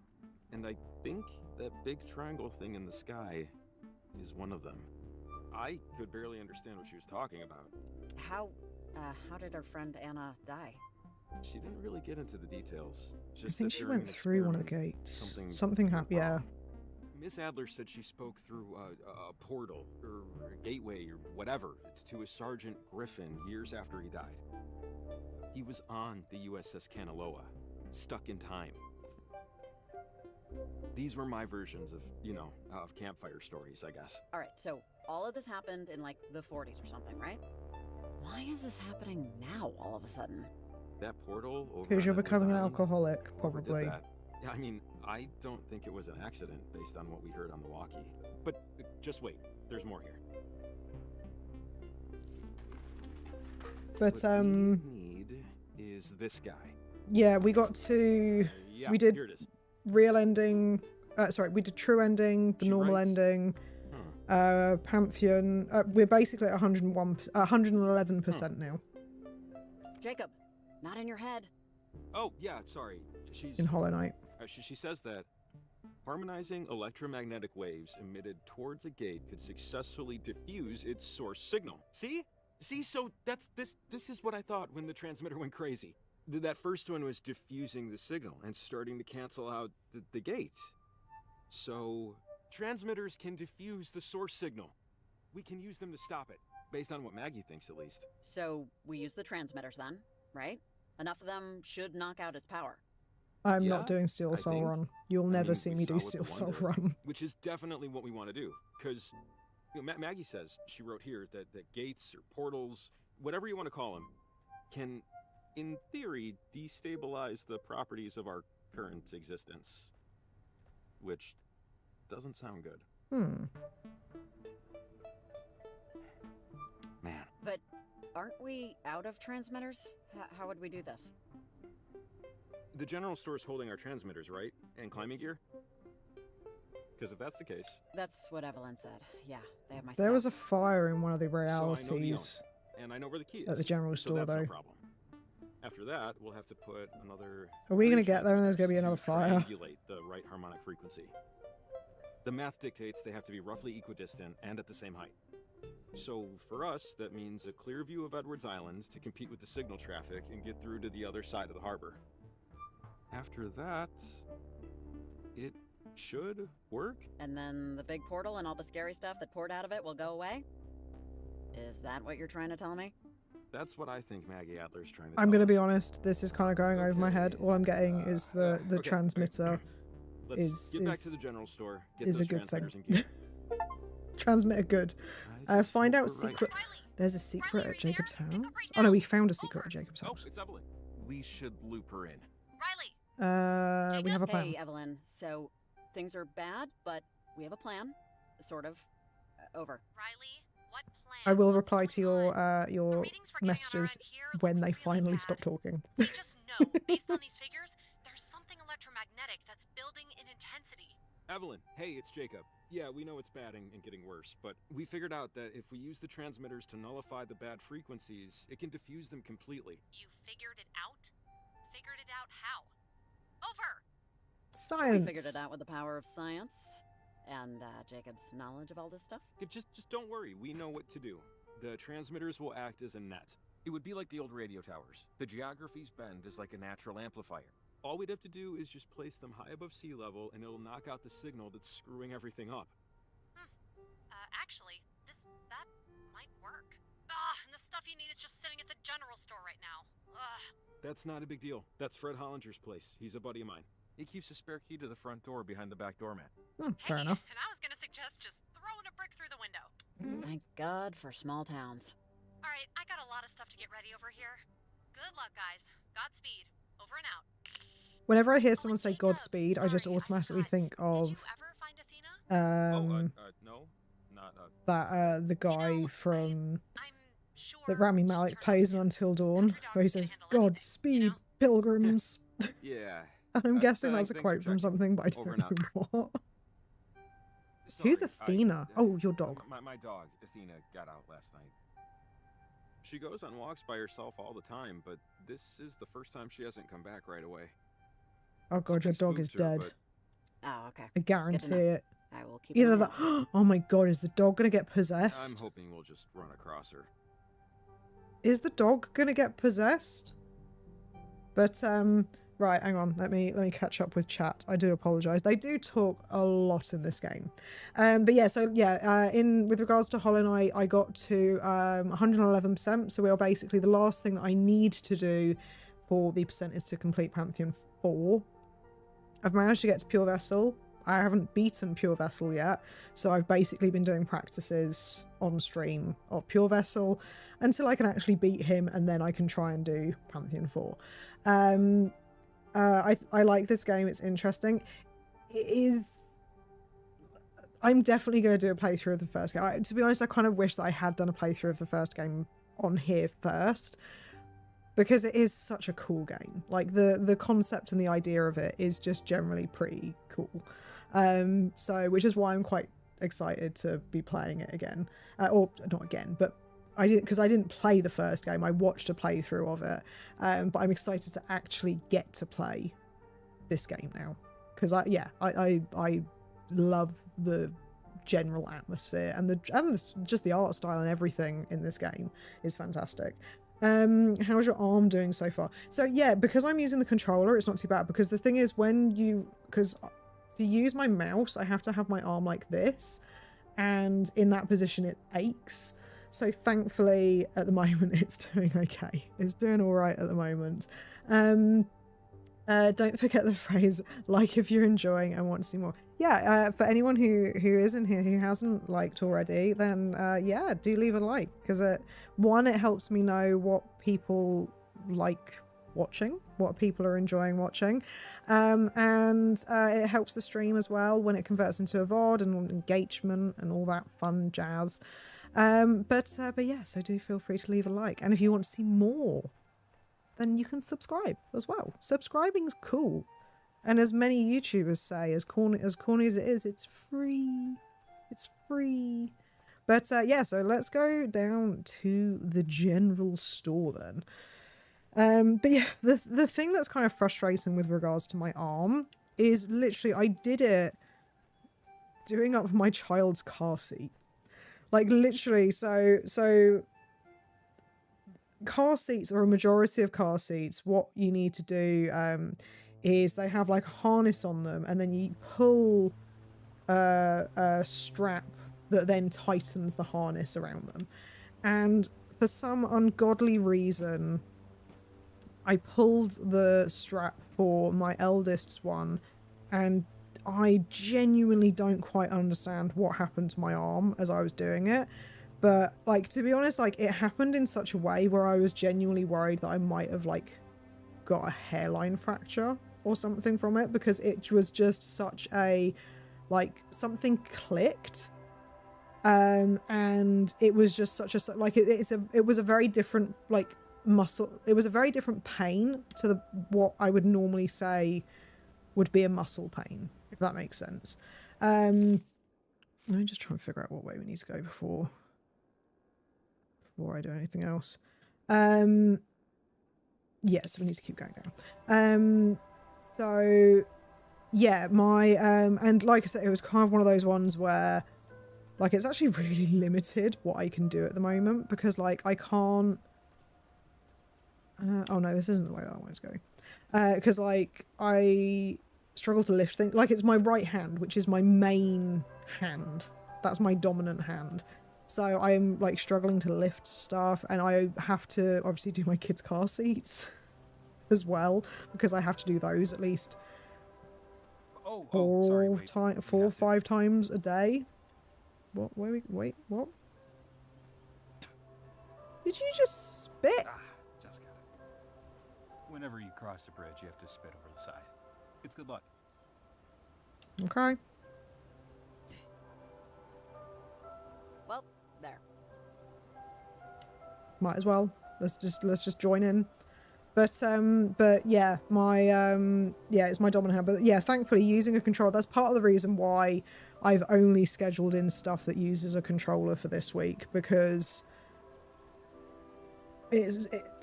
Speaker 6: And I think that big triangle thing in the sky is one of them. I could barely understand what she was talking about.
Speaker 4: How did our friend Anna die?
Speaker 6: She didn't really get into the details.
Speaker 1: I
Speaker 6: Just
Speaker 1: think
Speaker 6: that
Speaker 1: she
Speaker 6: during
Speaker 1: went
Speaker 6: an
Speaker 1: through one of the
Speaker 6: experiment,
Speaker 1: gates.
Speaker 6: Something
Speaker 1: Something
Speaker 6: went
Speaker 1: happened, yeah.
Speaker 6: wrong. Miss Adler said she spoke through a portal, or a gateway, or whatever, to a Sergeant Griffin years after he died. He was on the USS Kanaloa, stuck in time. These were my versions of campfire stories, I guess.
Speaker 4: All right, so all of this happened in like the 40s or something, right? Why is this happening now all of a sudden?
Speaker 6: That portal over
Speaker 1: Because you're
Speaker 6: on Edwards
Speaker 1: becoming an
Speaker 6: Island,
Speaker 1: alcoholic,
Speaker 6: whoever did
Speaker 1: probably.
Speaker 6: that. Yeah, I mean, I don't think it was an accident based on what we heard on the walkie. But just wait, there's more here.
Speaker 1: But
Speaker 6: What we need is this guy.
Speaker 1: yeah, we got to
Speaker 6: Yeah,
Speaker 1: we did
Speaker 6: here it is.
Speaker 1: real ending. Sorry, we did true ending, the
Speaker 6: She
Speaker 1: normal
Speaker 6: writes-
Speaker 1: ending, Pantheon. We're basically at 101, 111% now
Speaker 4: Jacob, not in your head.
Speaker 6: Oh, yeah, sorry. She's
Speaker 1: in Hollow Knight.
Speaker 6: She says that harmonizing electromagnetic waves emitted towards a gate could successfully diffuse its source signal. See? So this is what I thought when the transmitter went crazy. That first one was diffusing the signal and starting to cancel out the gate. So transmitters can diffuse the source signal. We can use them to stop it, based on what Maggie thinks at least.
Speaker 4: So we use the transmitters then, right? Enough of them should knock out its power.
Speaker 1: I'm
Speaker 6: Yeah,
Speaker 1: not doing Steel
Speaker 6: I
Speaker 1: Soul
Speaker 6: think.
Speaker 1: Run. You'll
Speaker 6: I
Speaker 1: never
Speaker 6: mean,
Speaker 1: see
Speaker 6: we
Speaker 1: me
Speaker 6: saw
Speaker 1: do
Speaker 6: with
Speaker 1: Steel
Speaker 6: the
Speaker 1: Soul
Speaker 6: Wonder,
Speaker 1: Run.
Speaker 6: which is definitely what we want to do. Because Maggie says, she wrote here, that gates or portals, whatever you want to call them, can, in theory, destabilize the properties of our current existence. Which doesn't sound good. Man.
Speaker 4: But aren't we out of transmitters? How would we do this?
Speaker 6: The general store's holding our transmitters, right? And climbing gear? Because if that's the case...
Speaker 4: That's what Evelyn said. Yeah, they have my
Speaker 1: There
Speaker 4: stuff.
Speaker 1: was a fire in one of the
Speaker 6: So I know the owner,
Speaker 1: realities
Speaker 6: and I know where the key is.
Speaker 1: at the general
Speaker 6: so
Speaker 1: store,
Speaker 6: that's
Speaker 1: though.
Speaker 6: no problem. After that, we'll have to put another...
Speaker 1: Are we
Speaker 6: 3
Speaker 1: gonna get there and there's gonna be another
Speaker 6: transmitters to
Speaker 1: fire?
Speaker 6: triangulate the right harmonic frequency. The math dictates they have to be roughly equidistant and at the same height. So for us, that means a clear view of Edwards Island to compete with the signal traffic and get through to the other side of the harbor. After that, it should work.
Speaker 4: And then the big portal and all the scary stuff that poured out of it will go away? Is that what you're trying to tell me?
Speaker 6: That's what I think Maggie Adler's trying to
Speaker 1: I'm
Speaker 6: tell
Speaker 1: gonna
Speaker 6: us.
Speaker 1: be honest, this is kind of going over my head. All I'm getting is the
Speaker 6: okay,
Speaker 1: transmitter
Speaker 6: Let's get back to
Speaker 1: is
Speaker 6: the general store, get
Speaker 1: is
Speaker 6: those
Speaker 1: a good thing.
Speaker 6: transmitters in gear.
Speaker 1: Transmitter good.
Speaker 6: I just
Speaker 1: Find
Speaker 6: hope
Speaker 1: out
Speaker 6: we're right.
Speaker 1: secret. There's a secret
Speaker 3: Riley, are
Speaker 1: at
Speaker 3: you
Speaker 1: Jacob's
Speaker 3: there?
Speaker 1: house.
Speaker 3: Pick up right
Speaker 1: Oh no,
Speaker 3: now.
Speaker 1: we found a secret
Speaker 3: Over.
Speaker 1: at Jacob's
Speaker 6: Oh,
Speaker 1: house.
Speaker 6: it's Evelyn. We should loop her in.
Speaker 3: Riley,
Speaker 1: We have a plan.
Speaker 4: Hey, Evelyn. So things are bad, but we have a plan. Sort of. Over.
Speaker 3: Riley, what plan?
Speaker 1: I will
Speaker 3: What's
Speaker 1: reply to
Speaker 3: going
Speaker 1: your
Speaker 3: on? The
Speaker 1: your
Speaker 3: readings we're getting on our
Speaker 1: messages
Speaker 3: end here
Speaker 1: when
Speaker 3: look
Speaker 1: they
Speaker 3: really
Speaker 1: finally
Speaker 3: bad.
Speaker 1: stop talking.
Speaker 3: We just know, based on these figures, there's something electromagnetic that's building in intensity.
Speaker 6: Evelyn, hey, it's Jacob. Yeah, we know it's bad and getting worse, but we figured out that if we use the transmitters to nullify the bad frequencies, it can diffuse them completely.
Speaker 3: You figured it out? Figured it out how? Over!
Speaker 1: Science.
Speaker 4: We figured it out with the power of science and Jacob's knowledge of all this stuff.
Speaker 6: Just don't worry, we know what to do. The transmitters will act as a net. It would be like the old radio towers. The geography's bend is like a natural amplifier. All we'd have to do is just place them high above sea level and it'll knock out the signal that's screwing everything up.
Speaker 3: Actually, that might work. And the stuff you need is just sitting at the general store right now.
Speaker 6: That's not a big deal. That's Fred Hollinger's place. He's a buddy of mine. He keeps a spare key to the front door behind the back doormat.
Speaker 1: Fair enough.
Speaker 3: And I was gonna suggest just throwing a brick through the window.
Speaker 4: Thank God for small towns.
Speaker 3: Alright, I got a lot of stuff to get ready over here. Good luck, guys. Godspeed. Over and out.
Speaker 1: Whenever I hear someone say Godspeed, I just automatically think of
Speaker 3: Did you ever find Athena?
Speaker 6: No, not
Speaker 1: that the guy
Speaker 3: You know,
Speaker 1: from
Speaker 3: I'm sure
Speaker 1: that Rami
Speaker 3: she'll
Speaker 1: Malek
Speaker 3: turn
Speaker 1: plays in
Speaker 3: around.
Speaker 1: Until Dawn,
Speaker 3: Underdogs
Speaker 1: where he
Speaker 3: can
Speaker 1: says
Speaker 3: handle anything,
Speaker 1: Godspeed,
Speaker 3: you know?
Speaker 1: pilgrims.
Speaker 6: Yeah.
Speaker 1: And I'm guessing that's a
Speaker 6: thanks for
Speaker 1: quote from
Speaker 6: checking.
Speaker 1: something, but I
Speaker 6: Over
Speaker 1: don't
Speaker 6: and
Speaker 1: know what.
Speaker 6: Sorry,
Speaker 1: Who's Athena? Oh, your dog.
Speaker 6: My dog, Athena, got out last night. She goes on walks by herself all the time, but this is the first time she hasn't come back right away.
Speaker 1: Oh god, your
Speaker 6: Something
Speaker 1: dog is
Speaker 6: spooked her,
Speaker 1: dead.
Speaker 6: but
Speaker 4: Oh, okay.
Speaker 1: I guarantee
Speaker 4: know.
Speaker 1: it.
Speaker 4: I will keep an
Speaker 1: Either
Speaker 4: eye
Speaker 1: that.
Speaker 4: out.
Speaker 1: Oh my god, is the dog gonna get
Speaker 6: I'm
Speaker 1: possessed?
Speaker 6: hoping we'll just run across her.
Speaker 1: Is the dog gonna get possessed? But right, hang on. Let me catch up with chat. I do apologize. They do talk a lot in this game. But yeah, so yeah, in with regards to Hollow Knight, I got to 111%. So we are basically the last thing that I need to do for the percent is to complete Pantheon 4. I've managed to get to Pure Vessel. I haven't beaten Pure Vessel yet, so I've basically been doing practices on stream of Pure Vessel until I can actually beat him, and then I can try and do Pantheon 4. I like this game. It's interesting. It is. I'm definitely going to do a playthrough of the first game. To be honest, I kind of wish that I had done a playthrough of the first game on here first, because it is such a cool game. Like the concept and the idea of it is just generally pretty cool. So which is why I'm quite excited to be playing it again, or not again, but I didn't play the first game. I watched a playthrough of it, but I'm excited to actually get to play this game now, because I love the general atmosphere and just the art style and everything in this game is fantastic. How's your arm doing so far? So yeah, because I'm using the controller, it's not too bad, because the thing is, because to use my mouse, I have to have my arm like this, and in that position it aches. So thankfully at the moment it's doing okay. It's doing all right at the moment. Don't forget the phrase, like if you're enjoying and want to see more. Yeah, for anyone who is in here who hasn't liked already, then yeah, do leave a like, because it helps me know what people like watching, what people are enjoying watching, and it helps the stream as well when it converts into a VOD and engagement and all that fun jazz. But yeah, so do feel free to leave a like, and if you want to see more, then you can subscribe as well. Subscribing's cool, and as many YouTubers say, as corny as it is, it's free. It's free. But yeah, so let's go down to the general store then. But yeah, the thing that's kind of frustrating with regards to my arm is literally I did it doing up my child's car seat. Like literally, so car seats, or a majority of car seats, what you need to do is they have like a harness on them, and then you pull a strap that then tightens the harness around them. And for some ungodly reason, I pulled the strap for my eldest's one, and I genuinely don't quite understand what happened to my arm as I was doing it. But like, to be honest, like it happened in such a way where I was genuinely worried that I might have like got a hairline fracture or something from it, because it was just such a, like, something clicked. And it was just such a, like, it was a very different, like, muscle. It was a very different pain to what I would normally say would be a muscle pain, if that makes sense. Let me just try and figure out what way we need to go before I do anything else. Yes, we need to keep going down. So yeah, my and like I said, it was kind of one of those ones where, like, it's actually really limited what I can do at the moment, because like I can't oh no, this isn't the way that I wanted to go, because like I struggle to lift things. Like, it's my right hand, which is my main hand, that's my dominant hand, so I'm like struggling to lift stuff, and I have to obviously do my kids' car seats as well, because I have to do those at least four or 5 times a day. What? Wait, what? Did you just spit?
Speaker 8: Just got it. Whenever you cross the bridge, you have to spit over the side. It's good luck.
Speaker 1: Okay.
Speaker 4: Well, there.
Speaker 1: Might as well. Let's just join in. But yeah, my yeah, it's my dominant hand. But yeah, thankfully using a controller, that's part of the reason why I've only scheduled in stuff that uses a controller for this week, because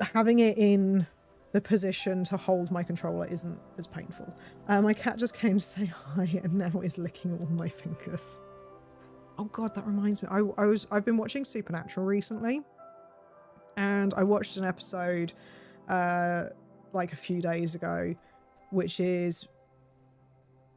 Speaker 1: having it in the position to hold my controller isn't as painful. My cat just came to say hi and now is licking all my fingers. Oh god, that reminds me. I've been watching Supernatural recently, and I watched an episode like a few days ago, which is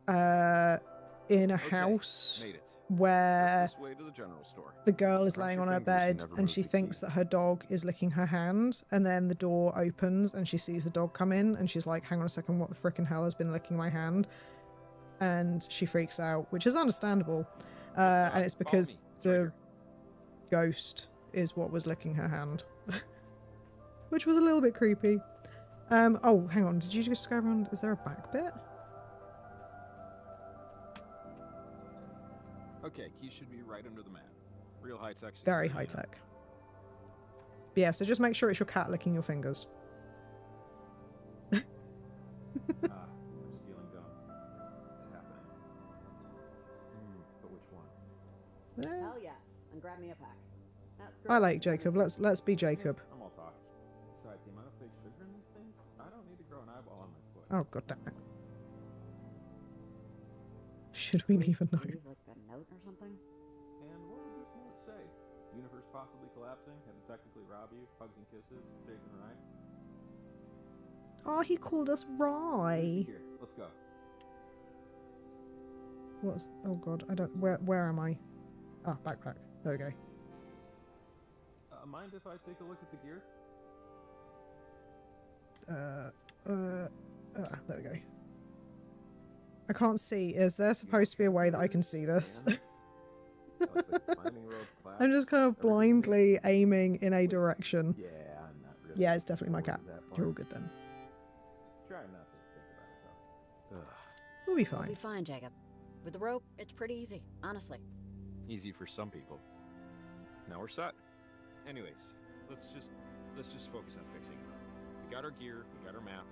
Speaker 1: in a house
Speaker 6: made it.
Speaker 1: where
Speaker 6: This way to the general store.
Speaker 1: the girl is
Speaker 6: Cross
Speaker 1: laying
Speaker 6: your
Speaker 1: on her
Speaker 6: fingers you
Speaker 1: bed
Speaker 6: never
Speaker 1: and she
Speaker 6: moved
Speaker 1: thinks that her dog is licking her hand, and then the door opens and she sees the dog come in and she's like, hang on a second, what the frickin' hell has been licking my hand? And she freaks out, which is understandable. And it's because the ghost is what was licking her hand. Which was a little bit creepy. Oh, hang on, did you just go around? Is there a back bit?
Speaker 6: Okay, key should be right under the mat. Real high tech.
Speaker 1: Very high tech. But yeah, so just make sure it's your cat licking your fingers.
Speaker 6: We're stealing gum. It's happening. But which one?
Speaker 4: Hell yes, and grab me a pack. That's
Speaker 1: I like Jacob. Let's be Jacob.
Speaker 6: I'm all talk. Besides, the amount of fake sugar in these things, I don't need to grow an eyeball on my foot.
Speaker 1: Oh god damn it. Should we leave a note?
Speaker 4: Like a note or something?
Speaker 6: And what would this note say? Universe possibly collapsing, had to technically rob you, hugs and kisses, Jake and Rye.
Speaker 1: Oh, he called us Rye.
Speaker 6: Here, let's go.
Speaker 1: What's... Oh god, I don't... Where am I? Ah, backpack. There we go.
Speaker 6: Mind if I take a look at the gear?
Speaker 1: There we go. I can't see. Is there supposed to be a way that I can see this? I'm just kind of blindly aiming in a direction.
Speaker 6: Yeah, I'm not really.
Speaker 1: Yeah, it's definitely my cat. You're all good then.
Speaker 6: Try not to think about it though.
Speaker 1: We'll be
Speaker 4: We'll
Speaker 1: fine.
Speaker 4: be fine, Jacob. With the rope, it's pretty easy, honestly.
Speaker 6: Easy for some people. Now we're set. Anyways, let's just focus on fixing it. We got our gear, we got our map.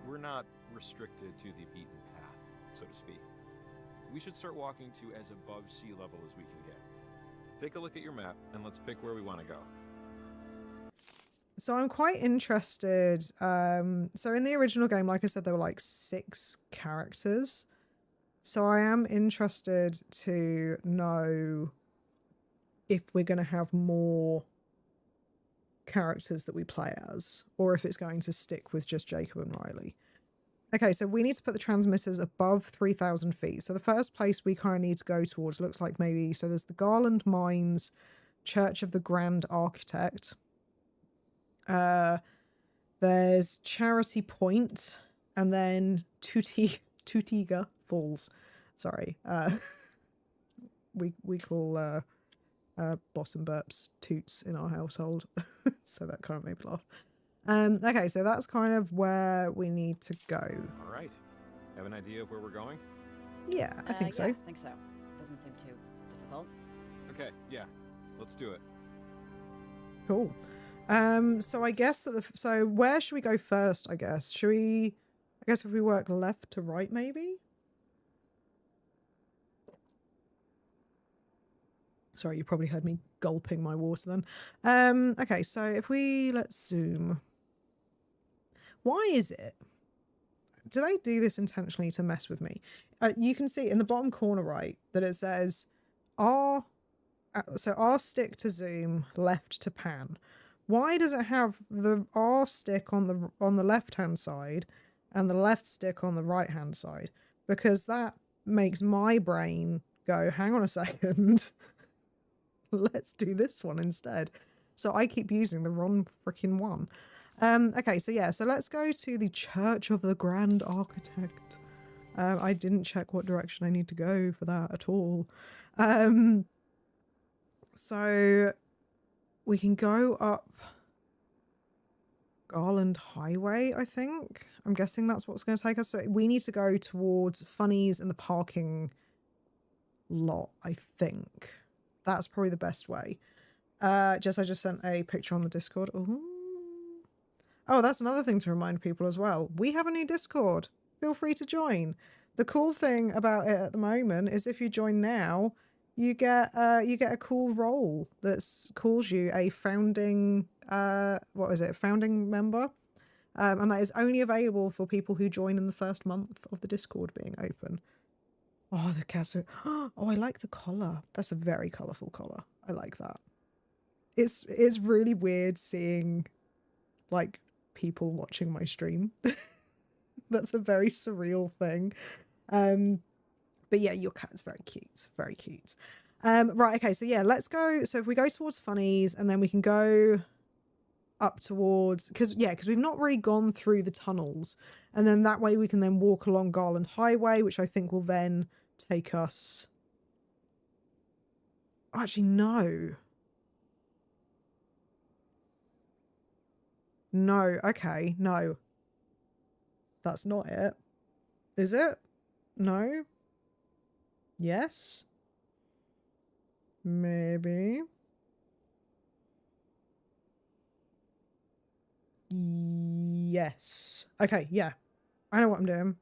Speaker 6: We're not restricted to the beaten path, so to speak. We should start walking to as above sea level as we can get. Take a look at your map and let's pick where we want to go.
Speaker 1: So I'm quite interested. So in the original game, like I said, there were like 6 characters. So I am interested to know if we're going to have more characters that we play as, or if it's going to stick with just Jacob and Riley. Okay, so we need to put the transmitters above 3,000 feet. So the first place we kind of need to go towards looks like maybe... So there's the Garland Mines, Church of the Grand Architect. There's Charity Point, and then Tutiga Falls. Sorry. We call Boss and Burps Toots in our household. So that kind of made me laugh. Okay, so that's kind of where we need to go.
Speaker 6: All right. Have an idea of where we're going?
Speaker 1: Yeah, I think so.
Speaker 4: Yeah, I think so. Doesn't seem too difficult.
Speaker 6: Okay, yeah. Let's do it.
Speaker 1: Cool. So I guess that so where should we go first, I guess? Should we... I guess if we work left to right, maybe? Sorry, you probably heard me gulping my water then. Okay, so if we... Let's zoom. Why is it? Do they do this intentionally to mess with me? You can see in the bottom corner right that it says R... So R stick to zoom, left to pan. Why does it have the R stick on the left-hand side and the left stick on the right-hand side? Because that makes my brain go, hang on a second. Let's do this one instead. So I keep using the wrong freaking one. Okay, so yeah, so let's go to the Church of the Grand Architect. I didn't check what direction I need to go for that at all. So we can go up Garland Highway, I think. I'm guessing that's what's going to take us. So we need to go towards Funnies and the parking lot, I think. That's probably the best way. I just sent a picture on the Discord. Ooh. Oh, that's another thing to remind people as well. We have a new Discord. Feel free to join. The cool thing about it at the moment is if you join now, you get a cool role that calls you a founding founding member. And that is only available for people who join in the first month of the Discord being open. Oh, the cats are... Oh, I like the collar. That's a very colourful collar. I like that. It's really weird seeing, like, people watching my stream. That's a very surreal thing. But yeah, your cat's very cute. Very cute. Right, okay, so yeah, let's go. So if we go towards Funnies, and then we can go up towards... Because we've not really gone through the tunnels. And then that way we can then walk along Garland Highway, which I think will then take us... Oh, actually, no. No, okay, no. That's not it. Is it? No? Yes? Maybe? Yes. Okay, yeah. I know what I'm doing.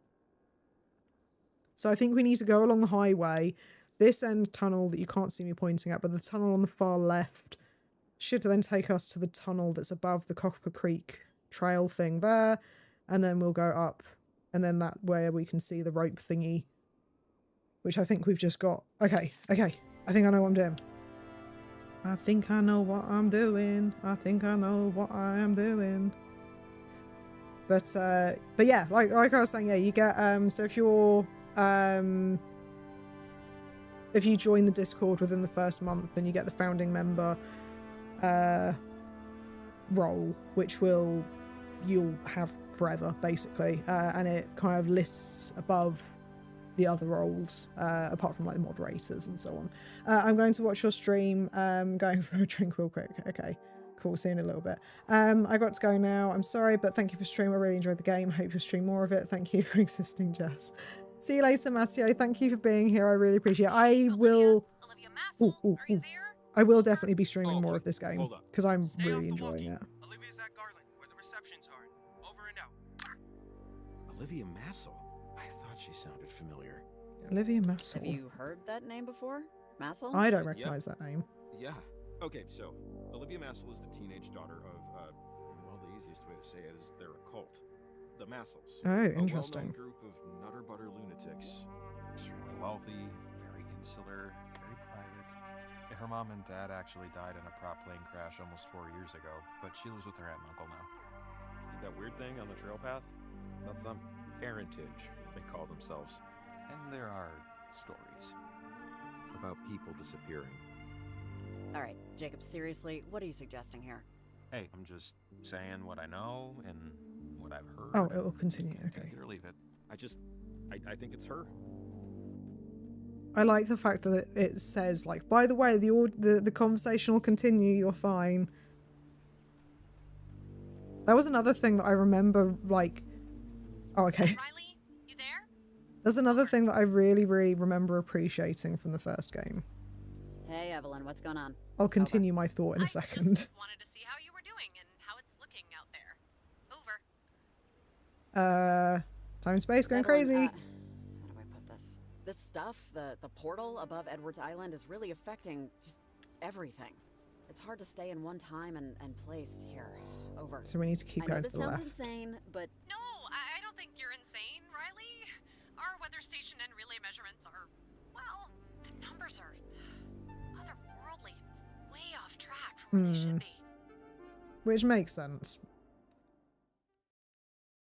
Speaker 1: So I think we need to go along the highway. This end tunnel that you can't see me pointing at, but the tunnel on the far left should then take us to the tunnel that's above the Copper Creek trail thing there. And then we'll go up. And then that where we can see the rope thingy. Which I think we've just got. Okay. I think I know what I'm doing. I think I know what I'm doing. I think I know what I am doing. But yeah, like I was saying, yeah, you get so if you join the Discord within the first month, then you get the founding member role, which you'll have forever basically, and it kind of lists above the other roles, apart from like the moderators and so on. I'm going to watch your stream. Going for a drink real quick. Okay, cool. See you in a little bit. I got to go now. I'm sorry, but thank you for stream. I really enjoyed the game. Hope you'll stream more of it. Thank you for existing, Jess. See you later, Matteo. Thank you for being here. I really appreciate it. I will. I will definitely be streaming more of this game because I'm really enjoying it.
Speaker 14: Olivia's at Garland, where the receptions are. Over and out.
Speaker 6: Olivia Massel? I thought she sounded familiar.
Speaker 1: Olivia Massel.
Speaker 4: Have you heard that name before? Massel?
Speaker 1: I don't recognize that name.
Speaker 6: Yeah. Okay, so Olivia Massel is the teenage daughter of, well, the easiest way to say it is they're a cult. The Massels.
Speaker 1: Oh, interesting.
Speaker 6: A well-known group of nutter butter lunatics. Extremely wealthy, very insular, very private.
Speaker 8: Her mom and dad actually died in a prop plane crash almost 4 years ago, but she lives with her aunt and uncle now.
Speaker 6: That weird thing on the trail path? That's them. Parentage, they call themselves.
Speaker 8: And there are stories
Speaker 6: about people disappearing.
Speaker 4: All right, Jacob, seriously, what are you suggesting here?
Speaker 8: Hey, I'm just saying what I know and what I've heard.
Speaker 1: Oh, it will continue. Okay.
Speaker 8: Take it or leave it.
Speaker 6: I think it's her.
Speaker 1: I like the fact that it says, like, by the way, the conversation will continue, you're fine. That was another thing that I remember, like... Oh, okay.
Speaker 3: Riley, you there?
Speaker 1: There's another thing that I really, really remember appreciating from the first game.
Speaker 4: Hey, Evelyn, what's going on?
Speaker 1: I'll continue my thought in a second.
Speaker 3: Just wanted to see how you were doing and how it's looking out there. Over.
Speaker 1: Time and space going
Speaker 4: Evelyn,
Speaker 1: crazy.
Speaker 4: how do I put this? This stuff, the portal above Edwards Island is really affecting just everything. It's hard to stay in one time and place here. Over.
Speaker 1: So we need to keep going to the left.
Speaker 4: This sounds insane, but...
Speaker 3: No, I don't think you're insane, Riley. Our weather station and relay measurements are, well, the numbers are otherworldly, way off track from where they should be.
Speaker 1: Which makes sense.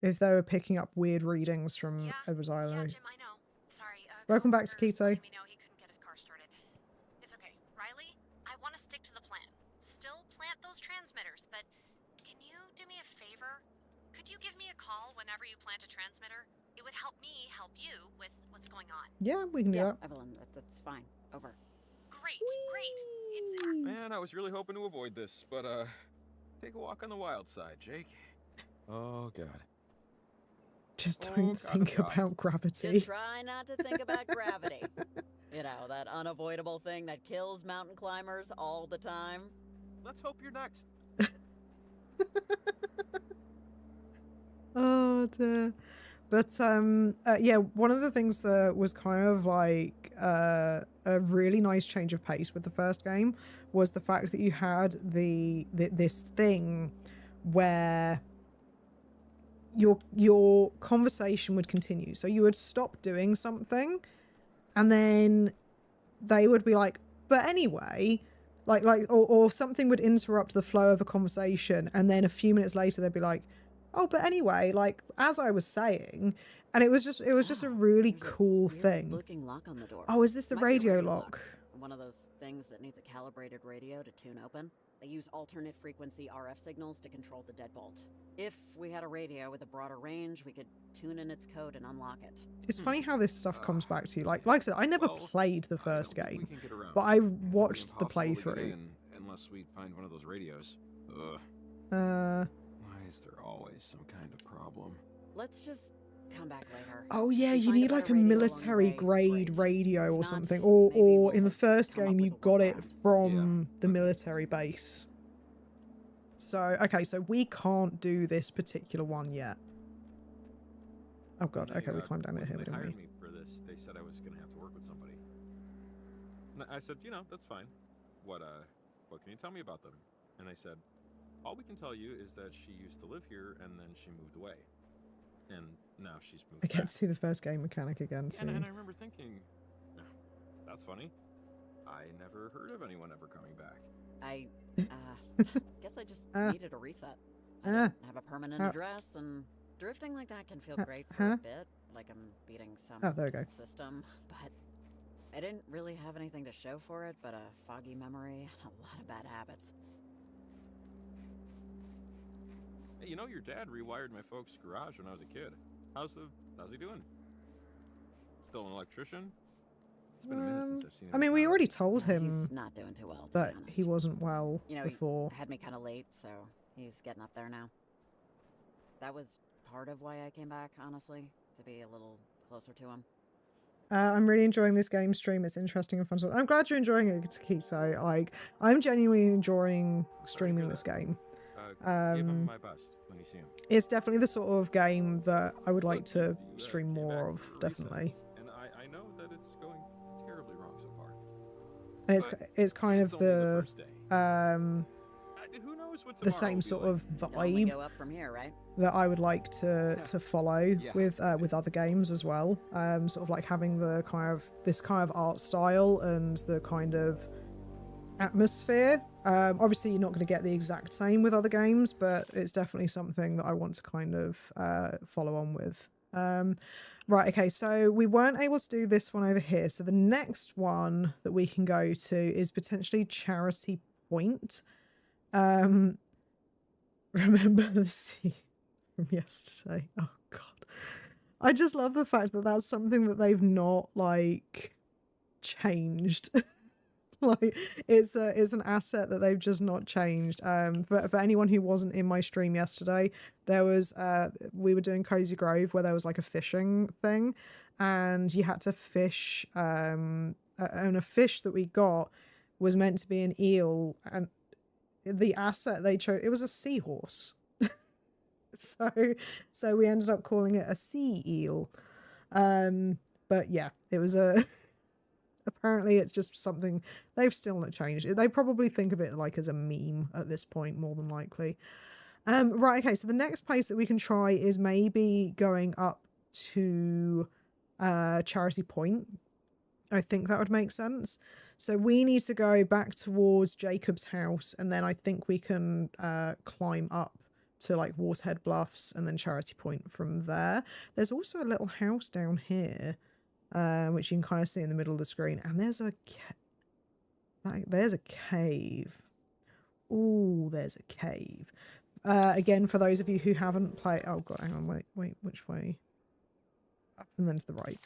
Speaker 1: If they were picking up weird readings from Edwards Island.
Speaker 3: Yeah, Jim, I know. Sorry.
Speaker 1: Welcome back to Keto.
Speaker 3: Let me know he couldn't get his car started. It's okay. Riley, I want to stick to the plan. Still plant those transmitters, but can you do me a favor? Could you give me a call whenever you plant a transmitter? It would help me help you with what's going on.
Speaker 1: Yeah, we can do that.
Speaker 4: Evelyn, that's fine. Over.
Speaker 3: Great, great. It's...
Speaker 6: Man, I was really hoping to avoid this, but, take a walk on the wild side, Jake. Oh, God.
Speaker 1: Just don't think about gravity.
Speaker 4: Just try not to think about gravity. You know, that unavoidable thing that kills mountain climbers all the time.
Speaker 6: Let's hope you're next.
Speaker 1: Oh dear. But yeah, one of the things that was kind of like a really nice change of pace with the first game was the fact that you had this thing where your conversation would continue. So you would stop doing something, and then they would be like, but anyway, or something would interrupt the flow of a conversation, and then a few minutes later they'd be like, oh, but anyway, like as I was saying, and it was just a really cool thing.
Speaker 4: Looking lock on the door.
Speaker 1: Oh, is this the
Speaker 4: Might be a
Speaker 1: radio lock?
Speaker 4: One of those things that needs a calibrated radio to tune open. They use alternate frequency RF signals to control the deadbolt. If we had a radio with a broader range, we could tune in its code and unlock it.
Speaker 1: It's funny how this stuff comes back to you. Like I said, I never played the first game, but I watched the playthrough.
Speaker 6: Unless we find one of those radios. Ugh.
Speaker 1: Why
Speaker 6: is there always some kind of problem?
Speaker 4: Let's just come back later.
Speaker 1: Oh yeah, you need like a military grade radio or something, or in the first game you got it from the military base. So okay, so we can't do this particular one yet. Oh god, okay, we climbed down it here, didn't we?
Speaker 6: They hired me for this. They said I was gonna have to work with somebody. And I said, you know, that's fine. What can you tell me about them? And they said, all we can tell you is that she used to live here and then she moved away. And now she's moved
Speaker 1: I
Speaker 6: back.
Speaker 1: can't see the first game mechanic again soon.
Speaker 6: And I remember thinking, oh, that's funny. I never heard of anyone ever coming back.
Speaker 4: I guess I just needed a reset. I didn't have a permanent address, and drifting like that can feel great for a bit, like I'm beating some
Speaker 1: there we go.
Speaker 4: system, but I didn't really have anything to show for it but a foggy memory and a lot of bad habits.
Speaker 6: Hey, you know, your dad rewired my folks' garage when I was a kid. How's he doing? Still an electrician? It's been a minute since I've seen him.
Speaker 1: I mean, we already told him
Speaker 4: He's not doing too well, to
Speaker 1: that
Speaker 4: be honest.
Speaker 1: he wasn't well before.
Speaker 4: He had me kind of late, so he's getting up there now. That was part of why I came back, honestly, to be a little closer to him.
Speaker 1: I'm really enjoying this game stream. It's interesting and fun. I'm glad you're enjoying it, Kiso. Like, I'm genuinely enjoying streaming this game.
Speaker 6: Give him my best when you see him.
Speaker 1: It's definitely the sort of game that I would like to stream more of, definitely.
Speaker 6: And I know that it's going terribly wrong so far.
Speaker 1: And it's kind of the
Speaker 6: who knows what
Speaker 1: the same sort of vibe
Speaker 4: go up from here, right?
Speaker 1: that I would like to follow with other games as well. Sort of like having the this kind of art style and the kind of atmosphere. Obviously, you're not going to get the exact same with other games, but it's definitely something that I want to kind of follow on with. Right, okay, so we weren't able to do this one over here. So the next one that we can go to is potentially Charity Point. Remember the scene from yesterday? Oh, God. I just love the fact that that's something that they've not, like, changed. Like, it's an asset that they've just not changed. For anyone who wasn't in my stream yesterday, there was we were doing Cozy Grove where there was like a fishing thing, and you had to fish. And a fish that we got was meant to be an eel, and the asset they chose, it was a seahorse. so we ended up calling it a sea eel. But yeah, it was a. Apparently it's just something they've still not changed. They probably think of it like as a meme at this point, more than likely. Right, okay, so the next place that we can try is maybe going up to Charity Point. I think that would make sense. So we need to go back towards Jacob's house, and then I think we can climb up to like Waterhead Bluffs and then Charity Point from there. There's also a little house down here. Which you can kind of see in the middle of the screen, and there's a cave. Ooh, there's a cave. Again, for those of you who haven't played, oh god, hang on, wait, which way? Up and then to the right.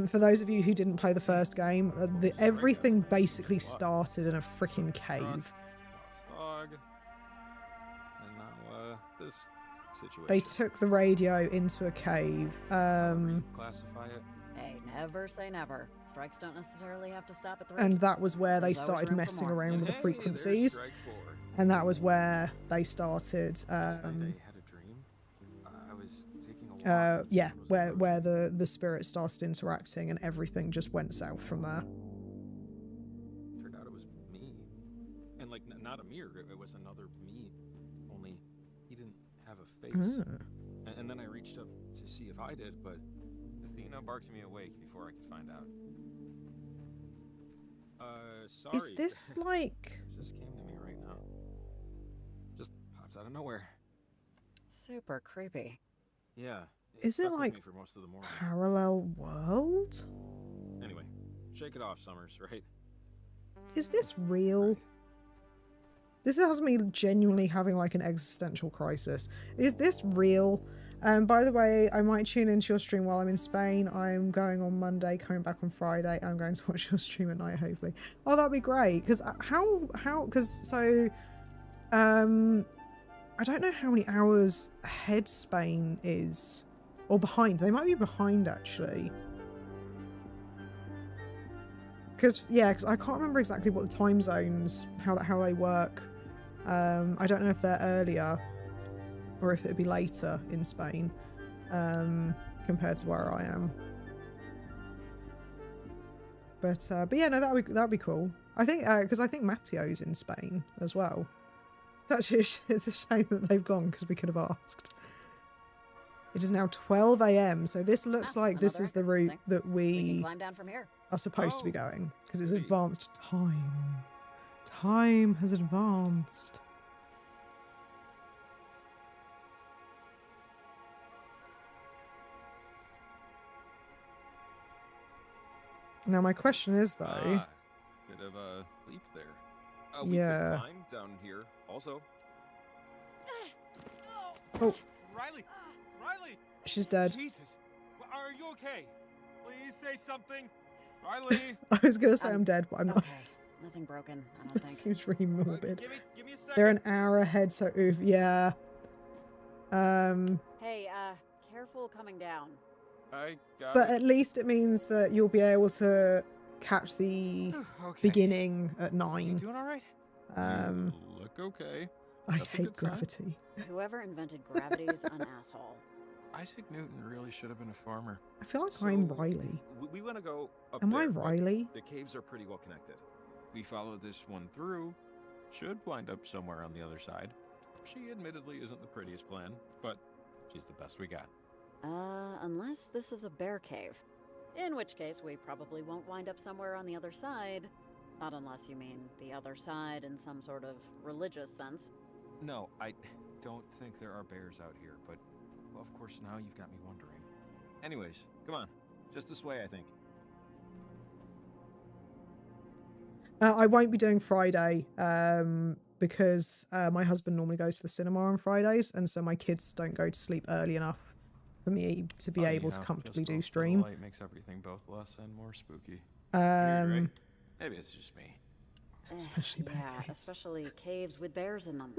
Speaker 1: For those of you who didn't play the first game, everything basically started in a freaking cave.
Speaker 6: Lost dog. And now this situation.
Speaker 1: They took the radio into a cave.
Speaker 6: Classify it.
Speaker 4: Hey, never say never. Strikes don't necessarily have to stop at 3.
Speaker 1: And that was where they started messing around with the frequencies. And that was where they started yeah, where the spirit started interacting and everything just went south from there.
Speaker 6: Turned out it was me. And like not a mirror, it was another me. Only he didn't have a face. And then I reached up to see if I did, but Athena barked me awake before I could find out. Sorry.
Speaker 1: Is this like...
Speaker 6: Just came to me right now. Just popped out of nowhere.
Speaker 4: Super creepy.
Speaker 6: Yeah.
Speaker 1: Is it
Speaker 6: stuck with
Speaker 1: like
Speaker 6: me for most of the morning.
Speaker 1: parallel world?
Speaker 6: Anyway, shake it off, Summers, right?
Speaker 1: Is this real? This has me genuinely having like an existential crisis. Is this real? By the way, I might tune into your stream while I'm in Spain. I'm going on Monday, coming back on Friday. I'm going to watch your stream at night, hopefully. Oh, that'd be great. Because I don't know how many hours ahead Spain is. Or behind. They might be behind, actually. Because I can't remember exactly what the time zones, how they work. I don't know if they're earlier or if it'd be later in Spain compared to where I am. But yeah, no, that'd be cool. I think because I think Matteo's in Spain as well. It's a shame that they've gone because we could have asked. It is now 12 AM, so this looks like this is the route that we
Speaker 4: climb down from here.
Speaker 1: are supposed to be going because it's advanced time. Time has advanced. Now my question is though.
Speaker 6: Bit of a leap there.
Speaker 1: Yeah.
Speaker 6: We could climb down here also.
Speaker 1: Oh,
Speaker 6: Riley! Riley!
Speaker 1: she's dead.
Speaker 6: Jesus! Are you okay? Please say something. Riley!
Speaker 1: I was gonna say I'm dead, but I'm not.
Speaker 4: Okay. Nothing broken, I don't
Speaker 1: That
Speaker 4: think.
Speaker 1: seems really morbid.
Speaker 6: Give me a second.
Speaker 1: They're an hour ahead, so oof, yeah.
Speaker 4: Hey, careful coming down.
Speaker 6: I got
Speaker 1: But
Speaker 6: it.
Speaker 1: at least it means that you'll be able to catch the beginning at 9.
Speaker 6: You doing all right?
Speaker 1: Um,
Speaker 6: You look okay.
Speaker 1: I
Speaker 6: That's a
Speaker 1: hate
Speaker 6: good sign.
Speaker 1: gravity.
Speaker 4: Whoever invented gravity's an asshole.
Speaker 8: Isaac Newton really should have been a farmer.
Speaker 1: I feel like I'm Riley.
Speaker 6: We want to go up
Speaker 1: Am
Speaker 6: there.
Speaker 1: I
Speaker 6: but
Speaker 1: Riley?
Speaker 6: The caves are pretty well connected.
Speaker 8: We follow this one through, should wind up somewhere on the other side.
Speaker 6: She admittedly isn't the prettiest plan, but
Speaker 8: She's the best we got.
Speaker 4: Unless this is a bear cave. In which case, we probably won't wind up somewhere on the other side. Not unless you mean the other side in some sort of religious sense.
Speaker 8: No, I don't think there are bears out here, but well, of course now you've got me wondering.
Speaker 6: anyways, come on. Just this way, I think.
Speaker 1: I won't be doing Friday because my husband normally goes to the cinema on Fridays, and so my kids don't go to sleep early enough for me to be able to comfortably do stream.
Speaker 8: Light makes everything both less and more spooky.
Speaker 6: Right? Maybe it's just me.
Speaker 1: Especially bear
Speaker 4: Yeah,
Speaker 1: caves.
Speaker 4: especially caves with bears in them.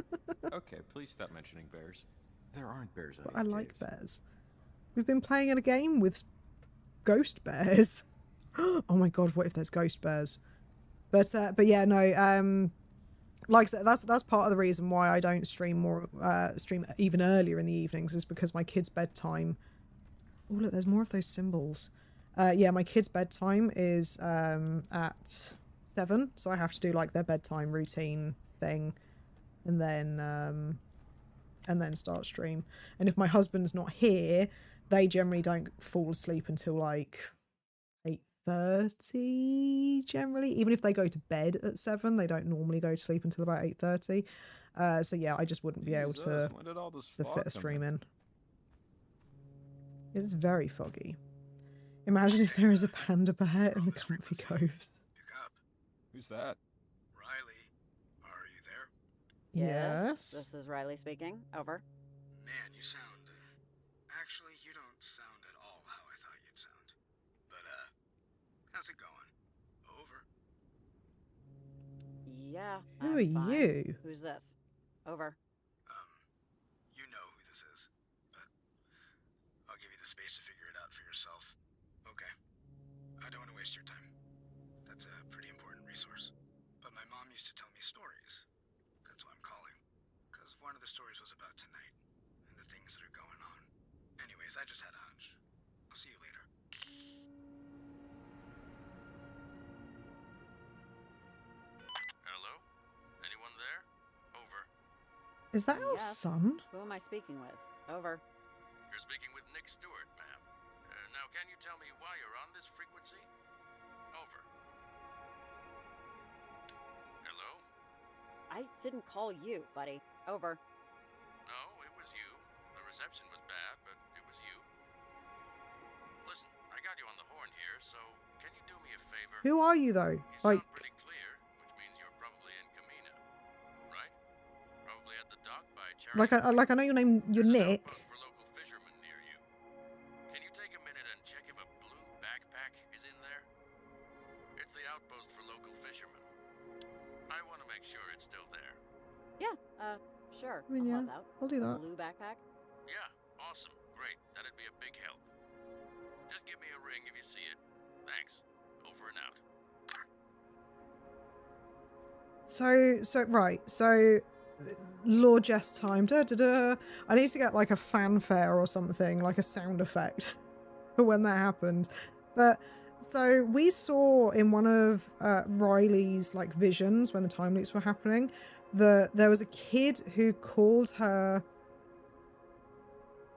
Speaker 8: Okay, please stop mentioning bears. There aren't bears in
Speaker 1: But
Speaker 8: these
Speaker 1: I like
Speaker 8: caves.
Speaker 1: bears. We've been playing in a game with ghost bears. Oh my god, what if there's ghost bears? But yeah, no. Like I said, that's part of the reason why I don't stream even earlier in the evenings is because my kids' bedtime. Oh look, there's more of those symbols. Yeah, my kids' bedtime is at 7, so I have to do like their bedtime routine thing, and then start stream. And if my husband's not here, they generally don't fall asleep until like 8:30 generally. Even if they go to bed at 7, they don't normally go to sleep until about 8:30. So yeah, I just wouldn't be able to
Speaker 6: when did all this
Speaker 1: fit
Speaker 6: fog
Speaker 1: a
Speaker 6: come
Speaker 1: stream
Speaker 6: in?
Speaker 1: in. It's very foggy. Imagine if there is a panda bear in the comfy coves.
Speaker 6: Who's that?
Speaker 12: Riley, are you there?
Speaker 1: Yes.
Speaker 4: This is Riley speaking. Over.
Speaker 12: Man, you sound... actually, you don't sound at all how I thought you'd sound. But, how's it going? Over.
Speaker 4: Yeah.
Speaker 1: Who
Speaker 4: I'm
Speaker 1: are
Speaker 4: fine.
Speaker 1: you?
Speaker 4: Who's this? Over.
Speaker 12: You know who this is, but I'll give you the space to figure it out for yourself. Okay. I don't want to waste your time. That's a pretty important resource. But my mom used to tell me stories. That's why I'm calling. Because one of the stories was about tonight, and the things that are going on. Anyways, I just had a hunch. I'll see you later.
Speaker 7: Hello? Anyone there? Over.
Speaker 1: Is that our
Speaker 4: Yes.
Speaker 1: son?
Speaker 4: Who am I speaking with? Over.
Speaker 15: You're speaking with Nick Stewart, ma'am. Now, can you tell me why you're on this frequency? Over. Hello?
Speaker 4: I didn't call you, buddy. Over.
Speaker 15: No, it was you. The reception was bad, but it was you. Listen, I got you on the horn here, so can you do me a favor?
Speaker 1: Who are you though?
Speaker 15: You
Speaker 1: Like,
Speaker 15: sound pretty clear, which means you're probably in Camino, right? Probably at the dock by
Speaker 1: like I know your name. You're Nick.
Speaker 15: for local fishermen near you. Can you take a minute and check if a blue backpack is in there? It's the outpost for local fishermen. I want to make sure it's still there.
Speaker 4: Yeah, sure.
Speaker 1: I mean,
Speaker 4: I'll
Speaker 1: yeah,
Speaker 4: help out.
Speaker 1: I'll do that.
Speaker 4: Blue backpack?
Speaker 15: Yeah, awesome. Great. That'd be a big help. Just give me a ring if you see it. Thanks. Over and out.
Speaker 1: So Lord Jess time. Da, da, da. I need to get like a fanfare or something, like a sound effect for when that happened. But so we saw in one of Riley's like visions when the time loops were happening, there was a kid who called her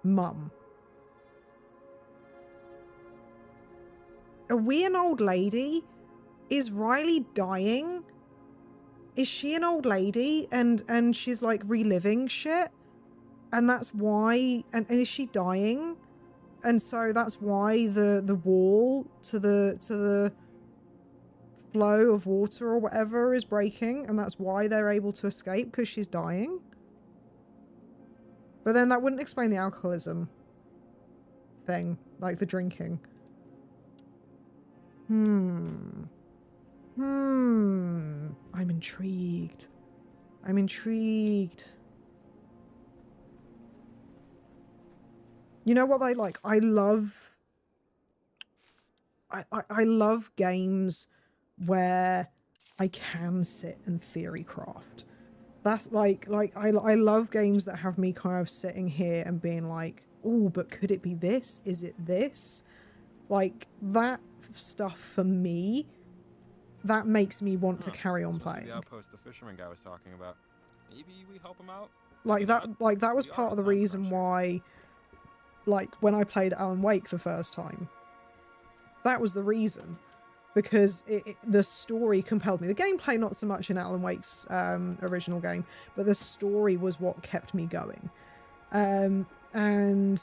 Speaker 1: mum. Are we an old lady? Is Riley dying? Is she an old lady and she's like reliving shit? And that's why, and is she dying? And so that's why the wall to the flow of water or whatever is breaking, and that's why they're able to escape, because she's dying. But then that wouldn't explain the alcoholism thing, like the drinking. I'm intrigued. I'm intrigued. You know what I like? I love games where I can sit and theory craft. That's like I love games that have me kind of sitting here and being like, oh, but could it be this? Is it this? Like, that stuff for me, that makes me want to carry on playing.
Speaker 8: The outpost the fisherman guy was talking about. Maybe we help him out?
Speaker 1: Like that was part of the reason why, like, when I played Alan Wake the first time, that was the reason, because the story compelled me. The gameplay not so much in Alan Wake's original game, but the story was what kept me going. And
Speaker 4: I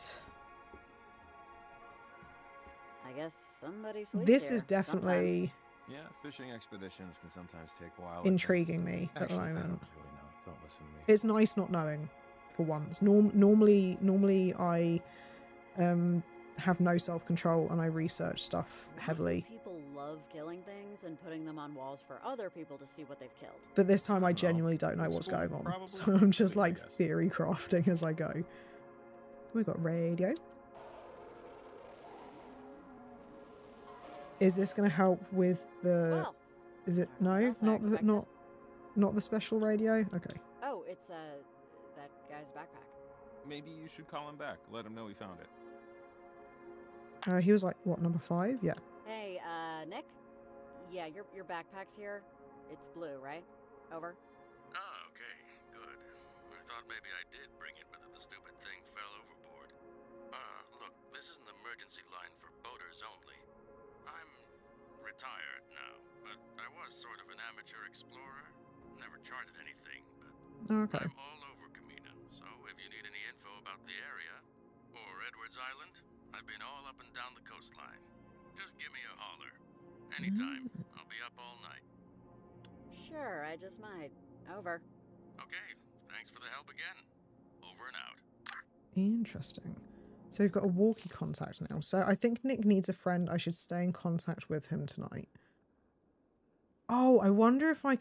Speaker 4: guess somebody sleeps
Speaker 1: this
Speaker 4: here
Speaker 1: is definitely
Speaker 8: Yeah, fishing expeditions can sometimes take a while.
Speaker 1: intriguing me at the
Speaker 8: Actually, I
Speaker 1: moment.
Speaker 8: don't really know. Don't listen to me.
Speaker 1: It's nice not knowing for once. Normally I have no self-control and I research stuff heavily.
Speaker 4: People love killing things and putting them on walls for other people to see what they've killed.
Speaker 1: But this time I genuinely don't know what's going on. So I'm just like theory crafting as I go. We've got radio. Is this going to help with the...
Speaker 4: Well,
Speaker 1: is it... No? Not the special radio? Okay.
Speaker 4: Oh, it's that guy's backpack.
Speaker 8: Maybe you should call him back. Let him know we found it.
Speaker 1: He was like, what, number 5? Yeah.
Speaker 4: Hey, Nick? Yeah, your backpack's here. It's blue, right? Over.
Speaker 15: Ah, okay, good. I thought maybe I did bring it, but the stupid thing fell overboard. Look, this is an emergency line for boaters only. I'm retired now, but I was sort of an amateur explorer. Never charted anything, but
Speaker 1: Okay.
Speaker 15: I'm all over Camino, so if you need any info about the area, or Edwards Island, I've been all up and down the coastline. Just give me a holler. Anytime. I'll be up all night.
Speaker 4: Sure, I just might. Over.
Speaker 15: Okay, thanks for the help again. Over and out.
Speaker 1: Interesting. So we've got a walkie contact now. So I think Nick needs a friend. I should stay in contact with him tonight. Oh, I wonder if I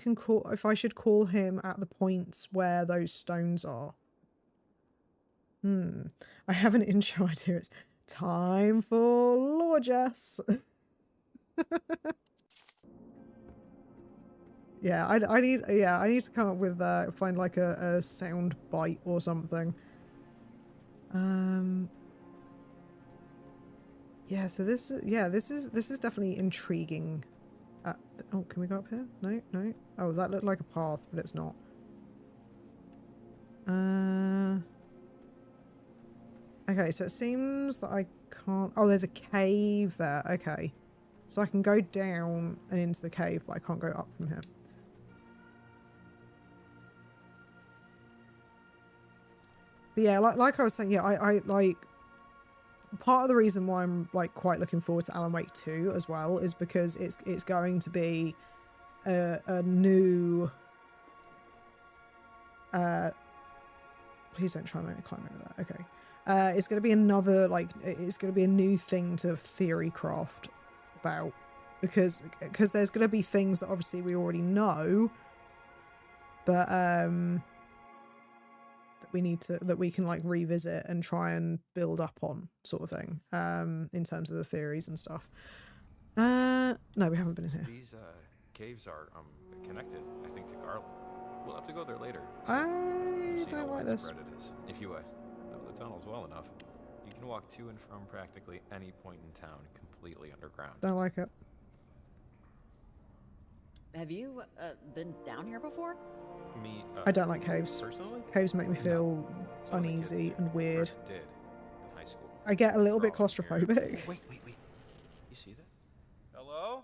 Speaker 1: should call him at the points where those stones are. I have an intro idea. It's time for Lord Jess. Yeah, I need to come up with find like a sound bite or something. Yeah, so this is definitely intriguing. Oh, can we go up here? No. Oh, that looked like a path, but it's not. Okay, so it seems that I can't... Oh, there's a cave there. Okay. So I can go down and into the cave, but I can't go up from here. But yeah, like I was saying, yeah, I like... Part of the reason why I'm like quite looking forward to Alan Wake 2 as well is because it's going to be a new... Please don't try and make me climb over that. Okay. It's going to be another, like, it's going to be a new thing to theory craft about. Because there's going to be things that obviously we already know. But, that we need to, that we can, like, revisit and try and build up on, sort of thing. In terms of the theories and stuff. No, we haven't been in here.
Speaker 8: These, caves are, connected, I think, to Garland. We'll have to go there later. So
Speaker 1: I
Speaker 8: see how
Speaker 1: don't like this.
Speaker 8: widespread it is. If you, know the tunnels well enough, you can walk to and from practically any point in town completely underground.
Speaker 1: Don't like it.
Speaker 4: Have you been down here before?
Speaker 8: Me,
Speaker 1: I don't like caves.
Speaker 8: Personally?
Speaker 1: Caves make me feel uneasy and weird.
Speaker 8: Did in high school.
Speaker 1: I get a little bit claustrophobic.
Speaker 8: Wait. You see that? Hello?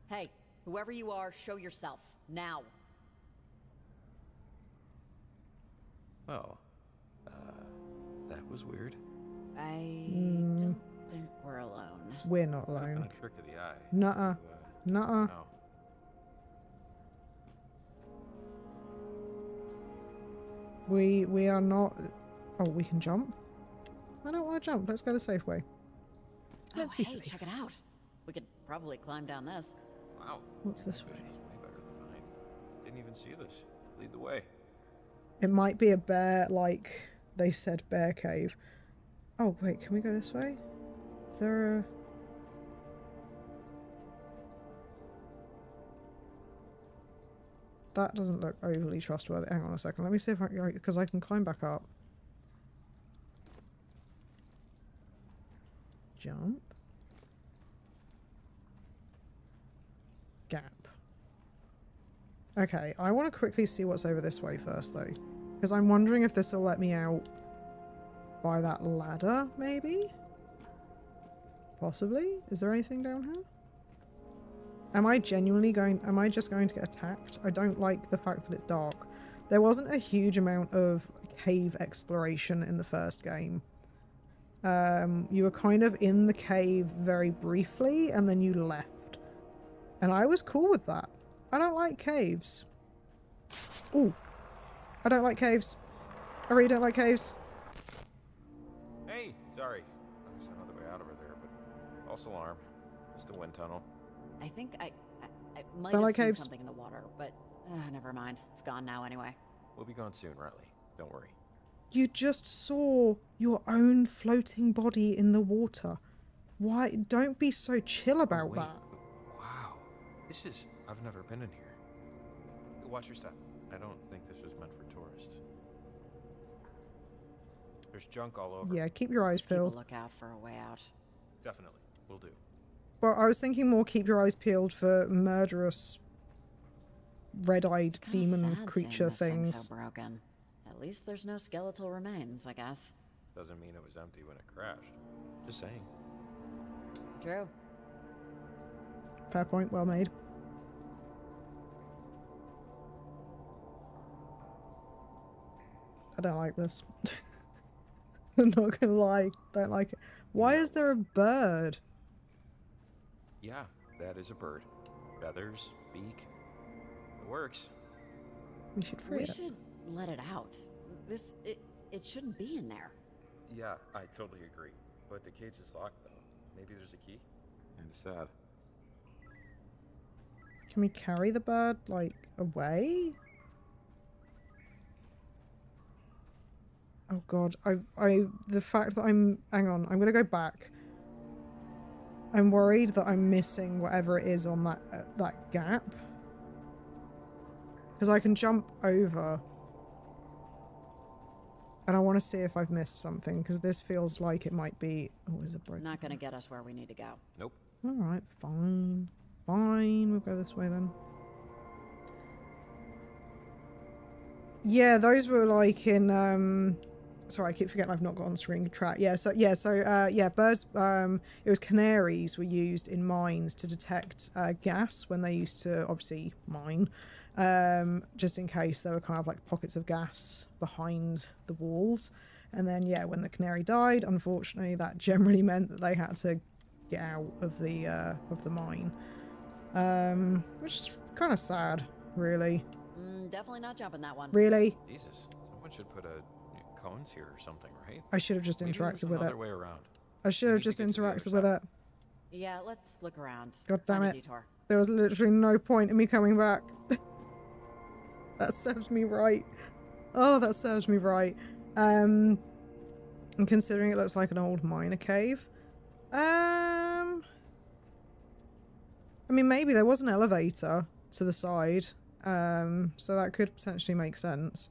Speaker 4: Hey, whoever you are, show yourself. Now.
Speaker 8: Well, that was weird.
Speaker 4: I don't think we're alone.
Speaker 1: We're not alone.
Speaker 8: A trick of the eye.
Speaker 1: Nuh-uh. Nuh-uh.
Speaker 8: No.
Speaker 1: We are not... Oh, we can jump? I don't want to jump. Let's go the safe way. Let's be
Speaker 4: hey,
Speaker 1: safe.
Speaker 4: check it out. We could probably climb down this.
Speaker 8: Wow.
Speaker 1: What's this way?
Speaker 8: Way better than mine. Didn't even see this. Lead the way.
Speaker 1: It might be a bear, like they said, bear cave. Oh, wait, can we go this way? Is there a... That doesn't look overly trustworthy. Hang on a second. Let me see if I can... Because I can climb back up. Jump. Gap. Okay, I want to quickly see what's over this way first, though. Because I'm wondering if this will let me out by that ladder, maybe? Possibly? Is there anything down here? Am I genuinely going... Am I just going to get attacked? I don't like the fact that it's dark. There wasn't a huge amount of cave exploration in the first game. You were kind of in the cave very briefly, and then you left. And I was cool with that. I don't like caves. Ooh. I don't like caves. I really don't like caves.
Speaker 8: Hey, sorry. There's another way out over there, but false alarm. It's the wind tunnel.
Speaker 4: I think I might
Speaker 1: Don't
Speaker 4: have
Speaker 1: like
Speaker 4: seen
Speaker 1: caves.
Speaker 4: something in the water, but never mind. It's gone now anyway.
Speaker 8: We'll be gone soon, Riley. Don't worry.
Speaker 1: You just saw your own floating body in the water. Why? Don't be so chill about
Speaker 8: wait.
Speaker 1: that.
Speaker 8: Wow. This is... I've never been in here. Watch your step. I don't think this was meant for tourists. There's junk all over.
Speaker 1: Yeah, keep your eyes
Speaker 4: Keep a
Speaker 1: peeled.
Speaker 4: lookout for a way out.
Speaker 8: Definitely. Will do.
Speaker 1: Well, I was thinking more keep your eyes peeled for murderous red-eyed demon creature things.
Speaker 4: So broken. At least there's no skeletal remains, I guess.
Speaker 8: Doesn't mean it was empty when it crashed. Just saying.
Speaker 4: True.
Speaker 1: Fair point, well made. I don't like this. I'm not gonna lie, don't like it. Why is there a bird?
Speaker 8: Yeah, that is a bird. Feathers, beak. It works.
Speaker 1: We should free
Speaker 4: We
Speaker 1: it.
Speaker 4: should let it out. It shouldn't be in there.
Speaker 8: Yeah, I totally agree. But the cage is locked, though. Maybe there's a key? And sad.
Speaker 1: Can we carry the bird, like, away? Oh god, the fact that hang on, I'm gonna go back. I'm worried that I'm missing whatever it is on that gap. Because I can jump over. And I want to see if I've missed something, because this feels like it might be... Oh, is it broken?
Speaker 4: Not gonna get us where we need to go.
Speaker 8: Nope.
Speaker 1: Alright, fine. Fine, we'll go this way then. Yeah, those were like in Sorry, I keep forgetting I've not got on screen track. Birds. It was canaries were used in mines to detect gas when they used to obviously mine, just in case there were kind of like pockets of gas behind the walls. And then yeah, when the canary died, unfortunately, that generally meant that they had to get out of the mine, which is kind of sad, really.
Speaker 4: Definitely not jumping that one.
Speaker 1: Really?
Speaker 8: Jesus, someone should put cones here or something, right?
Speaker 1: I should have just
Speaker 8: Maybe
Speaker 1: interacted
Speaker 8: there's
Speaker 1: with it.
Speaker 8: another way around.
Speaker 1: I should have just interacted with it.
Speaker 4: Yeah, let's look around.
Speaker 1: God damn
Speaker 4: Find a
Speaker 1: it.
Speaker 4: detour.
Speaker 1: There was literally no point in me coming back. That serves me right. Oh, that serves me right. And considering it looks like an old miner cave. I mean, maybe there was an elevator to the side. So that could potentially make sense.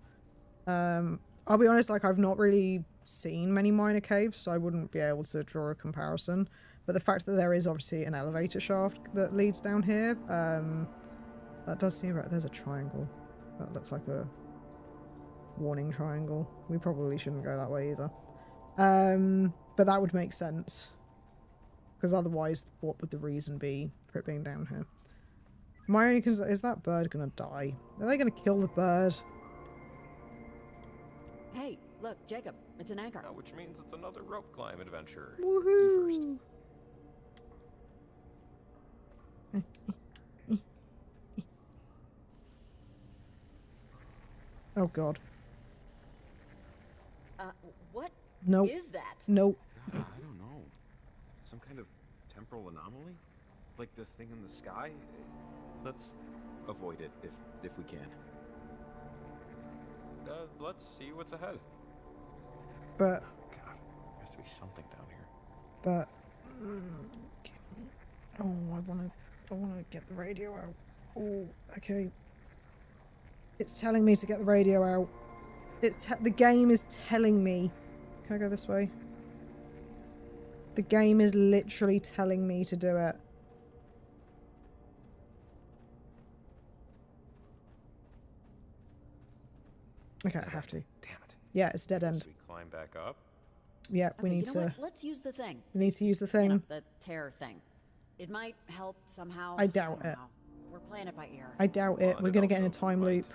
Speaker 1: I'll be honest, like, I've not really seen many miner caves, so I wouldn't be able to draw a comparison. But the fact that there is obviously an elevator shaft that leads down here, that does seem right. There's a triangle. That looks like a warning triangle. We probably shouldn't go that way either. But that would make sense. Because otherwise, what would the reason be for it being down here? My only concern is that bird gonna die? Are they gonna kill the bird?
Speaker 4: Hey, look, Jacob, it's an anchor.
Speaker 8: Which means it's another rope climb adventure.
Speaker 1: Woohoo!
Speaker 8: You first.
Speaker 1: Oh god.
Speaker 4: What
Speaker 1: Nope.
Speaker 4: is that?
Speaker 1: Nope.
Speaker 6: I don't know. Some kind of temporal anomaly? Like the thing in the sky? Let's avoid it if we can.
Speaker 8: Let's see what's ahead.
Speaker 1: But...
Speaker 8: God, there has to be something down here.
Speaker 1: But... oh, I wanna get the radio out. Oh, okay. It's telling me to get the radio out. The game is telling me. Can I go this way? The game is literally telling me to do it. Okay, I have to.
Speaker 8: Damn it.
Speaker 1: Yeah, it's dead end.
Speaker 8: We climb back up.
Speaker 1: Yeah,
Speaker 4: Okay,
Speaker 1: we need
Speaker 4: you know
Speaker 1: to.
Speaker 4: what? Let's use the thing.
Speaker 1: We need to use the thing.
Speaker 4: You know, the terror thing. It might help somehow.
Speaker 1: I doubt
Speaker 4: don't
Speaker 1: it.
Speaker 4: know. We're playing it by ear.
Speaker 1: I doubt it. We're gonna get in a time loop.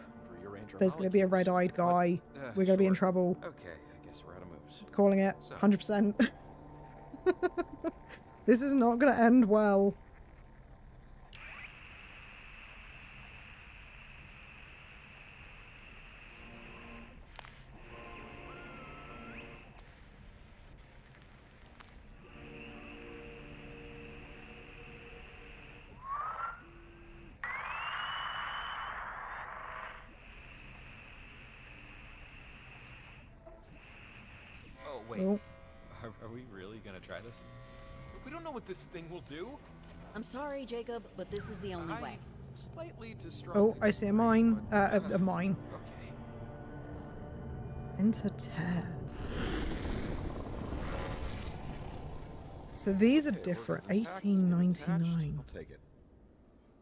Speaker 1: There's gonna be a red-eyed guy. We're gonna be in trouble.
Speaker 8: Okay, I guess we're out of moves.
Speaker 1: Calling it. 100%. This is not gonna end well.
Speaker 8: Oh, wait.
Speaker 1: Oh.
Speaker 8: Are we really gonna try this? We don't know what this thing will do.
Speaker 4: I'm sorry, Jacob, but this is the only way.
Speaker 8: Slightly distraught.
Speaker 1: Oh, I see a mine. A mine.
Speaker 8: Okay.
Speaker 1: Enter tab. So these are different. 1899.
Speaker 8: I'll take it.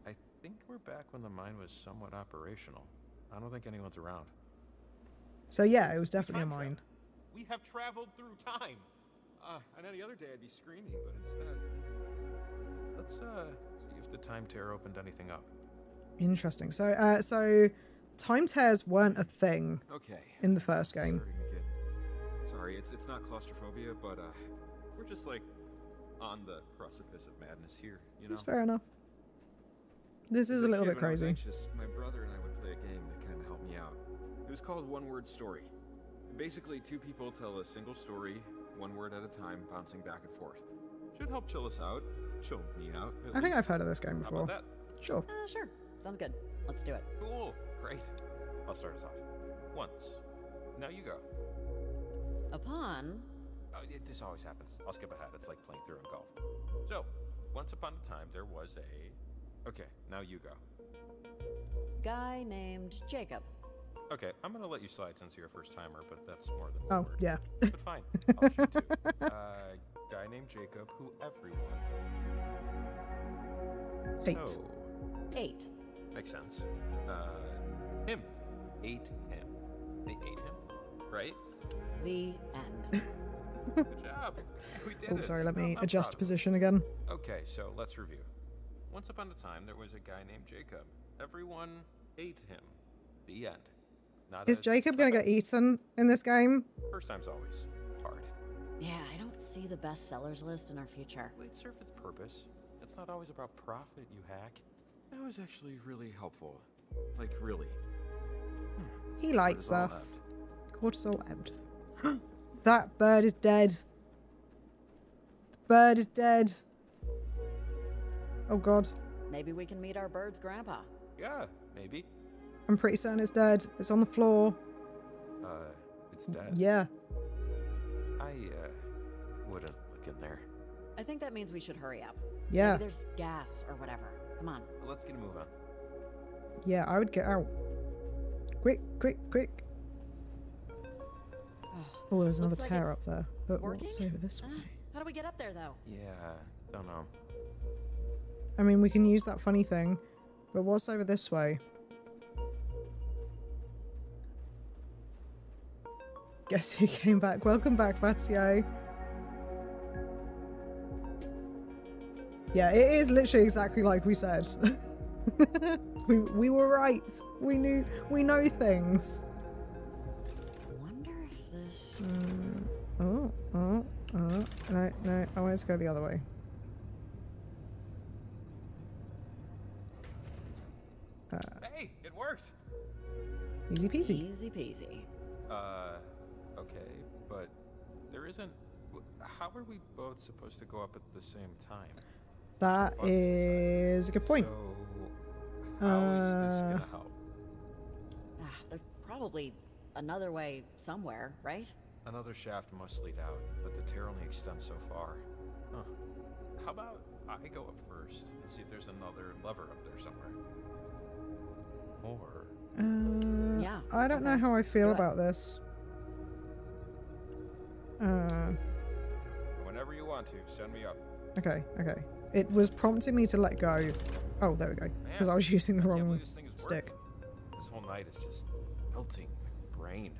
Speaker 8: I think we're back when the mine was somewhat operational. I don't think anyone's around.
Speaker 1: So yeah, it was definitely a mine.
Speaker 6: We have traveled through time. And any other day I'd be screaming, but instead...
Speaker 8: Let's see if the time tear opened anything up.
Speaker 1: Interesting. So time tears weren't a thing.
Speaker 6: Okay.
Speaker 1: In the first game.
Speaker 6: Sorry, it's not claustrophobia, but we're just like on the precipice of madness here, you know?
Speaker 1: That's fair enough. This is a little bit crazy.
Speaker 6: My brother and I would play a game that kind of helped me out. It was called One Word Story. Basically, two people tell a single story, one word at a time, bouncing back and forth. Should help chill us out. Chill me out.
Speaker 1: I think I've heard of this game
Speaker 8: How
Speaker 1: before.
Speaker 8: about that?
Speaker 1: Sure.
Speaker 4: Sure. Sounds good. Let's do it.
Speaker 8: Cool. Great. I'll start us off. Once. Now you go.
Speaker 4: Upon...
Speaker 8: Oh, this always happens. I'll skip ahead. It's like playing through in golf. So, once upon a time, there was a... Okay, now you go.
Speaker 4: Guy named Jacob.
Speaker 8: Okay, I'm gonna let you slide since you're a first-timer, but that's more than one
Speaker 1: Oh,
Speaker 8: word.
Speaker 1: yeah.
Speaker 8: But fine. I'll shoot too. Guy named Jacob, who everyone...
Speaker 1: 8.
Speaker 8: So,
Speaker 4: 8.
Speaker 8: makes sense. Him. Ate him. They ate him, right?
Speaker 4: The end.
Speaker 8: Good job. We did
Speaker 1: Oh,
Speaker 8: it.
Speaker 1: sorry, let
Speaker 8: I'm
Speaker 1: me
Speaker 8: proud
Speaker 1: adjust
Speaker 8: of us.
Speaker 1: position again.
Speaker 8: Okay, so let's review. Once upon a time, there was a guy named Jacob. Everyone ate him. The end. Not
Speaker 1: Is
Speaker 8: a
Speaker 1: Jacob gonna get eaten in this game?
Speaker 8: First time's always hard.
Speaker 4: Yeah, I don't see the best sellers list in our future.
Speaker 8: Well, it served its purpose. It's not always about profit, you hack. That was actually really helpful. Like, really.
Speaker 1: He likes
Speaker 8: Cortisol
Speaker 1: us. Cortisol ebbed. That bird is dead. The bird is dead. Oh god.
Speaker 4: Maybe we can meet our bird's grandpa.
Speaker 8: Yeah, maybe.
Speaker 1: I'm pretty certain it's dead. It's on the floor.
Speaker 8: It's dead.
Speaker 1: Yeah.
Speaker 8: I, wouldn't look in there.
Speaker 4: I think that means we should hurry up.
Speaker 1: Yeah.
Speaker 4: Maybe there's gas or whatever. Come on.
Speaker 8: Let's get a move on.
Speaker 1: Yeah, I would get out. Quick, quick, quick. Oh, there's another
Speaker 4: Looks like
Speaker 1: tear
Speaker 4: it's
Speaker 1: up there. But
Speaker 4: working?
Speaker 1: what's over this way?
Speaker 4: How do we get up there, though?
Speaker 8: Yeah, don't know.
Speaker 1: I mean, we can use that funny thing, but what's over this way? Guess who came back? Welcome back, Matio. Yeah, it is literally exactly like we said. we were right. We know things.
Speaker 4: Wonder if this.
Speaker 1: Oh. No, I want it to go the other way.
Speaker 8: Hey, it worked!
Speaker 1: Easy peasy.
Speaker 4: Easy peasy.
Speaker 8: Okay, but there isn't... How are we both supposed to go up at the same time?
Speaker 1: That is a good point.
Speaker 8: So, how is this gonna help?
Speaker 4: There's probably another way somewhere, right?
Speaker 8: Another shaft must lead out, but the tear only extends so far. Huh. How about I go up first and see if there's another lever up there somewhere? Or...
Speaker 4: Yeah.
Speaker 1: I don't know how I feel about this.
Speaker 8: Whenever you want to, send me up.
Speaker 1: Okay. It was prompting me to let go. Oh, there we go. Because I was using the wrong stick.
Speaker 8: This whole night is just melting my brain.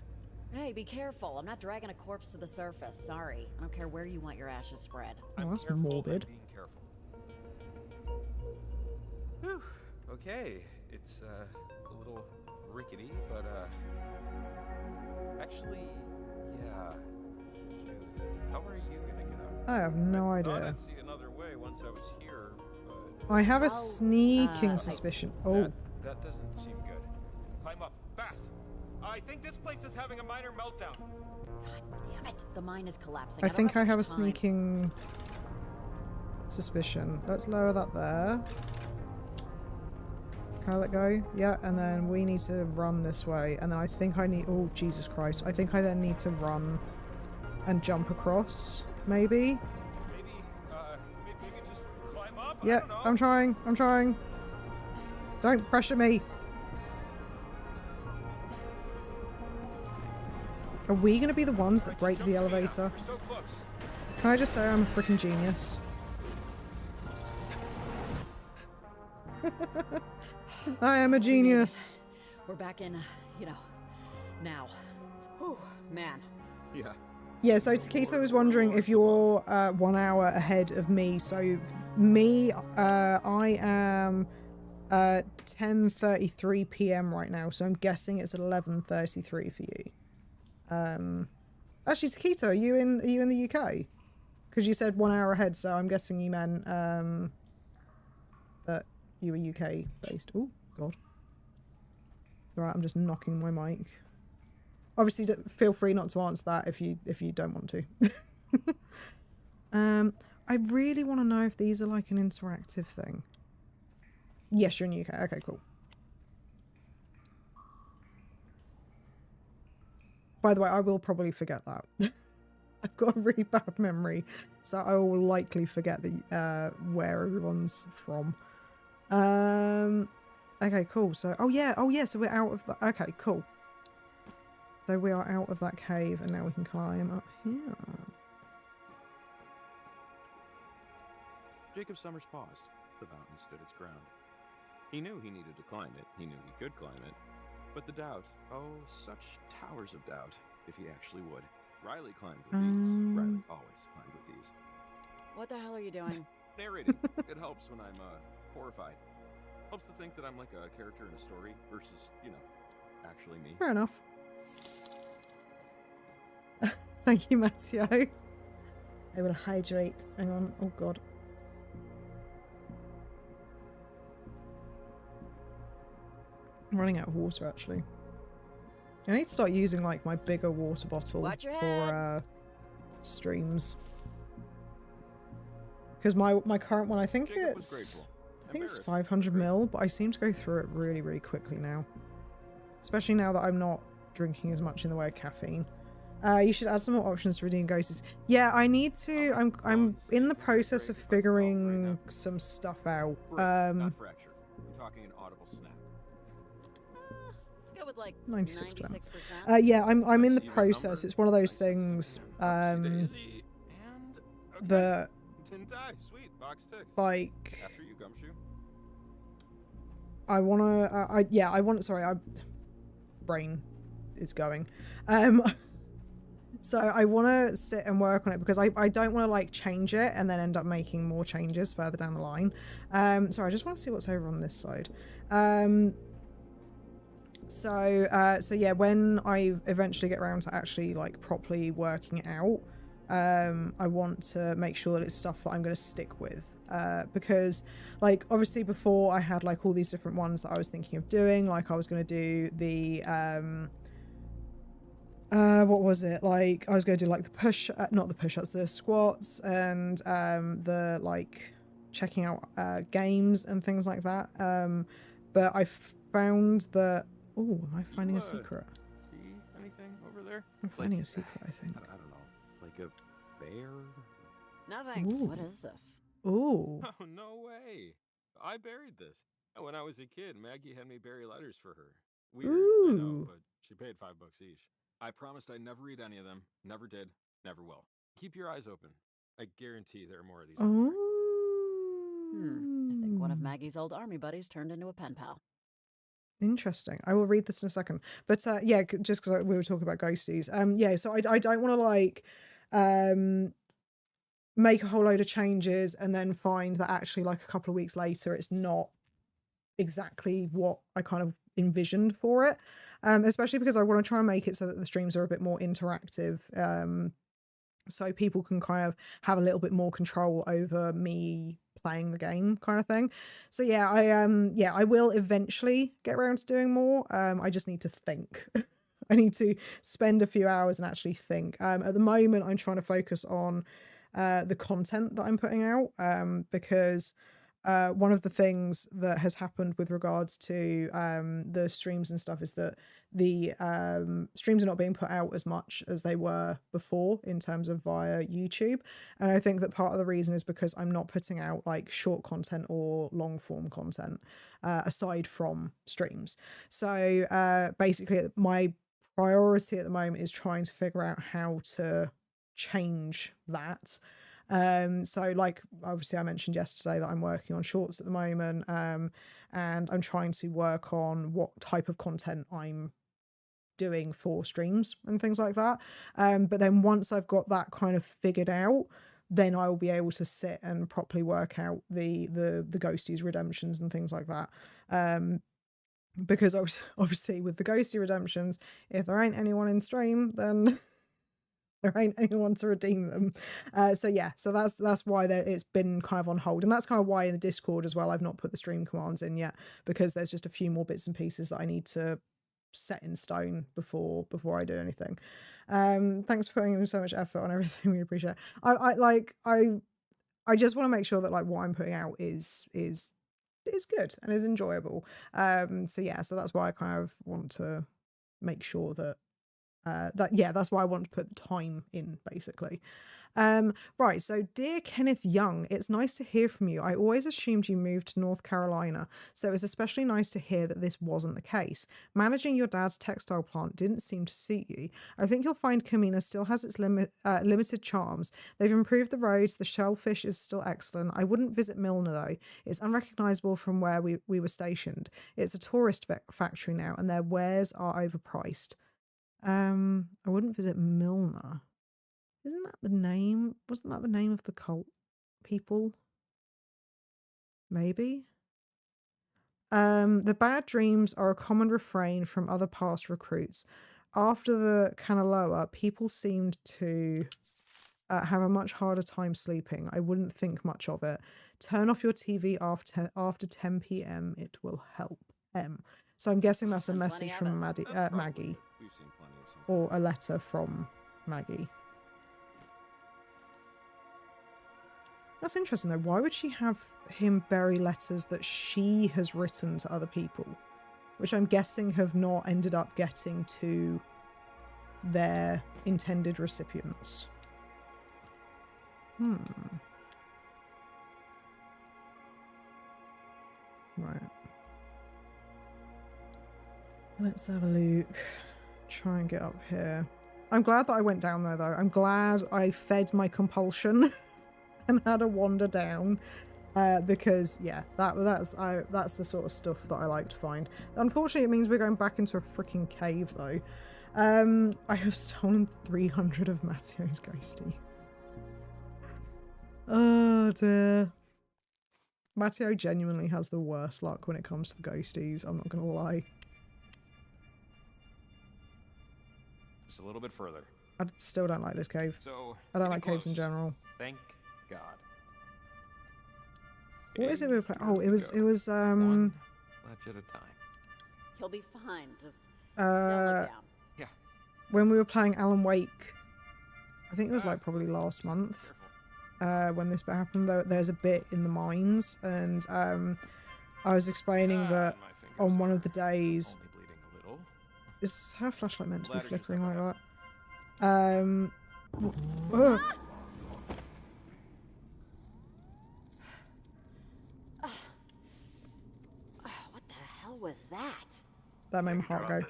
Speaker 4: Hey, be careful. I'm not dragging a corpse to the surface. Sorry. I don't care where you want your ashes spread.
Speaker 1: Oh, that's morbid.
Speaker 8: Being careful. Whew. Okay, it's a little rickety, but actually, yeah. Shoot, how are you gonna get out?
Speaker 1: I have no
Speaker 8: I thought
Speaker 1: idea.
Speaker 8: I'd see another way once I was here, but
Speaker 1: I have a sneaking suspicion. Oh,
Speaker 8: that doesn't seem good. Climb up, fast! I think this place is having a minor meltdown.
Speaker 4: Damn it. The mine is collapsing.
Speaker 1: I
Speaker 4: don't
Speaker 1: think I have a
Speaker 4: much time.
Speaker 1: sneaking suspicion. Let's lower that there. Can I let go? Yeah, and then we need to run this way. And then I think I need... Oh, Jesus Christ. I think I then need to run and jump across, maybe?
Speaker 8: Maybe just climb up?
Speaker 1: Yeah, I'm trying. Don't pressure me. Are we going to be the ones that break the elevator?
Speaker 8: We're so close.
Speaker 1: Can I just say I'm a freaking genius? I am a genius.
Speaker 4: We're back in, now. Whew, man.
Speaker 8: Yeah.
Speaker 1: Yeah, so Takeso was wondering if you're 1 hour ahead of me. So me, I am 10:33 p.m. right now. So I'm guessing it's 11:33 for you. Actually, Takeso, are you in the UK? Because you said 1 hour ahead, so I'm guessing you meant that you were UK based. Oh God. Right, I'm just knocking my mic. Obviously, feel free not to answer that if you don't want to. I really want to know if these are like an interactive thing. Yes, you're in the UK. Okay, cool. By the way, I will probably forget that. I've got a really bad memory, so I will likely forget where everyone's from. Okay, cool. So, oh yeah, so we're out of the... Okay, cool. So we are out of that cave, and now we can climb up here.
Speaker 6: Jacob Summers paused. The mountain stood its ground. He knew he needed to climb it. He knew he could climb it. But the doubt, oh, such towers of doubt, if he actually would, Riley climbed with ease. Riley always climbed with ease.
Speaker 4: What the hell are you doing?
Speaker 6: Narrating. It helps when I'm horrified. Helps to think that I'm like a character in a story versus, you know, actually me.
Speaker 1: Fair enough. Thank you, Matteo. I will hydrate. Hang on. Oh, God. I'm running out of water, actually. I need to start using, like, my bigger water bottle for streams. Because my current one, I think it's 500 ml, but I seem to go through it really, really quickly now. Especially now that I'm not drinking as much in the way of caffeine. You should add some more options to redeem ghosties. Yeah, I need to. I'm in the process of figuring some stuff out.
Speaker 6: Not fracture. I'm talking an audible snap.
Speaker 4: Let's go with like
Speaker 1: 96%. Yeah, I'm in the process. It's one of those things. The
Speaker 6: Tin die. Sweet. Box ticks.
Speaker 1: like.
Speaker 6: After you, Gumshoe.
Speaker 1: I wanna. I want. Sorry, brain is going. So I want to sit and work on it because I don't want to like change it and then end up making more changes further down the line. Sorry, I just want to see what's over on this side. So yeah, when I eventually get around to actually like properly working it out, I want to make sure that it's stuff that I'm going to stick with. Because like obviously before I had like all these different ones that I was thinking of doing, like I was going to do the what was it, like I was going to do like the not the push-ups, the squats, and the like checking out games and things like that, but I found that am I finding a secret?
Speaker 6: See anything over there?
Speaker 1: I'm finding a secret, I think.
Speaker 6: I don't know, like a bear.
Speaker 4: Nothing.
Speaker 1: Ooh.
Speaker 4: What is this?
Speaker 1: Ooh.
Speaker 6: Oh, no way. I buried this. When I was a kid, Maggie had me bury letters for her. Weird, I know, but she paid $5 each. I promised I'd never read any of them. Never did. Never will. Keep your eyes open. I guarantee there are more of these.
Speaker 1: Oh.
Speaker 4: I think one of Maggie's old army buddies turned into a pen pal.
Speaker 1: Interesting. I will read this in a second. But yeah, just because we were talking about ghosties. Yeah, so I don't want to like make a whole load of changes and then find that actually like a couple of weeks later it's not exactly what I kind of envisioned for it. Especially because I want to try and make it so that the streams are a bit more interactive, so people can kind of have a little bit more control over me playing the game kind of thing. So yeah, I will eventually get around to doing more. I just need to think. I need to spend a few hours and actually think. At the moment I'm trying to focus on the content that I'm putting out, because one of the things that has happened with regards to the streams and stuff is that the streams are not being put out as much as they were before in terms of via YouTube. And I think that part of the reason is because I'm not putting out like short content or long form content aside from streams. So basically my priority at the moment is trying to figure out how to change that. So like obviously I mentioned yesterday that I'm working on shorts at the moment, and I'm trying to work on what type of content I'm doing for streams and things like that. But then once I've got that kind of figured out, then I will be able to sit and properly work out the ghosties redemptions and things like that. Because obviously with the ghosty redemptions, if there ain't anyone in stream, then there ain't anyone to redeem them. So yeah, so that's why it's been kind of on hold, and that's kind of why in the Discord as well I've not put the stream commands in yet, because there's just a few more bits and pieces that I need to set in stone before I do anything. Thanks for putting in so much effort on everything. We appreciate it. I just want to make sure that like what I'm putting out is good and is enjoyable. So yeah, so that's why I kind of want to make sure that that's why I want to put the time in, basically. Right, so dear Kenneth Young, it's nice to hear from you. I always assumed you moved to North Carolina, so it's especially nice to hear that this wasn't the case. Managing your dad's textile plant didn't seem to suit you. I think you'll find Kamina still has its limited charms. They've improved the roads, the shellfish is still excellent. I wouldn't visit Milner though. It's unrecognisable from where we were stationed. It's a tourist factory now, and their wares are overpriced. I wouldn't visit Milner. Isn't that the name? Wasn't that the name of the cult people? Maybe? The bad dreams are a common refrain from other past recruits. After the Kanaloa, people seemed to have a much harder time sleeping. I wouldn't think much of it. Turn off your TV after 10 p.m. It will help. So I'm guessing that's a message from Maggie.
Speaker 6: We've seen plenty of some.
Speaker 1: Or a letter from Maggie. That's interesting though. Why would she have him bury letters that she has written to other people? Which I'm guessing have not ended up getting to their intended recipients. Right. Let's have a look. Try and get up here. I'm glad that I went down there though. I'm glad I fed my compulsion and had a wander down. Because yeah, that's the sort of stuff that I like to find. Unfortunately, it means we're going back into a freaking cave though. I have stolen 300 of Matteo's ghosties. Oh dear. Matteo genuinely has the worst luck when it comes to ghosties, I'm not gonna lie.
Speaker 8: Just a little bit further.
Speaker 1: I still don't like this cave.
Speaker 8: So,
Speaker 1: I don't like caves in general.
Speaker 8: Thank God.
Speaker 1: What is it we were playing? Oh, it was
Speaker 8: One ledge at a time.
Speaker 4: He'll be fine. Just don't look down.
Speaker 8: Yeah.
Speaker 1: When we were playing Alan Wake, I think it was like probably last month. When this bit happened, there's a bit in the mines, and I was explaining that on one of the days, is her flashlight meant to be flickering like that?
Speaker 4: What the hell was that?
Speaker 1: That made my heart go.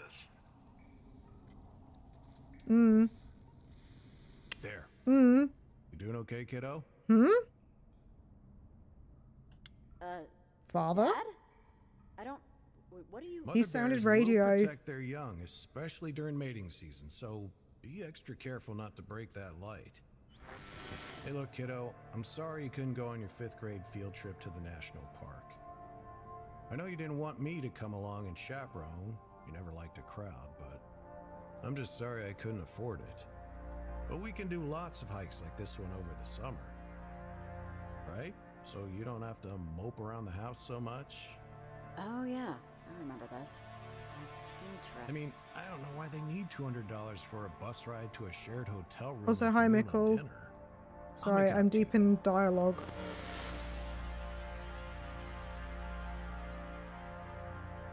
Speaker 12: There.
Speaker 1: You
Speaker 12: doing okay, kiddo?
Speaker 1: Father?
Speaker 4: Dad? I don't. What are you?
Speaker 1: He sounded
Speaker 12: Bears
Speaker 1: radio.
Speaker 12: will protect their young, especially during mating season, so be extra careful not to break that light. Hey, look, kiddo, I'm sorry you couldn't go on your 5th grade field trip to the national park. I know you didn't want me to come along and chaperone. You never liked a crowd, but I'm just sorry I couldn't afford it. But we can do lots of hikes like this one over the summer. Right? So you don't have to mope around the house so much.
Speaker 4: Oh yeah, I remember this. That field trip.
Speaker 12: I mean, I don't know why they need $200 for a bus ride to a shared hotel room.
Speaker 1: Also,
Speaker 12: with
Speaker 1: hi,
Speaker 12: a meal and
Speaker 1: Mickle.
Speaker 12: dinner.
Speaker 1: Sorry, I'm deep in dialogue.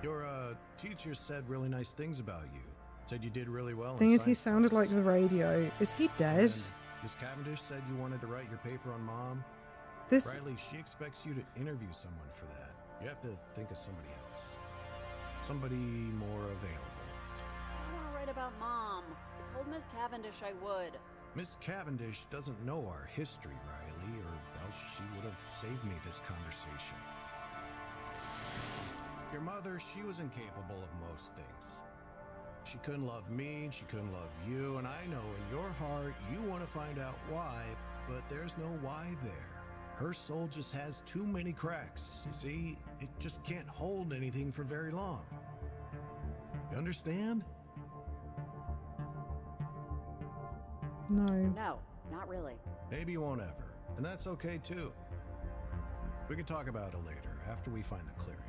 Speaker 12: Your teacher said really nice things about you. Said you did really well.
Speaker 1: Thing
Speaker 12: in
Speaker 1: is, he
Speaker 12: science
Speaker 1: sounded
Speaker 12: class.
Speaker 1: like the radio. Is he dead?
Speaker 12: And Miss Cavendish said you wanted to write your paper on Mom.
Speaker 1: This.
Speaker 12: Riley, she expects you to interview someone for that. You have to think of somebody else. Somebody more available.
Speaker 4: I want to write about Mom. I told Miss Cavendish I would.
Speaker 12: Miss Cavendish doesn't know our history, Riley, or else she would have saved me this conversation. Your mother, she was incapable of most things. She couldn't love me, she couldn't love you, and I know in your heart you want to find out why, but there's no why there. Her soul just has too many cracks. You see, it just can't hold anything for very long. You understand?
Speaker 1: No.
Speaker 4: No, not really.
Speaker 12: Maybe you won't ever, and that's okay too. We can talk about it later, after we find the clearing.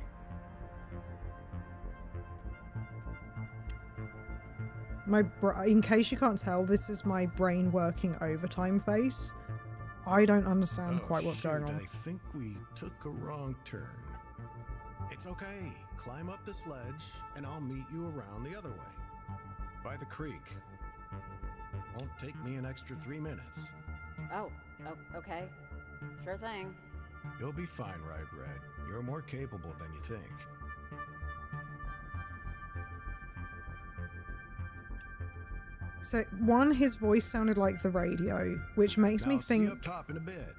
Speaker 1: In case you can't tell, this is my brain working overtime face. I don't understand quite what's going on.
Speaker 12: I think we took a wrong turn. It's okay. Climb up this ledge, and I'll meet you around the other way. By the creek. Won't take me an extra 3 minutes.
Speaker 4: Oh, okay. Sure thing.
Speaker 12: You'll be fine, Rye Bread. You're more capable than you think.
Speaker 1: So, one, his voice sounded like the radio, which makes me think
Speaker 12: See you up top in a bit.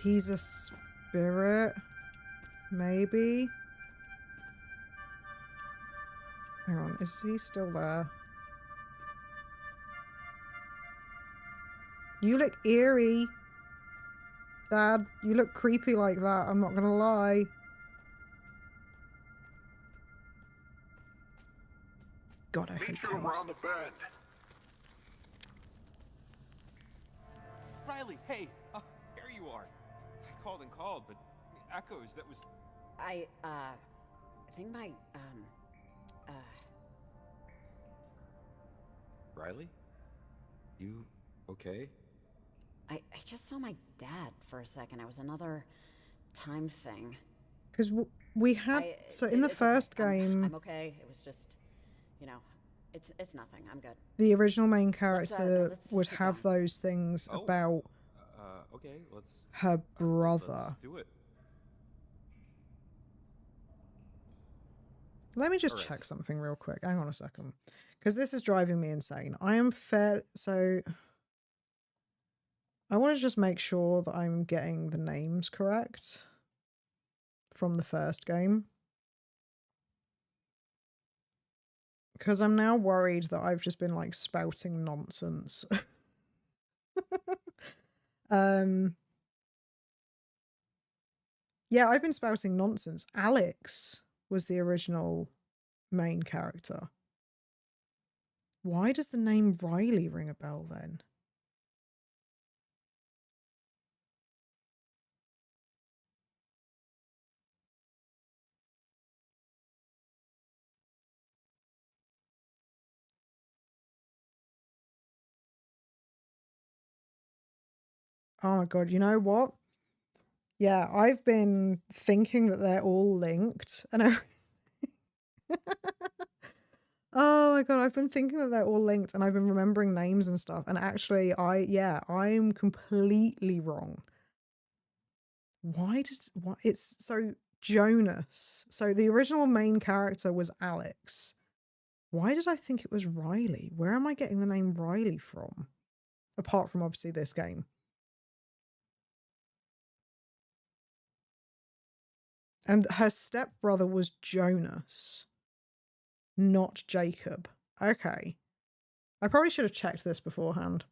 Speaker 1: he's a spirit, maybe? Hang on, is he still there? You look eerie. Dad, you look creepy like that, I'm not gonna lie. God, I hate caves.
Speaker 16: around the bend.
Speaker 8: Riley, hey! Here you are. I called and called, but echoes, that was...
Speaker 4: I think my,
Speaker 6: Riley? You okay?
Speaker 4: I just saw my dad for a second. It was another time thing.
Speaker 1: Because we had... so in the first game...
Speaker 4: I'm okay. It was just, you know, it's nothing. I'm good.
Speaker 1: The original main character
Speaker 4: let's
Speaker 1: would
Speaker 4: keep
Speaker 1: have those things about
Speaker 6: Okay, let's...
Speaker 1: her brother.
Speaker 6: Let's do it.
Speaker 1: Let me just check something real quick. Hang on a second. Because this is driving me insane. I am fair... So... I want to just make sure that I'm getting the names correct from the first game. Because I'm now worried that I've just been, like, spouting nonsense. Yeah, I've been spouting nonsense. Alex was the original main character. Why does the name Riley ring a bell then? Oh my god, you know what? Yeah, I've been thinking that they're all linked, and oh my god, I've been thinking that they're all linked, and I've been remembering names and stuff, and actually, I'm completely wrong. It's so Jonas. So the original main character was Alex. Why did I think it was Riley? Where am I getting the name Riley from? Apart from obviously this game. And her stepbrother was Jonas, not Jacob. Okay. I probably should have checked this beforehand.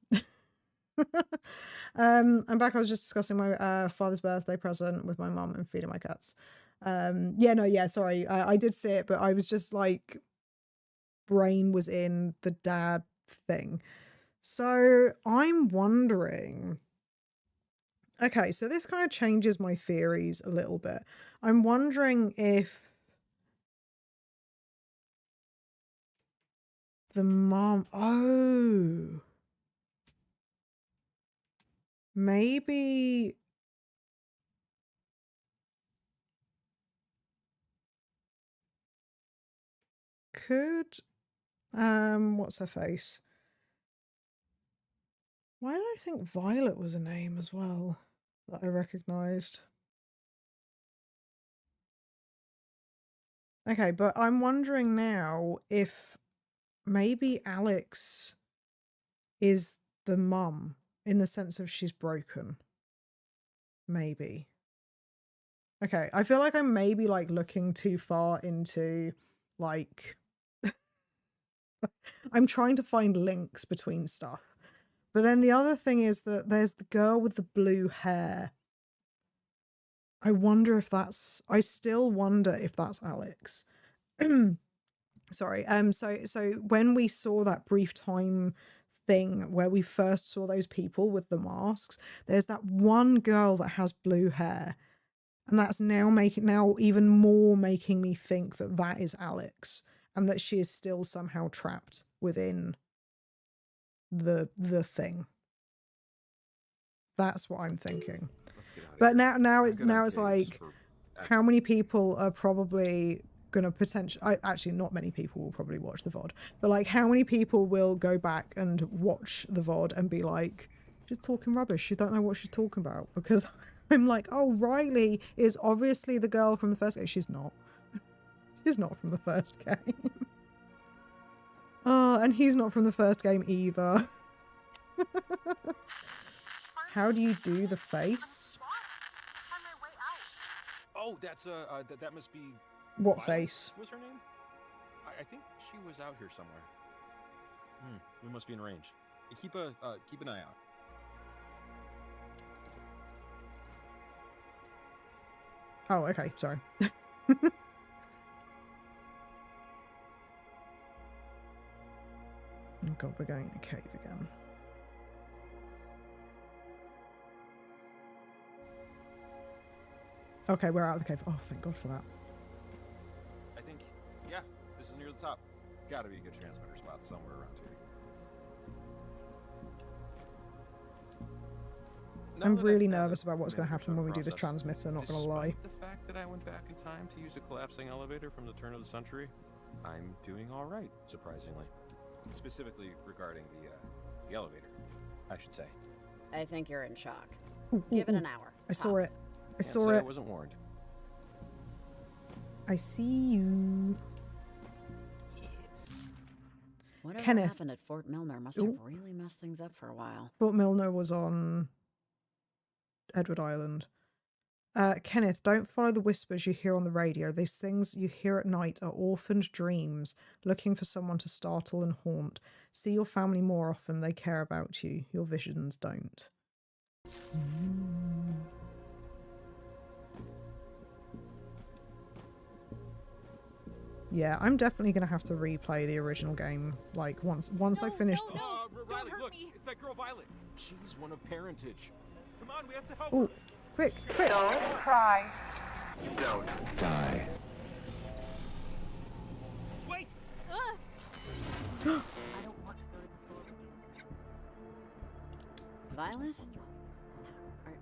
Speaker 1: I'm back. I was just discussing my father's birthday present with my mum and feeding my cats. Sorry. I did see it, but I was just like, brain was in the dad thing. So I'm wondering... Okay, so this kind of changes my theories a little bit. I'm wondering if the mom... Oh. Maybe... Could... What's her face? Why did I think Violet was a name as well that I recognized? Okay, but I'm wondering now if maybe Alex is the mum in the sense of she's broken. Maybe. Okay, I feel like I'm maybe like looking too far into like... I'm trying to find links between stuff. But then the other thing is that there's the girl with the blue hair. I wonder if that's... I still wonder if that's Alex. Sorry. So when we saw that brief time thing where we first saw those people with the masks, there's that one girl that has blue hair. And that's now even more making me think that that is Alex and that she is still somehow trapped within the thing. That's what I'm thinking. But now it's like, how many people are probably gonna potentially... Actually, not many people will probably watch the VOD, but like, how many people will go back and watch the VOD and be like, she's talking rubbish, you don't know what she's talking about? Because I'm like, oh, Riley is obviously the girl from the first game. She's not. She's not from the first game. Oh, and he's not from the first game either. How do you do the face?
Speaker 6: Oh, that's that must be...
Speaker 1: What
Speaker 6: Violet
Speaker 1: face?
Speaker 6: was her name? I think she was out here somewhere. We must be in range. Keep an eye out.
Speaker 1: Oh, okay, sorry. Oh god, we're going in a cave again. Okay, we're out of the cave. Oh, thank god for that.
Speaker 6: I think, yeah, this is near the top. Gotta be a good transmitter spot somewhere around here.
Speaker 1: I'm really nervous about what's going to happen when we do this
Speaker 6: process,
Speaker 1: transmitter, not going to lie.
Speaker 6: Despite the fact that I went back in time to use a collapsing elevator from the turn of the century, I'm doing all right, surprisingly. Specifically regarding the elevator, I should say.
Speaker 4: I think you're in shock.
Speaker 1: Ooh,
Speaker 4: Give it
Speaker 1: ooh.
Speaker 4: an hour.
Speaker 1: I saw it. I
Speaker 6: Can't
Speaker 1: saw
Speaker 6: say
Speaker 1: it.
Speaker 6: I wasn't warned.
Speaker 1: I see you.
Speaker 4: Whatever
Speaker 1: Kenneth.
Speaker 4: happened at Fort Milner must have really messed things up for a while.
Speaker 1: Fort Milner was on Edward Island. Kenneth, don't follow the whispers you hear on the radio. These things you hear at night are orphaned dreams, looking for someone to startle and haunt. See your family more often. They care about you. Your visions don't. Yeah, I'm definitely going to have to replay the original game, like, once I finish...
Speaker 6: Riley, look, it's that girl Violet. She's one of parentage. Come on, we have to help
Speaker 1: Oh,
Speaker 6: her.
Speaker 1: quick, quick!
Speaker 9: Don't cry.
Speaker 12: Don't
Speaker 1: die.
Speaker 6: Wait!
Speaker 9: I don't want to go to the store with you.
Speaker 4: Violet? Did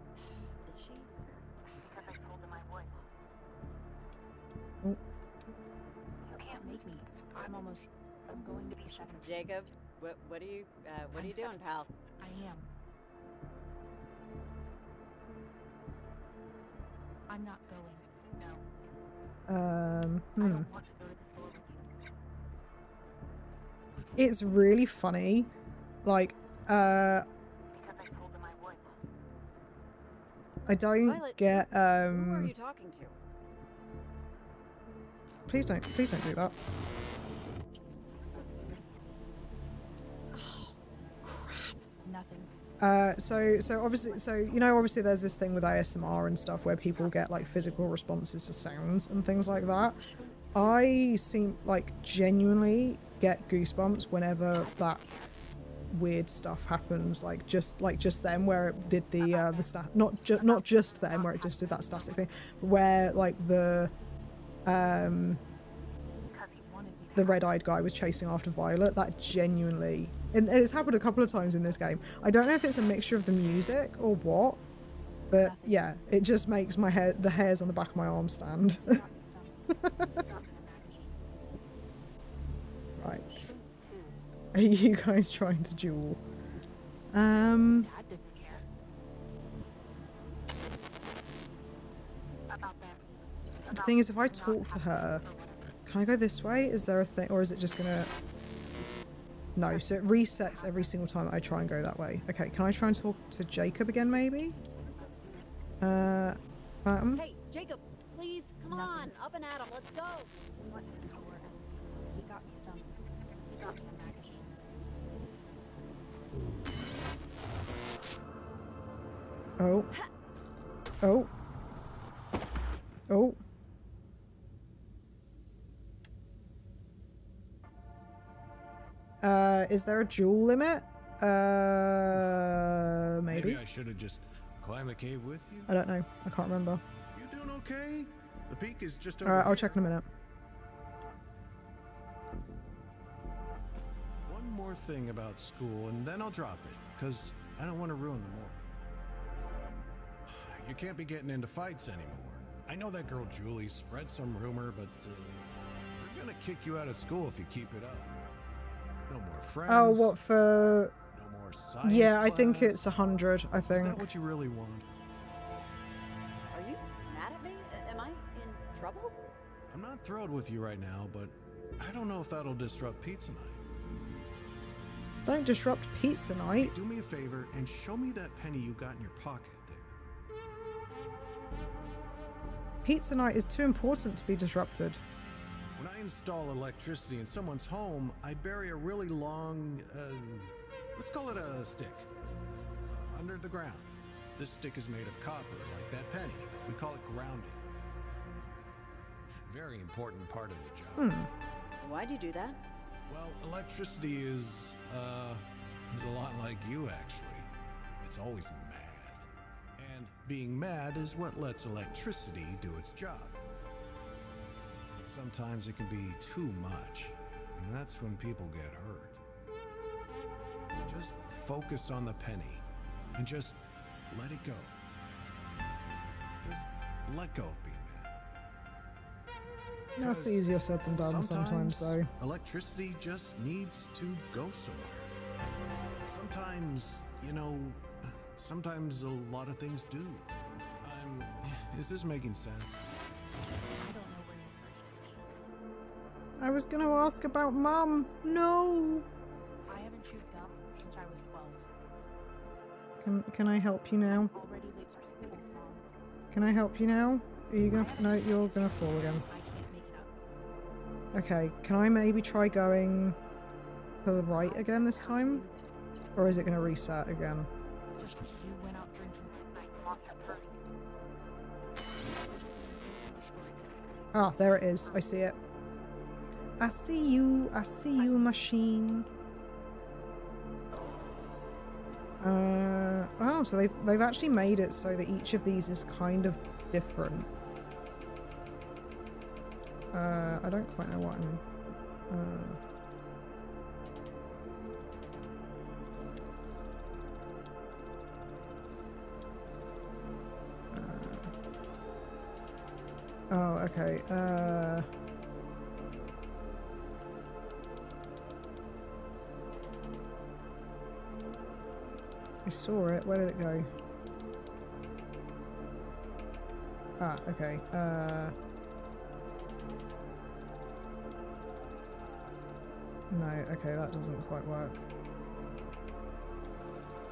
Speaker 4: she?
Speaker 9: Because I told him I would.
Speaker 1: Oh.
Speaker 9: You can't make me. I'm going to be 17.
Speaker 4: Jacob, what are you doing, pal?
Speaker 9: I am. I'm not going. No. I don't want to go to the store with you.
Speaker 1: It's really funny. Like,
Speaker 9: Because I told him I would.
Speaker 1: I don't
Speaker 4: Violet,
Speaker 1: get,
Speaker 4: who are you talking to?
Speaker 1: Please don't do that.
Speaker 9: Oh, crap. Nothing.
Speaker 1: So obviously there's this thing with ASMR and stuff where people get like physical responses to sounds and things like that. I seem like genuinely get goosebumps whenever that weird stuff happens, like just then where it did the not just then where it just did that static thing, where like the red-eyed guy was chasing after Violet. That genuinely, and it's happened a couple of times in this game. I don't know if it's a mixture of the music or what, but yeah, it just makes the hairs on the back of my arm stand. Right. Are you guys trying to duel? The thing is, if I talk to her, can I go this way? Is there a thing, or is it just gonna... No, so it resets every single time that I try and go that way. Okay, can I try and talk to Jacob again, maybe?
Speaker 4: Hey, Jacob, please, come on, up and at him, let's go.
Speaker 9: We went to the store and he got me a magazine.
Speaker 1: Oh. Oh. Oh. Is there a duel limit? Maybe.
Speaker 16: Maybe I should have just climbed the cave with you.
Speaker 1: I don't know. I can't remember.
Speaker 16: You doing okay? The peak is just over.
Speaker 1: Alright, I'll check in a minute.
Speaker 16: One more thing about school, and then I'll drop it, because I don't want to ruin the morning. You can't be getting into fights anymore. I know that girl Julie spread some rumor, but we're gonna kick you out of school if you keep it up. No more friends.
Speaker 1: Oh, what for?
Speaker 16: No more science
Speaker 1: Yeah, I think
Speaker 16: class.
Speaker 1: it's 100, I think.
Speaker 16: Is that what you really want?
Speaker 4: Are you mad at me? Am I in trouble?
Speaker 16: I'm not thrilled with you right now, but I don't know if that'll disrupt pizza night.
Speaker 1: Don't disrupt pizza night.
Speaker 16: Do me a favor and show me that penny you got in your pocket there.
Speaker 1: Pizza night is too important to be disrupted.
Speaker 16: When I install electricity in someone's home, I bury a really long, let's call it a stick, under the ground. This stick is made of copper, like that penny. We call it grounding. very important part of the job.
Speaker 4: Why'd you do that?
Speaker 16: Well, electricity is a lot like you, actually. It's always mad. And being mad is what lets electricity do its job. But sometimes it can be too much, and that's when people get hurt. Just focus on the penny, and just let it go. Just let go of being mad.
Speaker 1: That's easier said than done sometimes, though.
Speaker 16: Electricity just needs to go somewhere. Sometimes, you know, sometimes a lot of things do. Is this making sense?
Speaker 10: I don't know where you first.
Speaker 1: I was gonna ask about Mum. No.
Speaker 10: I haven't chewed gum since I was 12.
Speaker 1: Can I help you now?
Speaker 10: Already late for school, Mom.
Speaker 1: Can I help you now? Are you gonna? No, you're gonna fall again.
Speaker 10: I can't make it up.
Speaker 1: Okay. Can I maybe try going to the right again this time, or is it gonna reset again?
Speaker 10: Just because you went out drinking that night and lost your purse.
Speaker 1: Ah, there it is. I see it. I see you. I see you, machine. Oh, so they've actually made it so that each of these is kind of different. I don't quite know what I'm. Oh, okay. I saw it. Where did it go? Ah, okay. No, okay, that doesn't quite work. Do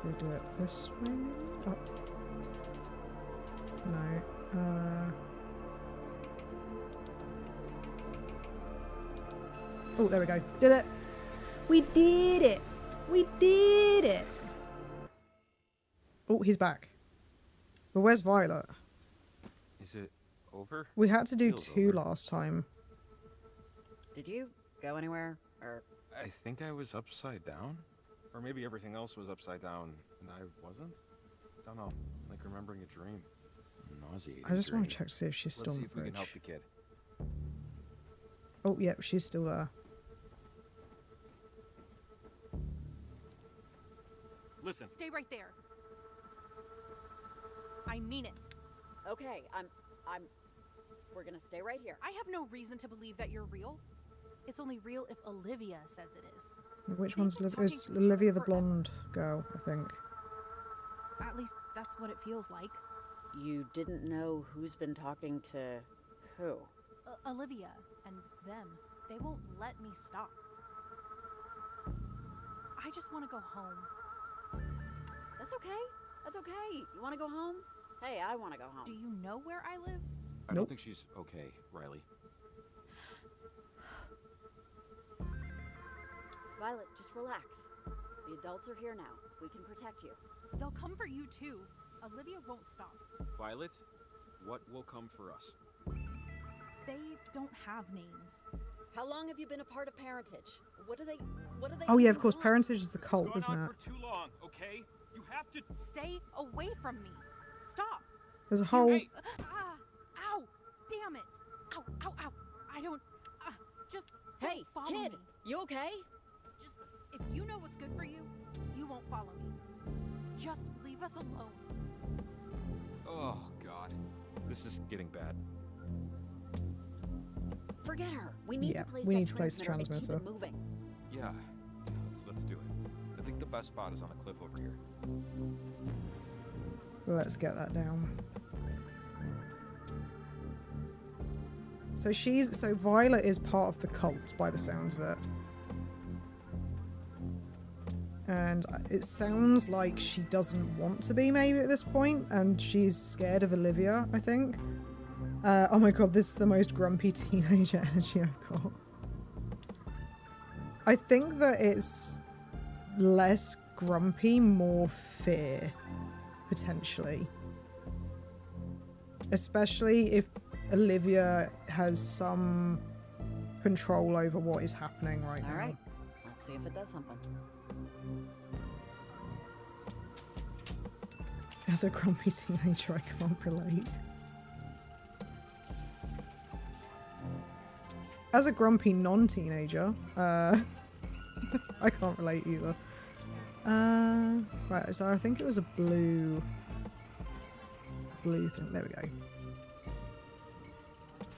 Speaker 1: we do it this way? Oh. No. Oh, there we go. Did it! We did it! We did it! Oh, he's back. But where's Violet?
Speaker 6: Is it over?
Speaker 1: We had to do
Speaker 6: Feels
Speaker 1: 2
Speaker 6: over.
Speaker 1: last time.
Speaker 4: Did you go anywhere? Or
Speaker 6: I think I was upside down? Or maybe everything else was upside down and I wasn't? Don't know. Like remembering a dream. Nauseating
Speaker 1: I just want
Speaker 6: dream.
Speaker 1: to check to see if she's still
Speaker 6: Let's
Speaker 1: on
Speaker 6: see
Speaker 1: the
Speaker 6: if we can
Speaker 1: bridge.
Speaker 6: help the kid.
Speaker 1: Oh, yep, she's still there.
Speaker 6: Listen.
Speaker 10: Stay right there. I mean it.
Speaker 4: okay, we're gonna stay right here.
Speaker 10: I have no reason to believe that you're real. It's only real if Olivia says it is.
Speaker 1: Which
Speaker 10: They've
Speaker 1: one's
Speaker 10: been
Speaker 1: Liv?
Speaker 10: talking
Speaker 1: Is
Speaker 10: to each other
Speaker 1: Olivia the
Speaker 10: for-
Speaker 1: blonde girl, I think.
Speaker 10: At least that's what it feels like.
Speaker 4: You didn't know who's been talking to who?
Speaker 10: Olivia and them. They won't let me stop. I just want to go home.
Speaker 4: That's okay. That's okay. You want to go home? Hey, I want to go home.
Speaker 10: Do you know where I live?
Speaker 6: I don't think she's okay, Riley.
Speaker 4: Violet, just relax. The adults are here now. We can protect you.
Speaker 10: They'll come for you too. Olivia won't stop.
Speaker 6: Violet, what will come for us?
Speaker 10: They don't have names.
Speaker 4: How long have you been a part of Parentage? What do they
Speaker 1: Oh yeah,
Speaker 4: even
Speaker 1: of course,
Speaker 4: want?
Speaker 1: Parentage is the
Speaker 6: This has
Speaker 1: cult,
Speaker 6: gone
Speaker 1: isn't
Speaker 6: on
Speaker 1: it?
Speaker 6: for too long, okay? You have to
Speaker 10: Stay away from me. Stop.
Speaker 1: There's a whole...
Speaker 6: Hey!
Speaker 10: Ow! Damn it! Ow! Ow! Ow! I don't. Just.
Speaker 4: Hey,
Speaker 10: don't follow
Speaker 4: kid,
Speaker 10: me.
Speaker 4: you okay?
Speaker 10: Just. If you know what's good for you, you won't follow me. Just leave us alone.
Speaker 6: Oh, God. This is getting bad.
Speaker 4: Forget her. We need
Speaker 1: Yeah,
Speaker 4: to place
Speaker 1: we
Speaker 4: that
Speaker 1: need to place the
Speaker 4: transmitter and keep
Speaker 1: transmitter.
Speaker 4: it moving.
Speaker 6: Yeah, let's do it. I think the best spot is on the cliff over here.
Speaker 1: Let's get that down. So Violet is part of the cult by the sounds of it. And it sounds like she doesn't want to be maybe at this point, and she's scared of Olivia, I think. Oh my god, this is the most grumpy teenager energy I've got. I think that it's less grumpy, more fear, potentially. Especially if Olivia has some control over what is happening right now.
Speaker 4: All right, let's see if it does something.
Speaker 1: As a grumpy teenager, I can't relate. As a grumpy non-teenager, I can't relate either. Right, so I think it was a blue thing. There we go.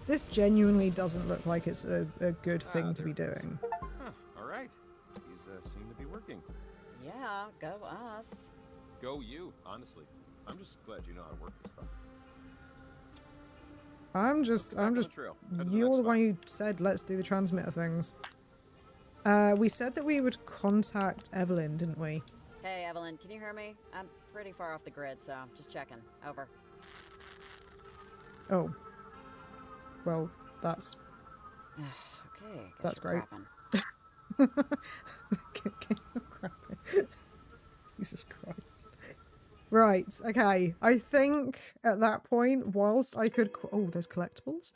Speaker 1: This genuinely doesn't look like it's a good thing to be doing.
Speaker 6: Huh, all right. These seem to be working.
Speaker 4: Yeah, go us.
Speaker 6: Go you, honestly. I'm just glad you know how to work this stuff.
Speaker 1: I'm just, you're the one who said, let's do the transmitter things. We said that we would contact Evelyn, didn't we?
Speaker 4: Hey, Evelyn, can you hear me? I'm pretty far off the grid, so just checking. Over.
Speaker 1: Oh. Well, that's...
Speaker 4: Okay,
Speaker 1: that's great. Jesus Christ. Right, okay. I think at that point, whilst I could... Oh, there's collectibles.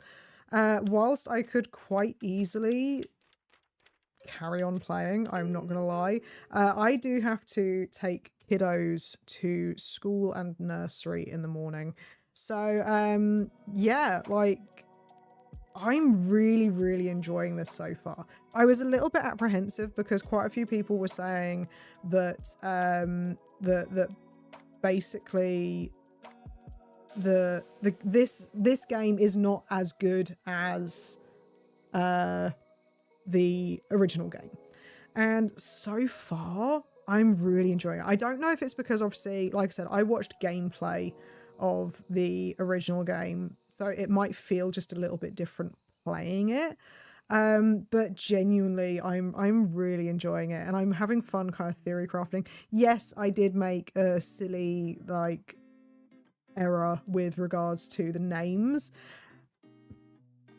Speaker 1: Whilst I could quite easily carry on playing, I'm not gonna lie, I do have to take kiddos to school and nursery in the morning. So, yeah, like... I'm really enjoying this so far. I was a little bit apprehensive because quite a few people were saying that that basically this game is not as good as the original game. And so far, I'm really enjoying it. I don't know if it's because obviously, like I said, I watched gameplay of the original game, so it might feel just a little bit different playing it, but genuinely I'm really enjoying it, and I'm having fun kind of theory crafting. Yes, I did make a silly like error with regards to the names.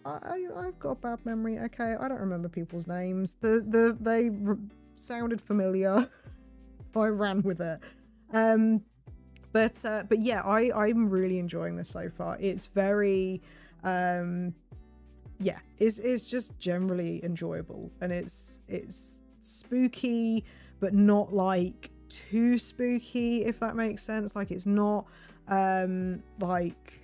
Speaker 1: I've got a bad memory. Okay, I don't remember people's names. They sounded familiar, so I ran with it. But yeah, I'm really enjoying this so far. It's very, yeah, it's just generally enjoyable, and it's spooky, but not like too spooky, if that makes sense. Like it's not like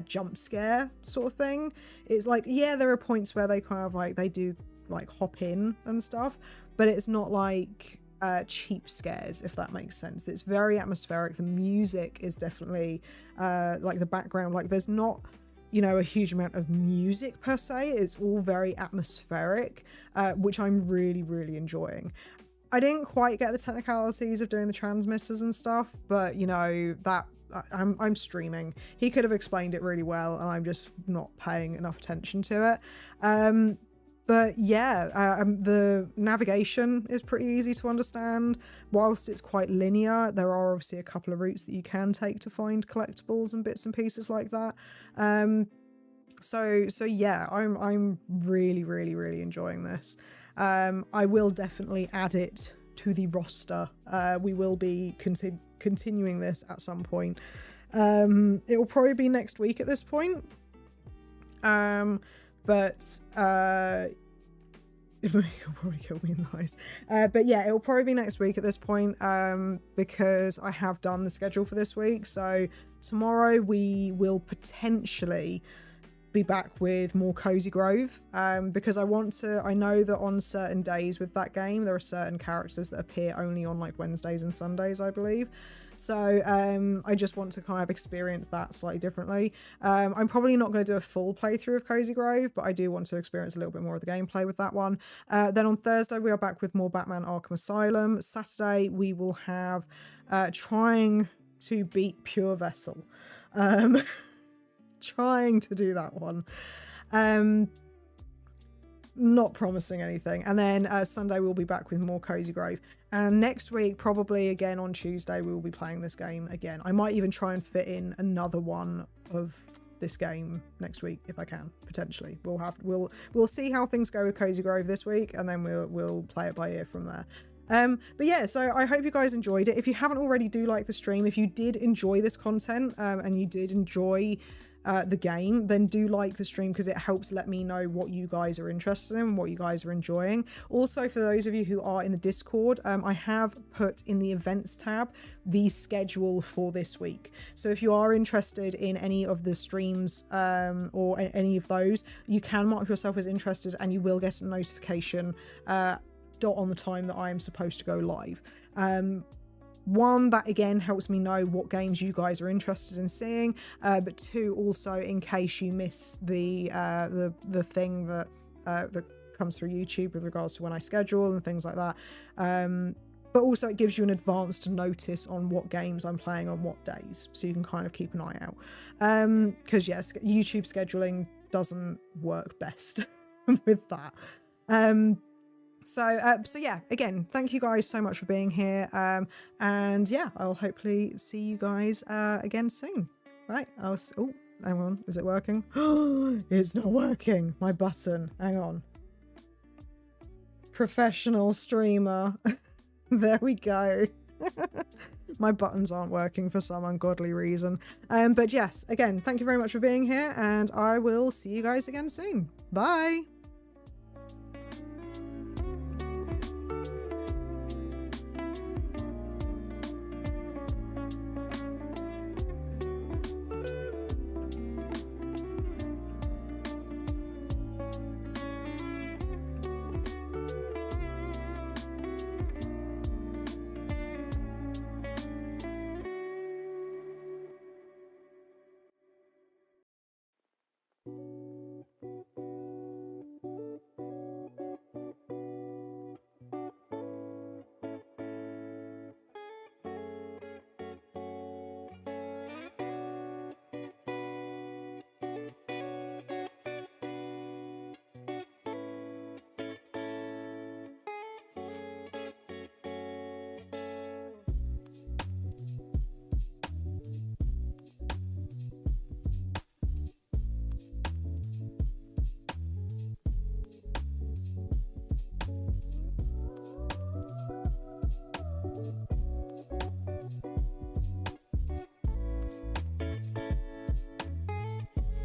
Speaker 1: jump scare sort of thing. It's like, yeah, there are points where they kind of like they do like hop in and stuff, but it's not like cheap scares, if that makes sense. It's very atmospheric. The music is definitely like the background, like there's not, you know, a huge amount of music per se. It's all very atmospheric, which I'm really enjoying. I didn't quite get the technicalities of doing the transmitters and stuff, but you know, that I'm streaming. He could have explained it really well, and I'm just not paying enough attention to it. But yeah, the navigation is pretty easy to understand. Whilst it's quite linear, there are obviously a couple of routes that you can take to find collectibles and bits and pieces like that. So yeah, I'm really enjoying this. I will definitely add it to the roster. We will be continuing this at some point. It will probably be next week at this point. But it will probably kill me in the eyes. But yeah, it will probably be next week at this point, because I have done the schedule for this week. So tomorrow we will potentially be back with more Cozy Grove, because I know that on certain days with that game there are certain characters that appear only on like Wednesdays and Sundays, I believe. So I just want to kind of experience that slightly differently. I'm probably not going to do a full playthrough of Cozy Grove, but I do want to experience a little bit more of the gameplay with that one. Then on Thursday we are back with more Batman Arkham Asylum. Saturday we will have trying to beat Pure Vessel. Trying to do that one. Not promising anything. And then Sunday we'll be back with more Cozy Grove. And next week, probably again on Tuesday, we will be playing this game again. I might even try and fit in another one of this game next week if I can, potentially. We'll see how things go with Cozy Grove this week, and then we'll play it by ear from there. But yeah, so I hope you guys enjoyed it. If you haven't already, do like the stream. If you did enjoy this content, and you did enjoy the game, then do like the stream, because it helps let me know what you guys are interested in, what you guys are enjoying. Also, for those of you who are in the Discord, I have put in the events tab the schedule for this week. So if you are interested in any of the streams or any of those, you can mark yourself as interested and you will get a notification dot on the time that I am supposed to go live. One, that again helps me know what games you guys are interested in seeing, but two, also in case you miss the thing that that comes through YouTube with regards to when I schedule and things like that. But also it gives you an advanced notice on what games I'm playing on what days, so you can kind of keep an eye out. Because yes, YouTube scheduling doesn't work best with that. So yeah, again, thank you guys so much for being here. And yeah, I'll hopefully see you guys again soon. Right, oh, hang on, is it working? It's not working, my button, hang on. Professional streamer. There we go. My buttons aren't working for some ungodly reason. But yes, again, thank you very much for being here, and I will see you guys again soon. Bye.